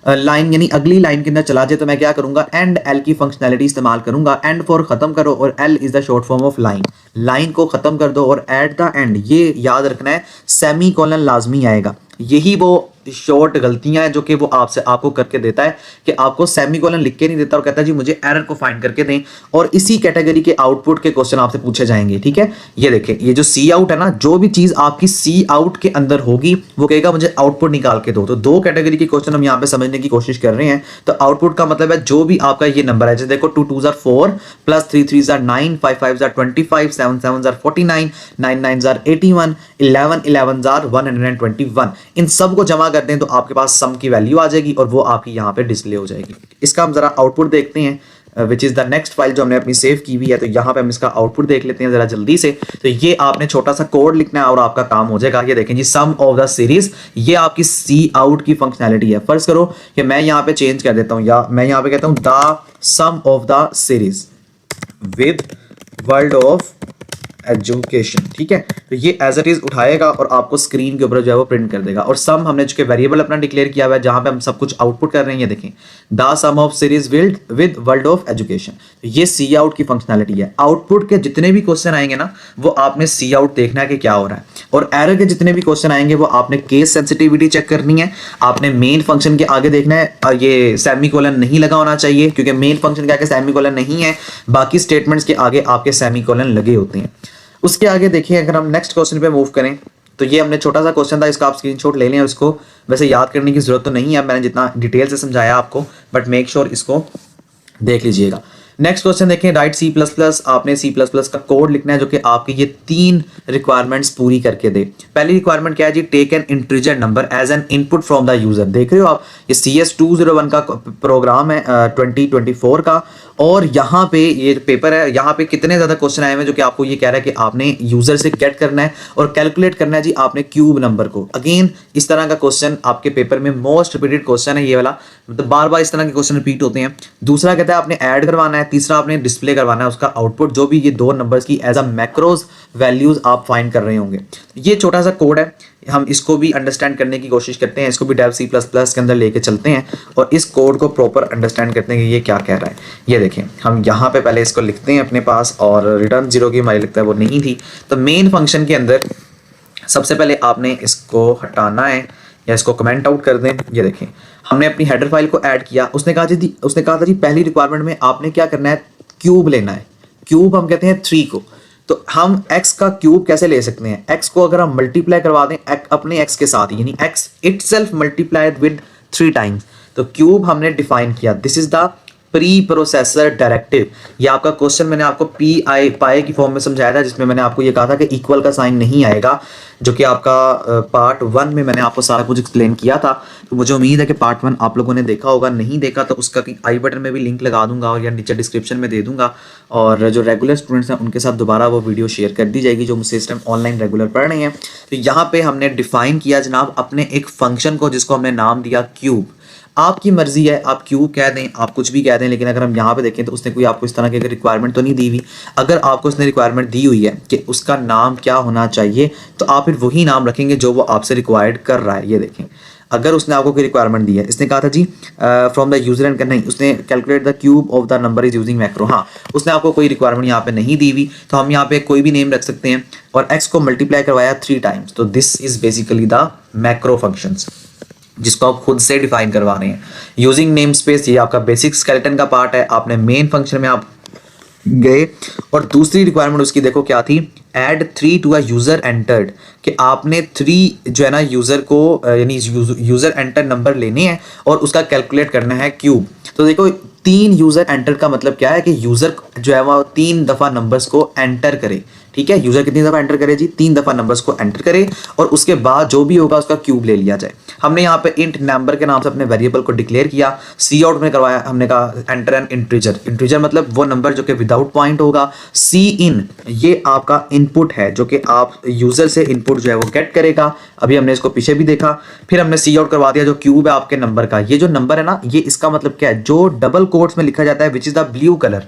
लाइन यानी अगली लाइन के अंदर चला जाए, तो मैं क्या करूंगा, एंड एल की फंक्शनैलिटी इस्तेमाल करूंगा। एंड फॉर खत्म करो और L is the short form of line, line को खत्म कर दो। और एट द एंड ये याद रखना है सेमी कोलन लाजमी आएगा। यही वो शॉर्ट गलतियां हैं जो कि वो आपको करके देता है कि आपको सेमीकोलन लिख के नहीं देता और कहता है जी मुझे एरर को फाइंड करके दें, और इसी कैटेगरी के आउटपुट के क्वेश्चन आपसे पूछे जाएंगे, ठीक है। ये देखें, ये जो सी आउट है ना, जो भी चीज आपकी सी आउट के अंदर होगी वो कहेगा मुझे आउटपुट निकाल के दो। तो 2 कैटेगरी के क्वेश्चन हम यहाँ पे समझने की कोशिश कर रहे हैं। तो आउटपुट का मतलब है जो भी आपका ये नंबर है, जैसे देखो 2 2s are 4 plus 3 3s are 9 5 5s are 25 7 7s are 49 9 9s are 81 11 11s are 121, इन सब को जमा कर दें तो आपके पास सम की वैल्यू आ जाएगी और वो आपकी यहाँ पे डिस्प्ले हो जाएगी। इसका हम जरा आउटपुट देखते हैं, विच इज द नेक्स्ट फाइल जो हमने अपनी सेव की हुई है। तो यहाँ पे हम इसका आउटपुट देख लेते हैं जरा जल्दी से। तो ये आपने छोटा सा कोड लिखना है और आपका काम हो जाएगा। ये देखें जी, सम ऑफ द सीरीज, ये आपकी सी आउट की फंक्शनैलिटी है। फर्ज करो कि मैं यहाँ पे चेंज कर देता हूँ, या मैं यहाँ पे कहता हूँ the sum of the series with world of education, ठीक है। तो ये एज इट इज उठाएगा और आपको स्क्रीन के ऊपर जो है वो प्रिंट कर देगा। और सम हमने चूंकि वेरिएबल अपना डिक्लेयर किया हुआ है जहां पे हम सब कुछ आउटपुट कर रहे हैं। ये देखें, the sum of series with world of education, ये सी आउट की फंक्शनैलिटी है। आउटपुट के जितने भी क्वेश्चन आएंगे ना वो आपने सी आउट देखना है कि क्या हो रहा है, और एरर के जितने भी क्वेश्चन आएंगे वो आपने केस सेंसिटिविटी चेक करनी है। आपने मेन फंक्शन के आगे देखना है, और ये सेमीकोलन नहीं लगा होना चाहिए क्योंकि मेन फंक्शन के आगे सेमीकोलन नहीं है, बाकी स्टेटमेंट्स के आगे आपके सेमीकोलन लगे होते हैं। उसके आगे देखिए, अगर हम नेक्स्ट क्वेश्चन पे मूव करें तो ये हमने छोटा सा क्वेश्चन था, इसका आप स्क्रीनशॉट ले लें। उसको वैसे याद करने की जरूरत तो नहीं है, मैंने जितना डिटेल से समझाया आपको, बट मेक श्योर इसको देख लीजिएगा। नेक्स्ट क्वेश्चन देखें, राइट C++, आपने C++ का कोड लिखना है जो कि आपके ये 3 रिक्वायरमेंट्स पूरी करके दे। पहली रिक्वायरमेंट क्या है जी, take an integer number as an input from the user. देख रहे हो आप, ये CS201 का प्रोग्राम है 2024 का, और यहाँ पे ये पेपर है, यहाँ पे कितने ज्यादा क्वेश्चन आए हैं जो कि आपको ये कह रहा है कि आपने यूजर से गेट करना है और कैलकुलेट करना है जी आपने क्यूब नंबर को। अगेन इस तरह का क्वेश्चन आपके पेपर में मोस्ट रिपीटेड क्वेश्चन है ये वाला, मतलब बार बार इस तरह के क्वेश्चन रिपीट होते हैं। दूसरा कहता है आपने ऐड करवाना है, तीसरा आपने डिस्प्ले करवाना है उसका आउटपुट, जो भी ये 2 नंबर्स की एज अ मैक्रोज वैल्यूज आप फाइंड कर रहे होंगे। ये छोटा सा कोड है, हम इसको भी अंडरस्टैंड करने की कोशिश करते हैं, इसको भी डेव सी प्लस प्लस के अंदर लेके चलते हैं और इस कोड को प्रॉपर अंडरस्टैंड करते हैं कि ये क्या कह रहा है। ये देखें, हम यहाँ पे पहले इसको लिखते हैं अपने पास, और रिटर्न 0 की हमारी लगता है वो नहीं थी। तो मेन फंक्शन के अंदर सबसे पहले आपने इसको हटाना है या इसको कमेंट आउट कर दें। ये देखें, हमने अपनी हेडर फाइल को ऐड किया। उसने कहा था जी पहली रिक्वायरमेंट में आपने क्या करना है, क्यूब लेना है। क्यूब हम कहते हैं 3 को। तो हम x का क्यूब कैसे ले सकते हैं, x को अगर हम मल्टीप्लाई करवा दें अपने x के साथ, यानी x itself multiplied with 3 times, तो क्यूब हमने डिफाइन किया। This is the preprocessor directive. ये आपका क्वेश्चन मैंने आपको पी पाए की फॉर्म में समझाया था, जिसमें मैंने आपको ये कहा था कि इक्वल का साइन नहीं आएगा, जो कि आपका पार्ट 1 में मैंने आपको सारा कुछ एक्सप्लेन किया था। तो मुझे उम्मीद है कि पार्ट 1 आप लोगों ने देखा होगा, नहीं देखा तो उसका आई बटन में भी लिंक लगा दूंगा और या नीचे डिस्क्रिप्शन में दे दूंगा। और जो रेगुलर स्टूडेंट्स हैं उनके साथ दोबारा वो वीडियो शेयर कर दी जाएगी जो मुझसे इस टाइम ऑनलाइन रेगुलर पढ़ रहे हैं। तो यहाँ पे हमने डिफाइन किया जनाब अपने एक फंक्शन को, जिसको हमने नाम दिया क्यूब। आपकी मर्जी है, आप क्यूब कह दें, आप कुछ भी कह दें, लेकिन अगर हम यहाँ पे देखें तो उसने कोई आपको इस तरह की रिक्वायरमेंट तो नहीं दी हुई। अगर आपको उसने रिक्वायरमेंट दी हुई है कि उसका नाम क्या होना चाहिए, तो आप फिर वही नाम रखेंगे जो वो आपसे रिक्वायर्ड कर रहा है। ये देखें, अगर उसने आपको कोई रिक्वायरमेंट दी है, इसने कहा था जी फ्रॉम द यूजर एंड, नहीं, उसने calculate the cube of the number is using macro. हाँ, उसने आपको कोई रिक्वायरमेंट यहाँ पे नहीं दी हुई, तो हम यहाँ पे कोई भी नेम रख सकते हैं और x को मल्टीप्लाई करवाया 3 टाइम्स। तो this is basically the macro functions, जिसको आप खुद से डिफाइन करवा रहे हैं यूजिंग नेम स्पेस। ये आपका बेसिक स्केलेटन का पार्ट है। आपने मेन फंक्शन में आप गए और दूसरी रिक्वायरमेंट उसकी देखो क्या थी, add 3 to a user entered, कि आपने 3 जो है ना यूजर को यानी यूजर एंटर नंबर लेने हैं और उसका कैलकुलेट करना है क्यूब। तो देखो 3 यूजर एंटर का मतलब क्या है कि यूजर जो है वो 3 दफा नंबर्स को एंटर करे। ठीक है, यूजर कितनी दफा एंटर करे जी, 3 दफा नंबर्स को एंटर करे और उसके बाद जो भी होगा उसका क्यूब ले लिया जाए। हमने यहाँ पे इंट नंबर के नाम से अपने वेरिएबल को डिक्लेयर किया। सी आउट में करवाया, हमने कहा एंटर एन इंटीजर। इंटीजर मतलब वो नंबर जो कि विदाउट पॉइंट होगा। सी इन ये आपका इनपुट है जो कि आप यूजर से इनपुट जो है वो गेट करेगा। अभी हमने इसको पीछे भी देखा। फिर हमने सी आउट करवा दिया जो क्यूब है आपके नंबर का। ये जो नंबर है ना, ये इसका मतलब क्या है, जो डबल कोट्स में लिखा जाता है which is the blue colour.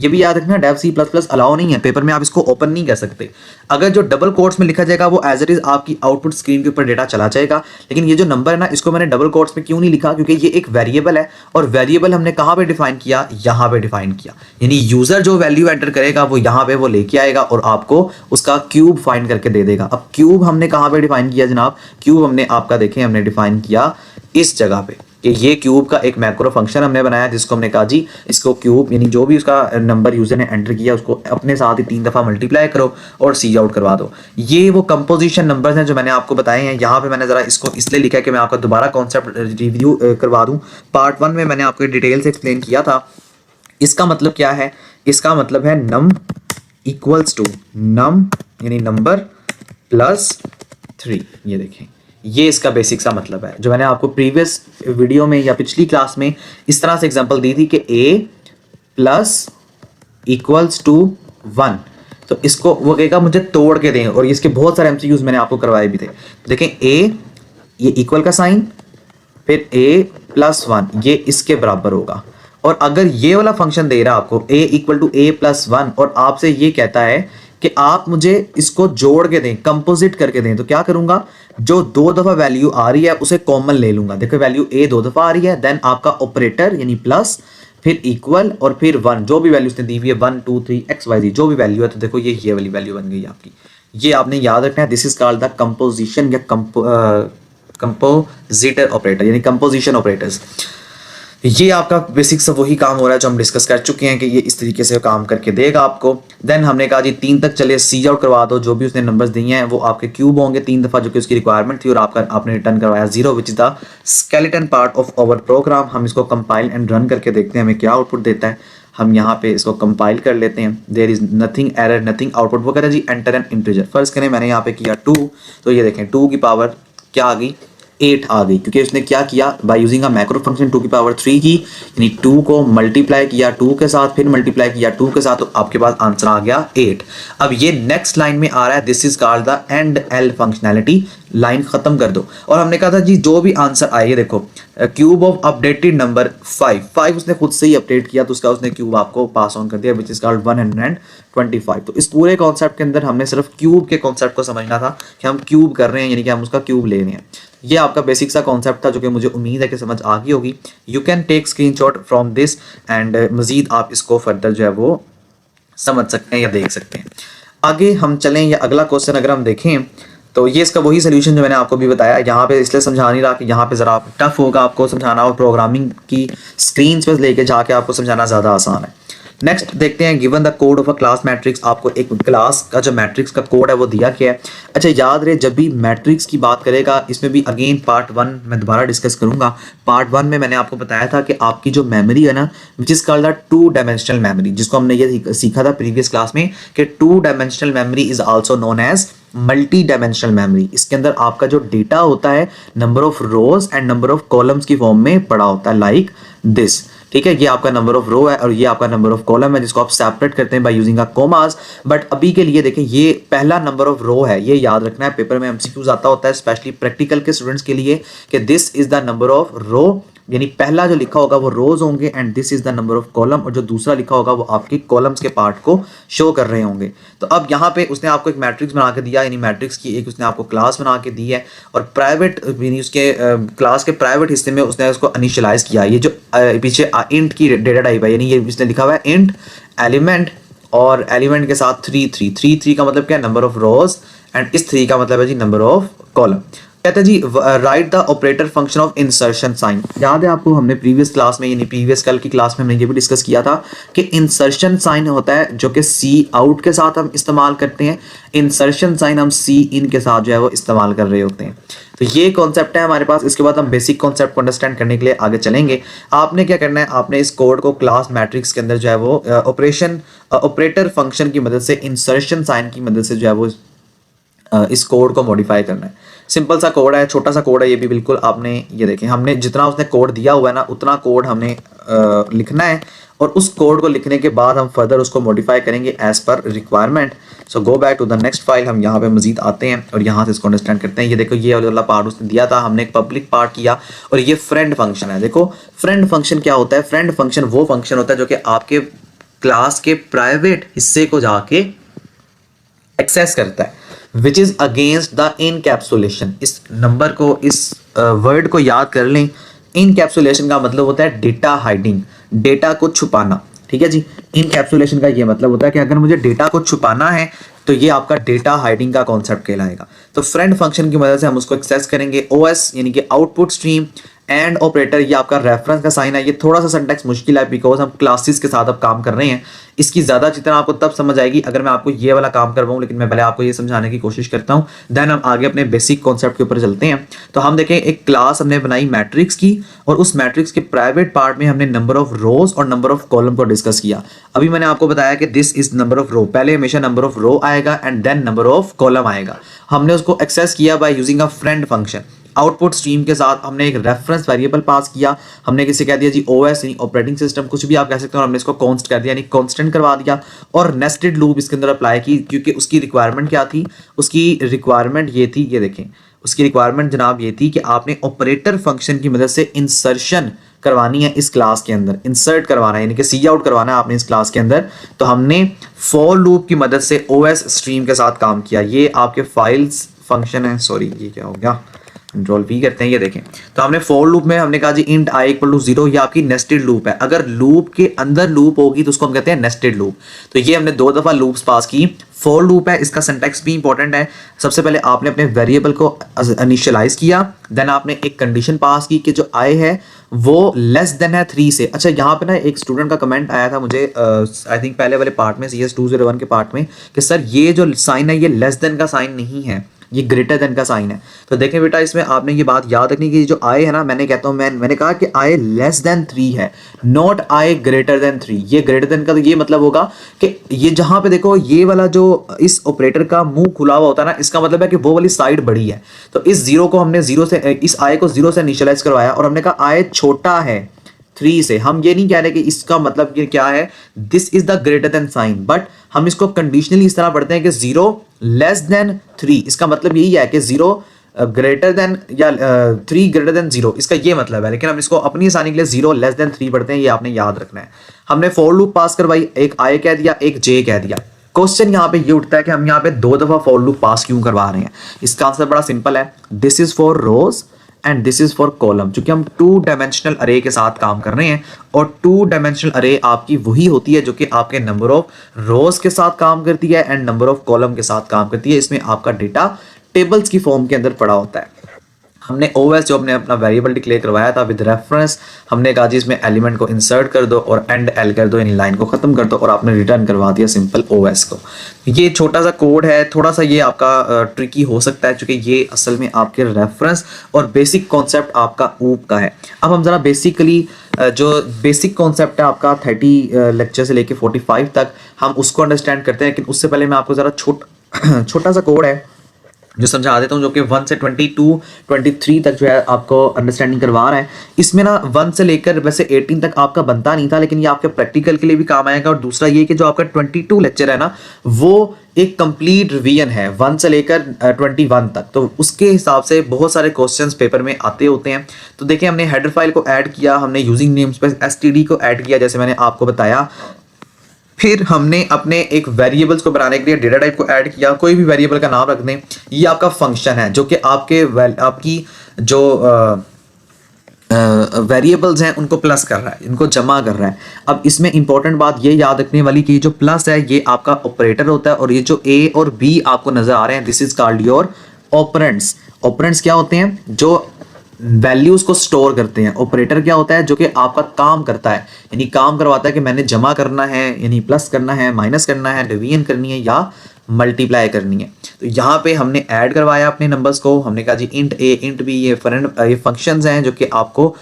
ये भी याद रखना, dev C plus plus allow नहीं है, पेपर में आप इसको ओपन नहीं कर सकते। अगर जो डबल कोट्स में लिखा जाएगा वो एज इट इज आपकी आउटपुट स्क्रीन के ऊपर डेटा चला जाएगा। लेकिन ये जो नंबर है ना, इसको मैंने डबल कोट्स में क्यों नहीं लिखा, क्योंकि ये एक वेरिएबल है और वेरिएबल हमने कहाँ पे डिफाइन किया, यहाँ पे डिफाइन किया। यानी यूजर जो वैल्यू एंटर करेगा वो यहाँ पे वो लेके आएगा और आपको उसका क्यूब फाइंड करके दे देगा। अब क्यूब हमने कहाँ पे डिफाइन किया जनाब, क्यूब हमने आपका देखें हमने डिफाइन किया इस जगह पे कि ये क्यूब का एक मैक्रो फंक्शन हमने बनाया, जिसको हमने कहा जी इसको क्यूब यानी जो भी उसका नंबर यूजर ने एंटर किया उसको अपने साथ ही 3 दफा मल्टीप्लाई करो और सी आउट करवा दो। ये वो कंपोजिशन नंबर्स हैं जो मैंने आपको बताए हैं। यहाँ पे मैंने जरा इसको इसलिए लिखा है कि मैं आपको दोबारा कॉन्सेप्ट रिव्यू करवा दूं। पार्ट 1 में मैंने आपको डिटेल से एक्सप्लेन किया था। इसका मतलब क्या है, इसका मतलब है नम इक्वल्स टू नम यानी नंबर प्लस 3। ये देखें, ये इसका बेसिक सा मतलब है जो मैंने आपको प्रीवियस वीडियो में या पिछली क्लास में इस तरह से एग्जांपल दी थी कि a प्लस इक्वल्स टू 1। तो इसको वो कहेगा मुझे तोड़ के दें, और इसके बहुत सारे एमसीक्यूज मैंने आपको करवाए भी थे। देखें a ये इक्वल का साइन, फिर a प्लस 1 ये इसके बराबर होगा। और अगर ये वाला फंक्शन दे रहा है आपको a equal to a plus 1 और आपसे ये कहता है कि आप मुझे इसको जोड़ के दें, कंपोजिट करके दें, तो क्या करूंगा, जो 2 दफा वैल्यू आ रही है उसे कॉमन ले लूंगा। देखो वैल्यू a 2 दफा आ रही है, देन आपका ऑपरेटर यानी प्लस, फिर इक्वल और फिर 1 जो भी वैल्यू उसने दी हुई है 1 2 3 XYZ जो भी वैल्यू है। तो देखो ये वाली वैल्यू बन गई आपकी। ये आपने याद रखना है, this is called the composition या कंपोजिटर ऑपरेटर यानी कंपोजिशन ऑपरेटर्स। ये आपका बेसिक सब वही काम हो रहा है जो हम डिस्कस कर चुके हैं कि ये इस तरीके से काम करके देगा आपको। देन हमने कहा जी 3 तक चले, सी आउट करवा दो। जो भी उसने नंबर्स दिए हैं वो आपके क्यूब होंगे 3 दफा जो कि उसकी रिक्वायरमेंट थी, और आपने रिटर्न करवाया 0 which is the skeleton part of our program. हम इसको कंपाइल एंड रन करके देखते हैं हमें क्या आउटपुट देता है। हम यहाँ पे इसको कंपाइल कर लेते हैं। There is nothing error nothing output. वो कहता है जी एंटर एन इंटीजर। फर्स्ट करें मैंने यहाँ पे किया 2, तो ये देखें 2 की पावर क्या आ गई 8 आ गई, क्योंकि उसने क्या किया, by using a macro function 2 की पावर 3 की, यानी 2 को मल्टीप्लाई किया 2 के साथ, फिर मल्टीप्लाई किया 2 के साथ, तो आपके पास आंसर आ गया 8। अब ये नेक्स्ट लाइन में आ रहा है, this is called the end L functionality, line खत्म कर दो। और हमने कहा था जी जो भी आंसर आए, ये देखो क्यूब ऑफ अपडेटेड नंबर 5 उसने खुद से ही अपडेट किया, तो उसका उसने क्यूब आपको पास ऑन कर दिया, विच इज कॉल्ड 125। तो इस पूरे कॉन्सेप्ट के अंदर हमने सिर्फ क्यूब के कॉन्सेप्ट को समझना था कि हम क्यूब कर रहे हैं, यानी कि हम उसका क्यूब ले रहे हैं। ये आपका बेसिक सा कॉन्सेप्ट था, जो कि मुझे उम्मीद है कि समझ आ गई होगी। You can take screenshot from this and मजीद आप इसको फर्दर जो है वो समझ सकते हैं या देख सकते हैं। आगे हम चलें, या अगला क्वेश्चन अगर हम देखें, तो ये इसका वही सोल्यूशन जो मैंने आपको भी बताया, यहाँ पे इसलिए समझा नहीं रहा कि यहाँ पे ज़रा टफ होगा आपको समझाना, और प्रोग्रामिंग की स्क्रीन पे लेके जाके आपको समझाना ज़्यादा आसान है। नेक्स्ट देखते हैं, given the code of a class matrix, आपको एक क्लास का जो मैट्रिक्स का कोड है वो दिया गया है। अच्छा याद रहे, जब भी मैट्रिक्स की बात करेगा, इसमें भी अगेन पार्ट 1 मैं दोबारा डिस्कस करूंगा। पार्ट 1 में मैंने आपको बताया था कि आपकी जो मेमोरी है ना, विच is called the 2 dimensional memory, जिसको हमने ये सीखा था प्रीवियस क्लास में कि 2 dimensional memory is also known as multi dimensional memory. इसके अंदर आपका जो डेटा होता है number of rows and number of columns की फॉर्म में पड़ा होता है, लाइक दिस। ठीक है, ये आपका नंबर ऑफ रो है और ये आपका नंबर ऑफ कॉलम है, जिसको आप सेपरेट करते हैं bye using a commas. But अभी के लिए देखें, ये पहला नंबर ऑफ रो है, ये याद रखना है, पेपर में एमसीक्यूज आता होता है स्पेशली प्रैक्टिकल के स्टूडेंट्स के लिए, कि this is the number of row, यानी पहला जो लिखा होगा वो रोज होंगे, and this is the number of column, और जो दूसरा लिखा होगा वो आपके कॉलम्स के पार्ट को शो कर रहे होंगे। तो अब यहाँ पे उसने आपको एक मैट्रिक्स बना के दिया, यानी मैट्रिक्स की एक उसने आपको क्लास बना के दी है, और प्राइवेट यानी उसके क्लास के प्राइवेट हिस्से में उसने उसको इनिशियलाइज किया। ये जो पीछे इंट की डेटा टाइप है, यानी ये इसने लिखा हुआ है इंट एलिमेंट, और एलिमेंट के साथ 3 का मतलब क्या है, नंबर ऑफ रोज, एंड इस 3 का मतलब है जी नंबर ऑफ कॉलम। कहते हैं जी write the operator function of insertion sign. याद है आपको, हमने प्रीवियस क्लास में, यानी प्रीवियस कल की क्लास में हमने ये भी डिस्कस किया था कि इंसर्शन साइन होता है जो कि सी आउट के साथ हम इस्तेमाल करते हैं, इंसर्शन साइन हम सी इन के साथ जो है वो इस्तेमाल कर रहे होते हैं। तो ये कॉन्सेप्ट है हमारे पास। इसके बाद हम बेसिक कॉन्सेप्ट को अंडरस्टैंड करने के लिए आगे चलेंगे। आपने क्या करना है, आपने इस कोड को क्लास मैट्रिक्स के अंदर जो है वो ऑपरेटर फंक्शन की मदद से, इंसर्शन साइन की मदद से जो है वो इस कोड को मॉडिफाई करना है। सिंपल सा कोड है, छोटा सा कोड है ये भी बिल्कुल। आपने ये देखें, हमने जितना उसने कोड दिया हुआ है ना, उतना कोड हमने लिखना है, और उस कोड को लिखने के बाद हम फर्दर उसको मॉडिफाई करेंगे as per requirement. So go back to the next file, हम यहाँ पे मजीद आते हैं और यहाँ से इसको अंडरस्टैंड करते हैं। ये देखो, ये वाला पार्ट उसने दिया था, हमने एक पब्लिक पार्ट किया, और ये फ्रेंड फंक्शन है। देखो फ्रेंड फंक्शन क्या होता है, फ्रेंड फंक्शन वो फंक्शन होता है जो कि आपके क्लास के प्राइवेट हिस्से को जाके एक्सेस करता है, which is against the encapsulation. इस नंबर को, इस वर्ड को याद कर लें। इनकैप्सुलेशन का मतलब होता है डेटा हाइडिंग, डेटा को छुपाना। ठीक है जी, इनकैप्सुलेशन का ये मतलब होता है कि अगर मुझे डेटा को छुपाना है तो ये आपका डेटा हाइडिंग का कॉन्सेप्ट कहलाएगा। तो फ्रेंड फंक्शन की मदद से हम उसको एक्सेस करेंगे। ओएस यानी कि आउटपुट स्ट्रीम, एंड ऑपरेटर ये आपका रेफरेंस का साइन है। ये थोड़ा सा सिंटैक्स मुश्किल है बिकॉज हम क्लासेस के साथ अब काम कर रहे हैं। इसकी ज़्यादा जितना आपको तब समझ आएगी अगर मैं आपको ये वाला काम करवाऊँ, लेकिन मैं पहले आपको ये समझाने की कोशिश करता हूँ, देन हम आगे अपने बेसिक कॉन्सेप्ट के ऊपर चलते हैं। तो हम देखें, एक क्लास हमने बनाई मैट्रिक्स की, और उस मैट्रिक्स के प्राइवेट पार्ट में हमने नंबर ऑफ रोज और नंबर ऑफ कॉलम को डिस्कस किया। अभी मैंने आपको बताया कि this is number of row, पहले हमेशा नंबर ऑफ रो आएगा and then number of column आएगा। हमने उसको एक्सेस किया by using a friend function. Output stream के साथ हमने एक रेफरेंस वेरिएबल पास किया, हमने किसे कह दिया जी ओएस यानी ऑपरेटिंग सिस्टम, कुछ भी आप कह सकते हो, हमने इसको कांस्ट कर दिया यानी कांस्टेंट करवा दिया, और नेस्टेड लूप इसके अंदर अप्लाई की, क्योंकि उसकी रिक्वायरमेंट क्या थी, उसकी रिक्वायरमेंट ये थी, ये देखें उसकी रिक्वायरमेंट जनाब ये थी कि आपने ऑपरेटर फंक्शन की मदद से इंसर्शन करवानी है इस क्लास के अंदर, इंसर्ट करवाना है यानी कि सी आउट करवाना है आपने इस क्लास के अंदर। तो हमने फॉर लूप की मदद से ओएस स्ट्रीम के साथ काम किया। ये आपके फाइल्स फंक्शन है, सॉरी ये क्या हो गया, कंट्रोल वी करते हैं। ये देखें, तो हमने फॉर लूप में हमने कहा जी इंट आई इक्वल टू 0, ये आपकी नेस्टेड लूप है। अगर लूप के अंदर लूप होगी तो उसको हम कहते हैं नेस्टेड लूप। तो ये हमने 2 दफा लूप्स पास की। फॉर लूप है, इसका सिंटैक्स भी इंपॉर्टेंट है। सबसे पहले आपने अपने वेरिएबल को इनिशियलाइज किया, देन आपने एक कंडीशन पास की कि जो आई है वो लेस देन है 3 से। अच्छा, यहाँ पे ना एक स्टूडेंट का कमेंट आया था मुझे, आई थिंक पहले वाले पार्ट में CS 201 के पार्ट में, कि सर ये जो साइन है ये लेस देन का साइन नहीं है, ये ग्रेटर देन का साइन है। तो देखें बेटा, इसमें आपने ये बात याद रखनी कि जो आई है ना, मैंने कहता हूँ मैंने कहा कि आई लेस देन 3 है, नॉट आई ग्रेटर देन 3। ये ग्रेटर देन का तो ये मतलब होगा कि ये जहां पे देखो ये वाला जो इस ऑपरेटर का मुंह खुला हुआ होता है ना, इसका मतलब है कि वो वाली साइड बड़ी है। तो इस जीरो को हमने जीरो से, इस आई को जीरो से इनिशियलाइज करवाया और हमने कहा आई छोटा है 3 से। हम ये नहीं कह रहे कि इसका मतलब ये क्या है, this is the greater than sign, but हम इसको कंडीशनली इस तरह पढ़ते हैं कि 0 लेस देन 3। इसका मतलब यही है कि 0 ग्रेटर देन या 3 ग्रेटर देन 0, इसका ये मतलब है। लेकिन हम इसको अपनी आसानी के लिए 0 लेस देन 3 पढ़ते हैं, ये आपने याद रखना है। हमने फॉर लूप पास करवाई, एक आई कह दिया, एक जे कह दिया। क्वेश्चन यहाँ पे ये उठता है कि हम यहाँ पे 2 दफा फॉर लूप पास क्यों करवा रहे हैं। इसका आंसर बड़ा सिंपल है, this is for rows and this is for column. चूंकि हम 2 डायमेंशनल अरे के साथ काम कर रहे हैं और 2 डायमेंशनल अरे आपकी वही होती है जो कि आपके नंबर ऑफ रोज के साथ काम करती है एंड नंबर ऑफ कॉलम के साथ काम करती है। इसमें आपका डेटा टेबल्स की फॉर्म के अंदर पड़ा होता है। हमने ओएस जो हमने अपना वेरिएबल डिक्लेयर करवाया था विद रेफरेंस, हमने कहा जी इसमें एलिमेंट को इंसर्ट कर दो और एंड एल कर दो, यानी लाइन को खत्म कर दो, और आपने रिटर्न करवा दिया सिंपल ओएस को। ये छोटा सा कोड है, थोड़ा सा ये आपका ट्रिकी हो सकता है क्योंकि ये असल में आपके रेफरेंस और बेसिक कॉन्सेप्ट आपका ऊप का है। अब हम जरा बेसिकली जो बेसिक कॉन्सेप्ट है आपका 30 लेक्चर से लेके 45 तक हम उसको अंडरस्टैंड करते हैं। लेकिन उससे पहले मैं आपको जरा छोटा सा कोड है जो समझा देता हूँ, जो कि 1 से 23 तक जो है आपको अंडरस्टैंडिंग करवा रहा है। इसमें ना 1 से लेकर वैसे 18 तक आपका बनता नहीं था, लेकिन ये आपके प्रैक्टिकल के लिए भी काम आएगा। और दूसरा ये कि जो आपका 22 लेक्चर है ना, वो एक कंप्लीट रिवीजन है 1 से लेकर 21 तक। तो उसके हिसाब से बहुत सारे क्वेश्चंस पेपर में आते होते हैं। तो देखिए, हमने हेडर फाइल को ऐड किया, हमने यूजिंग नेम स्पेस एसटीडी को ऐड किया जैसे मैंने आपको बताया। फिर हमने अपने एक वेरिएबल्स को बनाने के लिए डेटा टाइप को ऐड किया। कोई भी वेरिएबल का नाम रख दें, ये आपका फंक्शन है जो कि आपकी जो वेरिएबल्स हैं उनको प्लस कर रहा है, इनको जमा कर रहा है। अब इसमें इंपॉर्टेंट बात ये याद रखने वाली कि जो प्लस है ये आपका ऑपरेटर होता है, और ये जो ए और बी आपको नजर आ रहे हैं, this is called your operands. Operands क्या होते हैं? जो वैल्यूज को स्टोर करते हैं। ऑपरेटर क्या होता है? जो कि आपका काम करता है, यानी काम करवाता है कि मैंने जमा करना है, यानी प्लस करना है, माइनस करना है, डिवीजन करनी है या मल्टीप्लाई करनी है। तो यहाँ पे हमने ऐड करवाया अपने नंबर्स को। हमने कहा जी इंट ए इंट बी ये फंक्शंस हैं जो कि आपको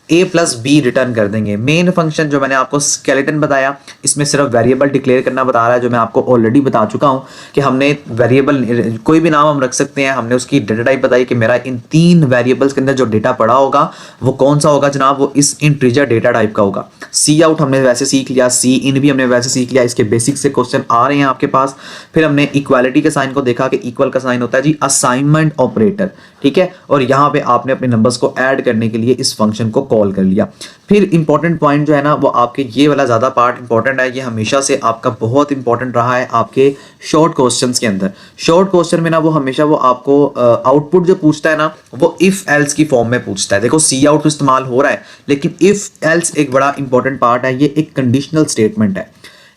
a प्लस बी रिटर्न कर देंगे। मेन फंक्शन जो मैंने आपको स्केलेटन बताया, इसमें सिर्फ वेरिएबल डिक्लेयर करना बता रहा है, जो मैं आपको ऑलरेडी बता चुका हूं कि हमने वेरिएबल कोई भी नाम हम रख सकते हैं। हमने उसकी डेटा टाइप बताई कि मेरा इन 3 वेरिएबल्स के अंदर जो डेटा पड़ा होगा वो कौन सा होगा जनाब, वो इस इंटीजर डेटा टाइप का होगा। सी आउट हमने वैसे सीख लिया, सी इन भी हमने वैसे सीख लिया। इसके बेसिक से क्वेश्चन आ रहे हैं आपके पास। फिर हमने इक्वालिटी के साइन को देखा कि इक्वल का साइन होता है जी असाइनमेंट ऑपरेटर, ठीक है। और यहाँ पे आपने अपने नंबर्स को ऐड करने के लिए इस फंक्शन को कॉल कर लिया। फिर इंपॉर्टेंट पॉइंट जो है ना, वो आपके ये वाला ज्यादा पार्ट इंपॉर्टेंट है। ये हमेशा से आपका बहुत इंपॉर्टेंट रहा है आपके शॉर्ट क्वेश्चंस के अंदर। शॉर्ट क्वेश्चन में ना वो हमेशा वो आपको आउटपुट जो पूछता है ना, वो इफ एल्स की फॉर्म में पूछता है। देखो सी आउट तो इस्तेमाल हो रहा है, लेकिन इफ एल्स एक बड़ा इंपॉर्टेंट पार्ट है। ये एक कंडीशनल स्टेटमेंट है।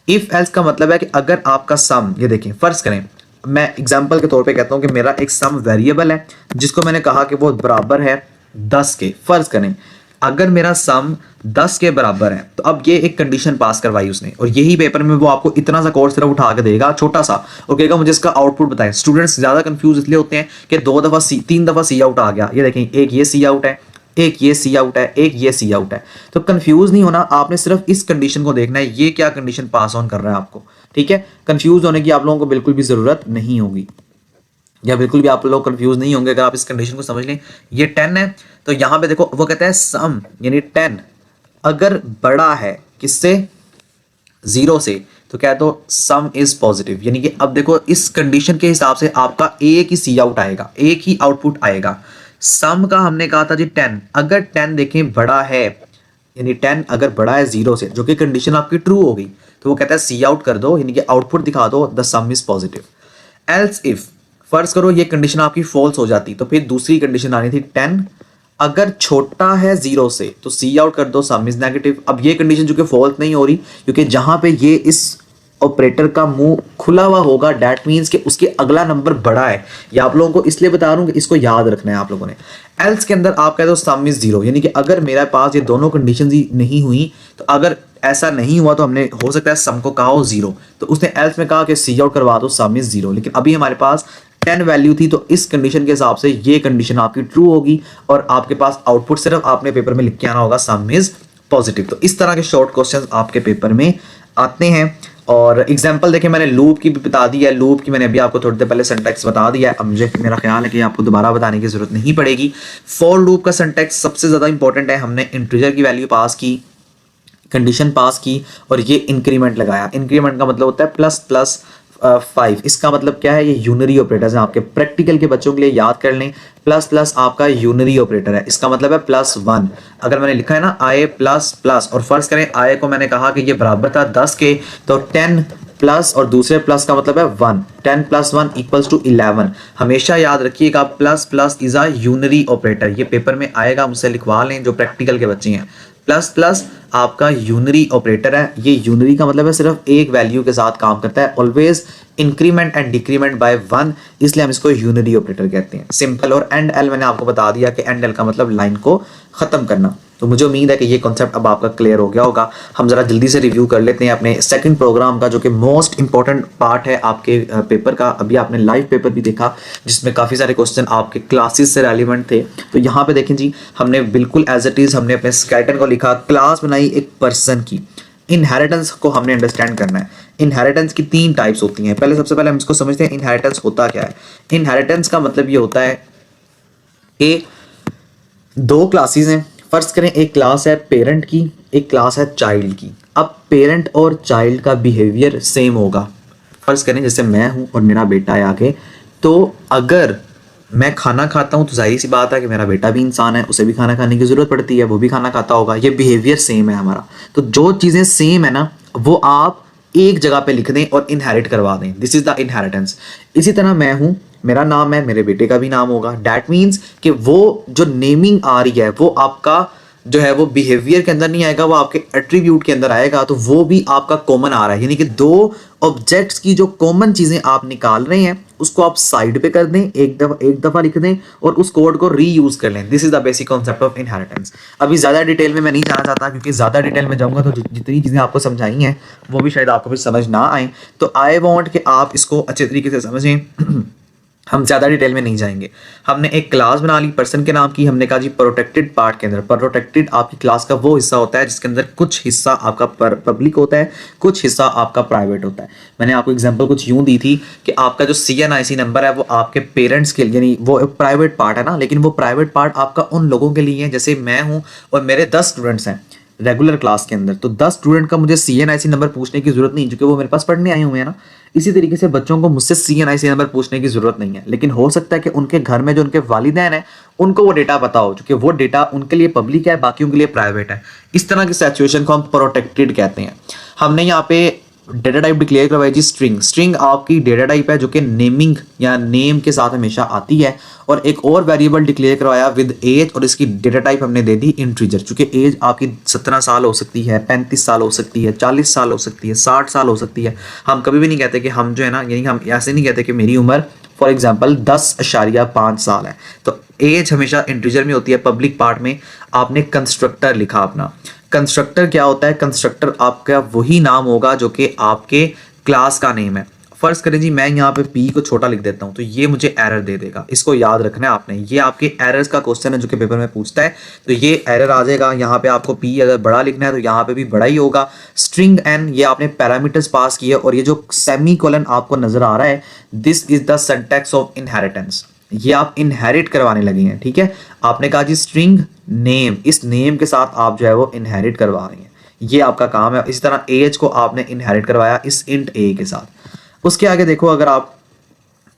इफ एल्स का मतलब है कि अगर आपका सम, ये देखें फर्ज करें, मैं एग्जाम्पल के तौर पे कहता हूं कि मेरा एक सम वेरिएबल है जिसको मैंने कहा कि वो बराबर है 10 के। फर्ज करें अगर मेरा सम 10 के बराबर है, तो अब ये एक कंडीशन पास करवाई उसने, और यही पेपर में वो आपको इतना सा कोड सिर्फ उठा के देगा छोटा सा, और कहेगा मुझे इसका आउटपुट बताएं। स्टूडेंट्स ज्यादा कंफ्यूज इसलिए होते हैं कि 3 दफा सी आउट आ गया। ये देखें, एक ये सी आउट है, एक ये सी आउट है, एक ये सी आउट है। तो कंफ्यूज नहीं होना, आपने सिर्फ इस कंडीशन को देखना है, ये क्या कंडीशन पास ऑन कर रहा है आपको, ठीक है। कंफ्यूज होने की आप लोगों को बिल्कुल भी जरूरत नहीं होगी, या बिल्कुल भी आप लोग कंफ्यूज नहीं होंगे अगर आप इस कंडीशन को समझ लें। ये 10 है, तो यहां पे देखो वो कहता है सम यानी 10 अगर बड़ा है किससे? 0 से, तो क्या तो सम इज पॉजिटिव। यानी कि अब देखो इस कंडीशन के हिसाब से आपका एक ही सी आउट आएगा, एक ही आउटपुट आएगा। सम का हमने कहा था जी 10, अगर 10 देखें बड़ा है, यानी 10 अगर बड़ा है 0 से, जो कि कंडीशन आपकी ट्रू हो गई, तो वो कहता है सी आउट कर दो, यानी कि आउटपुट दिखा दो the some is positive. Else if, फर्ज करो ये कंडीशन आपकी फॉल्स हो जाती, तो फिर दूसरी कंडीशन आनी थी 10 अगर छोटा है 0 से, तो सी आउट कर दो सम इज नेगेटिव। अब ये कंडीशन जो कि फॉल्स नहीं हो रही, क्योंकि जहां पे ये इस ऑपरेटर का मुंह खुला हुआ होगा, दैट मींस कि उसके अगला नंबर बड़ा है। ये आप लोगों को इसलिए बता रहा हूं कि इसको याद रखना है आप लोगों ने। एल्स के अंदर आप कहते हो सम इज 0, यानी कि अगर मेरे पास ये दोनों कंडीशंस ही नहीं हुई, तो अगर ऐसा नहीं हुआ तो हमने हो सकता है सम को कहा हो 0, तो उसने एल्स में कहा कि सी आउट करवा दो सम इज 0। लेकिन अभी हमारे पास 10 वैल्यू थी, तो इस कंडीशन के हिसाब से ये कंडीशन आपकी ट्रू होगी और आपके पास आउटपुट सिर्फ आपने पेपर में लिख के आना होगा सम इज पॉजिटिव। तो इस तरह के शॉर्ट क्वेश्चंस आपके पेपर में आते हैं। और एग्जांपल देखें, मैंने लूप की भी बता दी है, लूप की मैंने अभी आपको थोड़ी देर पहले सिंटैक्स बता दिया है। अब मुझे मेरा ख्याल है कि आपको दोबारा बताने की जरूरत नहीं पड़ेगी। फॉर लूप का सिंटैक्स सबसे ज़्यादा इंपॉर्टेंट है। हमने इंटीजर की वैल्यू पास की, कंडीशन पास की और ये इंक्रीमेंट लगाया। इंक्रीमेंट का मतलब होता है प्लस प्लस 5। इसका मतलब क्या है, ये यूनरी ऑपरेटर्स हैं। आपके प्रैक्टिकल के बच्चों के लिए याद कर लें, प्लस प्लस आपका यूनरी ऑपरेटर है, इसका मतलब है +1। अगर मैंने लिखा है ना i प्लस प्लस, और फर्ज करें i को मैंने कहा कि ये बराबर था 10 के, तो 10 प्लस और दूसरे प्लस का मतलब है 1, 10 + 1 = 11। हमेशा याद रखिएगा plus plus is a unary operator. ये पेपर में आएगा, मुझसे लिखवा लें जो प्रैक्टिकल के बच्चे हैं। प्लस प्लस आपका यूनरी ऑपरेटर है। ये यूनरी का मतलब है सिर्फ एक वैल्यू के साथ काम करता है, always increment and decrement by 1, इसलिए हम इसको यूनरी ऑपरेटर कहते हैं। सिंपल। और एंड एल मैंने आपको बता दिया कि एंड एल का मतलब लाइन को खत्म करना। तो मुझे उम्मीद है कि ये कॉन्सेप्ट अब आपका क्लियर हो गया होगा। हम जरा जल्दी से रिव्यू कर लेते हैं अपने सेकंड प्रोग्राम का, जो कि मोस्ट इंपॉर्टेंट पार्ट है आपके पेपर का। अभी आपने लाइव पेपर भी देखा जिसमें काफ़ी सारे क्वेश्चन आपके क्लासेस से रेलिवेंट थे। तो यहाँ पे देखें जी, हमने बिल्कुल एज इट इज़ हमने अपने स्केलेटन को लिखा, क्लास बनाई एक पर्सन की। इनहेरिटेंस को हमने अंडरस्टैंड करना है। इनहेरिटेंस की 3 टाइप्स होती हैं। सबसे पहले हम इसको समझते हैं इनहेरिटेंस होता क्या है। इनहेरिटेंस का मतलब ये होता है कि 2 क्लासेस हैं। फर्स्ट करें, एक क्लास है पेरेंट की, एक क्लास है चाइल्ड की। अब पेरेंट और चाइल्ड का बिहेवियर सेम होगा। फर्स्ट करें जैसे मैं हूं और मेरा बेटा है आगे, तो अगर मैं खाना खाता हूं तो जाहिर सी बात है कि मेरा बेटा भी इंसान है, उसे भी खाना खाने की जरूरत पड़ती है, वो भी खाना खाता होगा। ये बिहेवियर सेम है हमारा। तो जो चीजें सेम है ना, वो आप एक जगह पे लिख दें और इनहेरिट करवा दें। This is the inheritance. इसी तरह मैं हूं, मेरा नाम है, मेरे बेटे का भी नाम होगा। डैट मीन्स कि वो जो नेमिंग आ रही है वो आपका जो है वो बिहेवियर के अंदर नहीं आएगा, वो आपके एट्रीब्यूट के अंदर आएगा। तो वो भी आपका कॉमन आ रहा है, यानी कि 2 ऑब्जेक्ट्स की जो कॉमन चीजें आप निकाल रहे हैं उसको आप साइड पे कर दें, एक दफा लिख दें और उस कोड को रीयूज कर लें। This is the basic concept of inheritance. अभी ज्यादा डिटेल में मैं नहीं जाना चाहता, क्योंकि ज्यादा डिटेल में जाऊंगा तो जितनी चीजें आपको समझाई हैं वो भी शायद आपको फिर समझ ना आए। तो आई वॉन्ट कि आप इसको अच्छे तरीके से समझें। हम ज़्यादा डिटेल में नहीं जाएंगे। हमने एक क्लास बना ली पर्सन के नाम की। हमने कहा जी प्रोटेक्टेड पार्ट के अंदर, प्रोटेक्टेड आपकी क्लास का वो हिस्सा होता है जिसके अंदर कुछ हिस्सा आपका पब्लिक होता है, कुछ हिस्सा आपका प्राइवेट होता है। मैंने आपको एग्जांपल कुछ यूं दी थी कि आपका जो CNIC नंबर है वो आपके पेरेंट्स के लिए, यानी वो प्राइवेट पार्ट है ना, लेकिन वो प्राइवेट पार्ट आपका उन लोगों के लिए है, जैसे मैं हूँ और मेरे 10 स्टूडेंट्स हैं रेगुलर क्लास के अंदर, तो 10 स्टूडेंट का मुझे CNIC नंबर पूछने की जरूरत नहीं, क्योंकि वो मेरे पास पढ़ने आए हुए हैं ना। इसी तरीके से बच्चों को मुझसे CNIC नंबर पूछने की जरूरत नहीं है, लेकिन हो सकता है कि उनके घर में जो उनके वालिदैन हैं उनको वो डेटा पता हो, क्योंकि वो डेटा उनके लिए पब्लिक है, बाकियों के लिए प्राइवेट है। इस तरह की सिचुएशन को हम प्रोटेक्टेड कहते हैं। हमने यहाँ पे डेटा टाइप डिक्लेयर करवाई जी स्ट्रिंग। स्ट्रिंग आपकी डेटा टाइप है जो कि नेमिंग या नेम के साथ हमेशा आती है। और एक और वेरिएबल डिक्लेयर करवाया विद एज, और इसकी डेटा टाइप हमने दे दी इंटीजर, क्योंकि एज आपकी 17 साल हो सकती है, 35 साल हो सकती है, 40 साल हो सकती है, 60 साल हो सकती है। हम कभी भी नहीं कहते कि हम जो है ना, यानी हम ऐसे नहीं कहते कि मेरी उम्र फॉर एग्जाम्पल 10.5 साल है। तो एज हमेशा इंटीजर में होती है। पब्लिक पार्ट में आपने कंस्ट्रक्टर लिखा अपना। कंस्ट्रक्टर क्या होता है? कंस्ट्रक्टर आपका वही नाम होगा जो कि आपके क्लास का नेम है। फर्ज करें जी मैं यहाँ पे p को छोटा लिख देता हूँ, तो ये मुझे एरर दे देगा। इसको याद रखना है आपने, ये आपके एरर्स का क्वेश्चन है जो कि पेपर में पूछता है। तो ये एरर आ जाएगा। यहाँ पे आपको p अगर बड़ा लिखना है तो यहाँ पे भी बड़ा ही होगा। स्ट्रिंग n ये आपने पैरामीटर्स पास किए, और ये जो सेमी कोलन आपको नजर आ रहा है, this is the syntax of inheritance. ये आप इनहेरिट करवाने लगे हैं, ठीक है। आपने कहा जी स्ट्रिंग नेम, इस नेम के साथ आप जो है वो इनहेरिट करवा रहे हैं, ये आपका काम है। इसी तरह एज को आपने इनहेरिट करवाया इस इंट a के साथ। उसके आगे देखो, अगर आप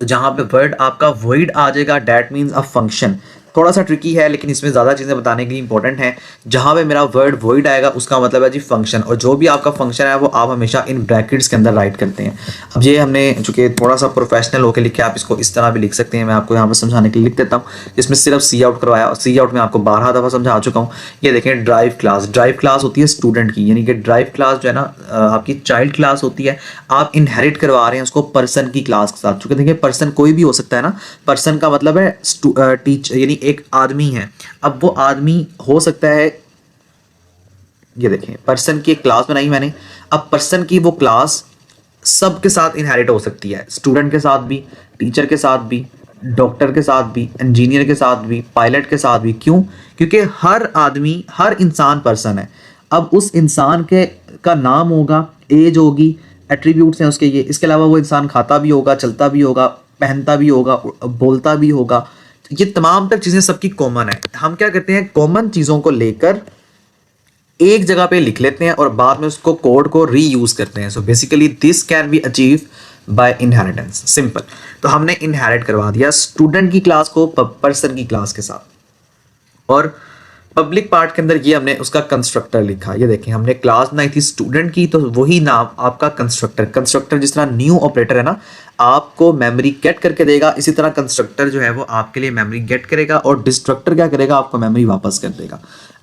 जहां पे वर्ड आपका void आ जाएगा, डेट मीन्स अ फंक्शन। थोड़ा सा ट्रिकी है, लेकिन इसमें ज़्यादा चीज़ें बताने के लिए इंपॉर्टेंट है। जहाँ पे मेरा वर्ड void आएगा उसका मतलब है जी फंक्शन, और जो भी आपका फंक्शन है वो आप हमेशा इन ब्रैकेट्स के अंदर राइट करते हैं। अब ये हमने चूंकि थोड़ा सा प्रोफेशनल होकर लिखे, आप इसको इस तरह भी लिख सकते हैं। मैं आपको यहाँ पर समझाने के लिए लिख देता हूँ। इसमें सिर्फ सी आउट करवाया, और सी आउट में आपको 12 दफ़ा समझा चुका हूँ। ये देखें ड्राइव क्लास, ड्राइव क्लास होती है स्टूडेंट की, यानी कि ड्राइव क्लास जो है ना आपकी चाइल्ड क्लास होती है। आप इनहेरिट करवा रहे हैं उसको पर्सन की क्लास के साथ। चूंकि देखिए पर्सन कोई भी हो सकता है ना, पर्सन का मतलब है टीचर, यानी एक आदमी है। अब वो आदमी हो सकता है, ये देखें पर्सन की एक क्लास बनाई मैंने। अब पर्सन की वो क्लास सबके साथ इनहेरिट हो सकती है, स्टूडेंट के साथ भी, टीचर के साथ भी, डॉक्टर के साथ भी, इंजीनियर के साथ भी, पायलट के साथ भी। क्यों? क्योंकि हर आदमी, हर इंसान पर्सन है। अब उस इंसान के का नाम होगा, एज होगी, एट्रीब्यूट्स हैं उसके ये, इसके अलावा वो इंसान खाता भी होगा, चलता भी होगा, पहनता भी होगा, बोलता भी होगा। तो ये तमाम तक चीज़ें सबकी कॉमन है। हम क्या करते हैं, कॉमन चीज़ों को लेकर एक जगह पे लिख लेते हैं और बाद में उसको कोड को रीयूज करते हैं। So basically this can be achieve by inheritance, simple. तो हमने इनहेरिट करवा दिया स्टूडेंट की क्लास को पर्सन की क्लास के साथ, और पब्लिक पार्ट के अंदर ये हमने उसका कंस्ट्रक्टर लिखा। ये देखें, हमने क्लास बनाई थी स्टूडेंट की, तो वही नाम आपका कंस्ट्रक्टर। कंस्ट्रक्टर जिस तरह न्यू ऑपरेटर है ना, आपको मेमोरी गेट करके देगा, इसी तरह कंस्ट्रक्टर जो है वो आपके लिए मेमोरी गेट करेगा, और डिस्ट्रक्टर क्या करेगा, आपको मेमोरी वापस कर देगा।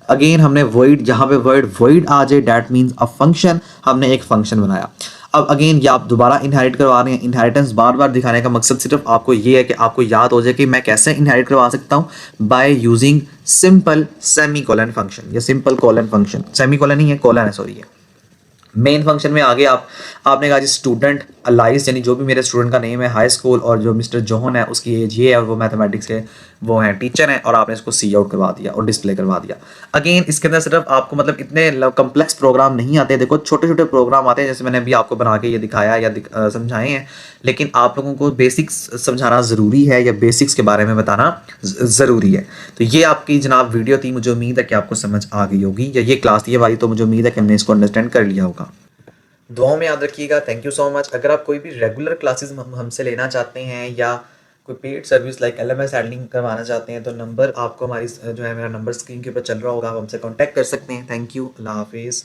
अगेन हमने वॉइड, जहां पे वर्ड वॉइड आ जाए डैट मीन्स अ फंक्शन, हमने एक फंक्शन बनाया। अब अगेन ये आप दोबारा इनहेरिट करवा रहे हैं। इनहेरिटेंस बार बार दिखाने का मकसद सिर्फ आपको ये है कि आपको याद हो जाए कि मैं कैसे इनहेरिट करवा सकता हूं, by using simple semicolon function. या simple colon function, semicolon नहीं है, कॉलन है, सॉरी। मेन फंक्शन में आगे आपने कहा जी स्टूडेंट अलाइस, यानी जो भी मेरे स्टूडेंट का नेम है हाई स्कूल, और जो मिस्टर जोहन है उसकी एज ये है, और वो मैथमेटिक्स के वो हैं टीचर हैं, और आपने इसको सी आउट करवा दिया और डिस्प्ले करवा दिया। अगेन इसके अंदर सिर्फ आपको मतलब इतने कम्प्लेक्स प्रोग्राम नहीं आते, देखो छोटे छोटे प्रोग्राम आते हैं, जैसे मैंने अभी आपको बना के ये दिखाया या समझाए हैं। लेकिन आप लोगों को बेसिक्स समझाना ज़रूरी है, या बेसिक्स के बारे में बताना ज़रूरी है। तो ये आपकी जनाब वीडियो थी, मुझे उम्मीद है कि आपको समझ आ गई होगी, या ये क्लास थी ये वाली, तो मुझे उम्मीद है कि हमने इसको अंडरस्टैंड कर लिया होगा। दुआओं में याद रखिएगा। Thank you so much. अगर आप कोई भी रेगुलर क्लासेस हमसे लेना चाहते हैं, या कोई paid service like LMS handling करवाना चाहते हैं, तो नंबर आपको हमारी जो है, मेरा नंबर स्क्रीन के ऊपर चल रहा होगा, आप हमसे कांटेक्ट कर सकते हैं। थैंक यू, अल्लाह हाफिज़।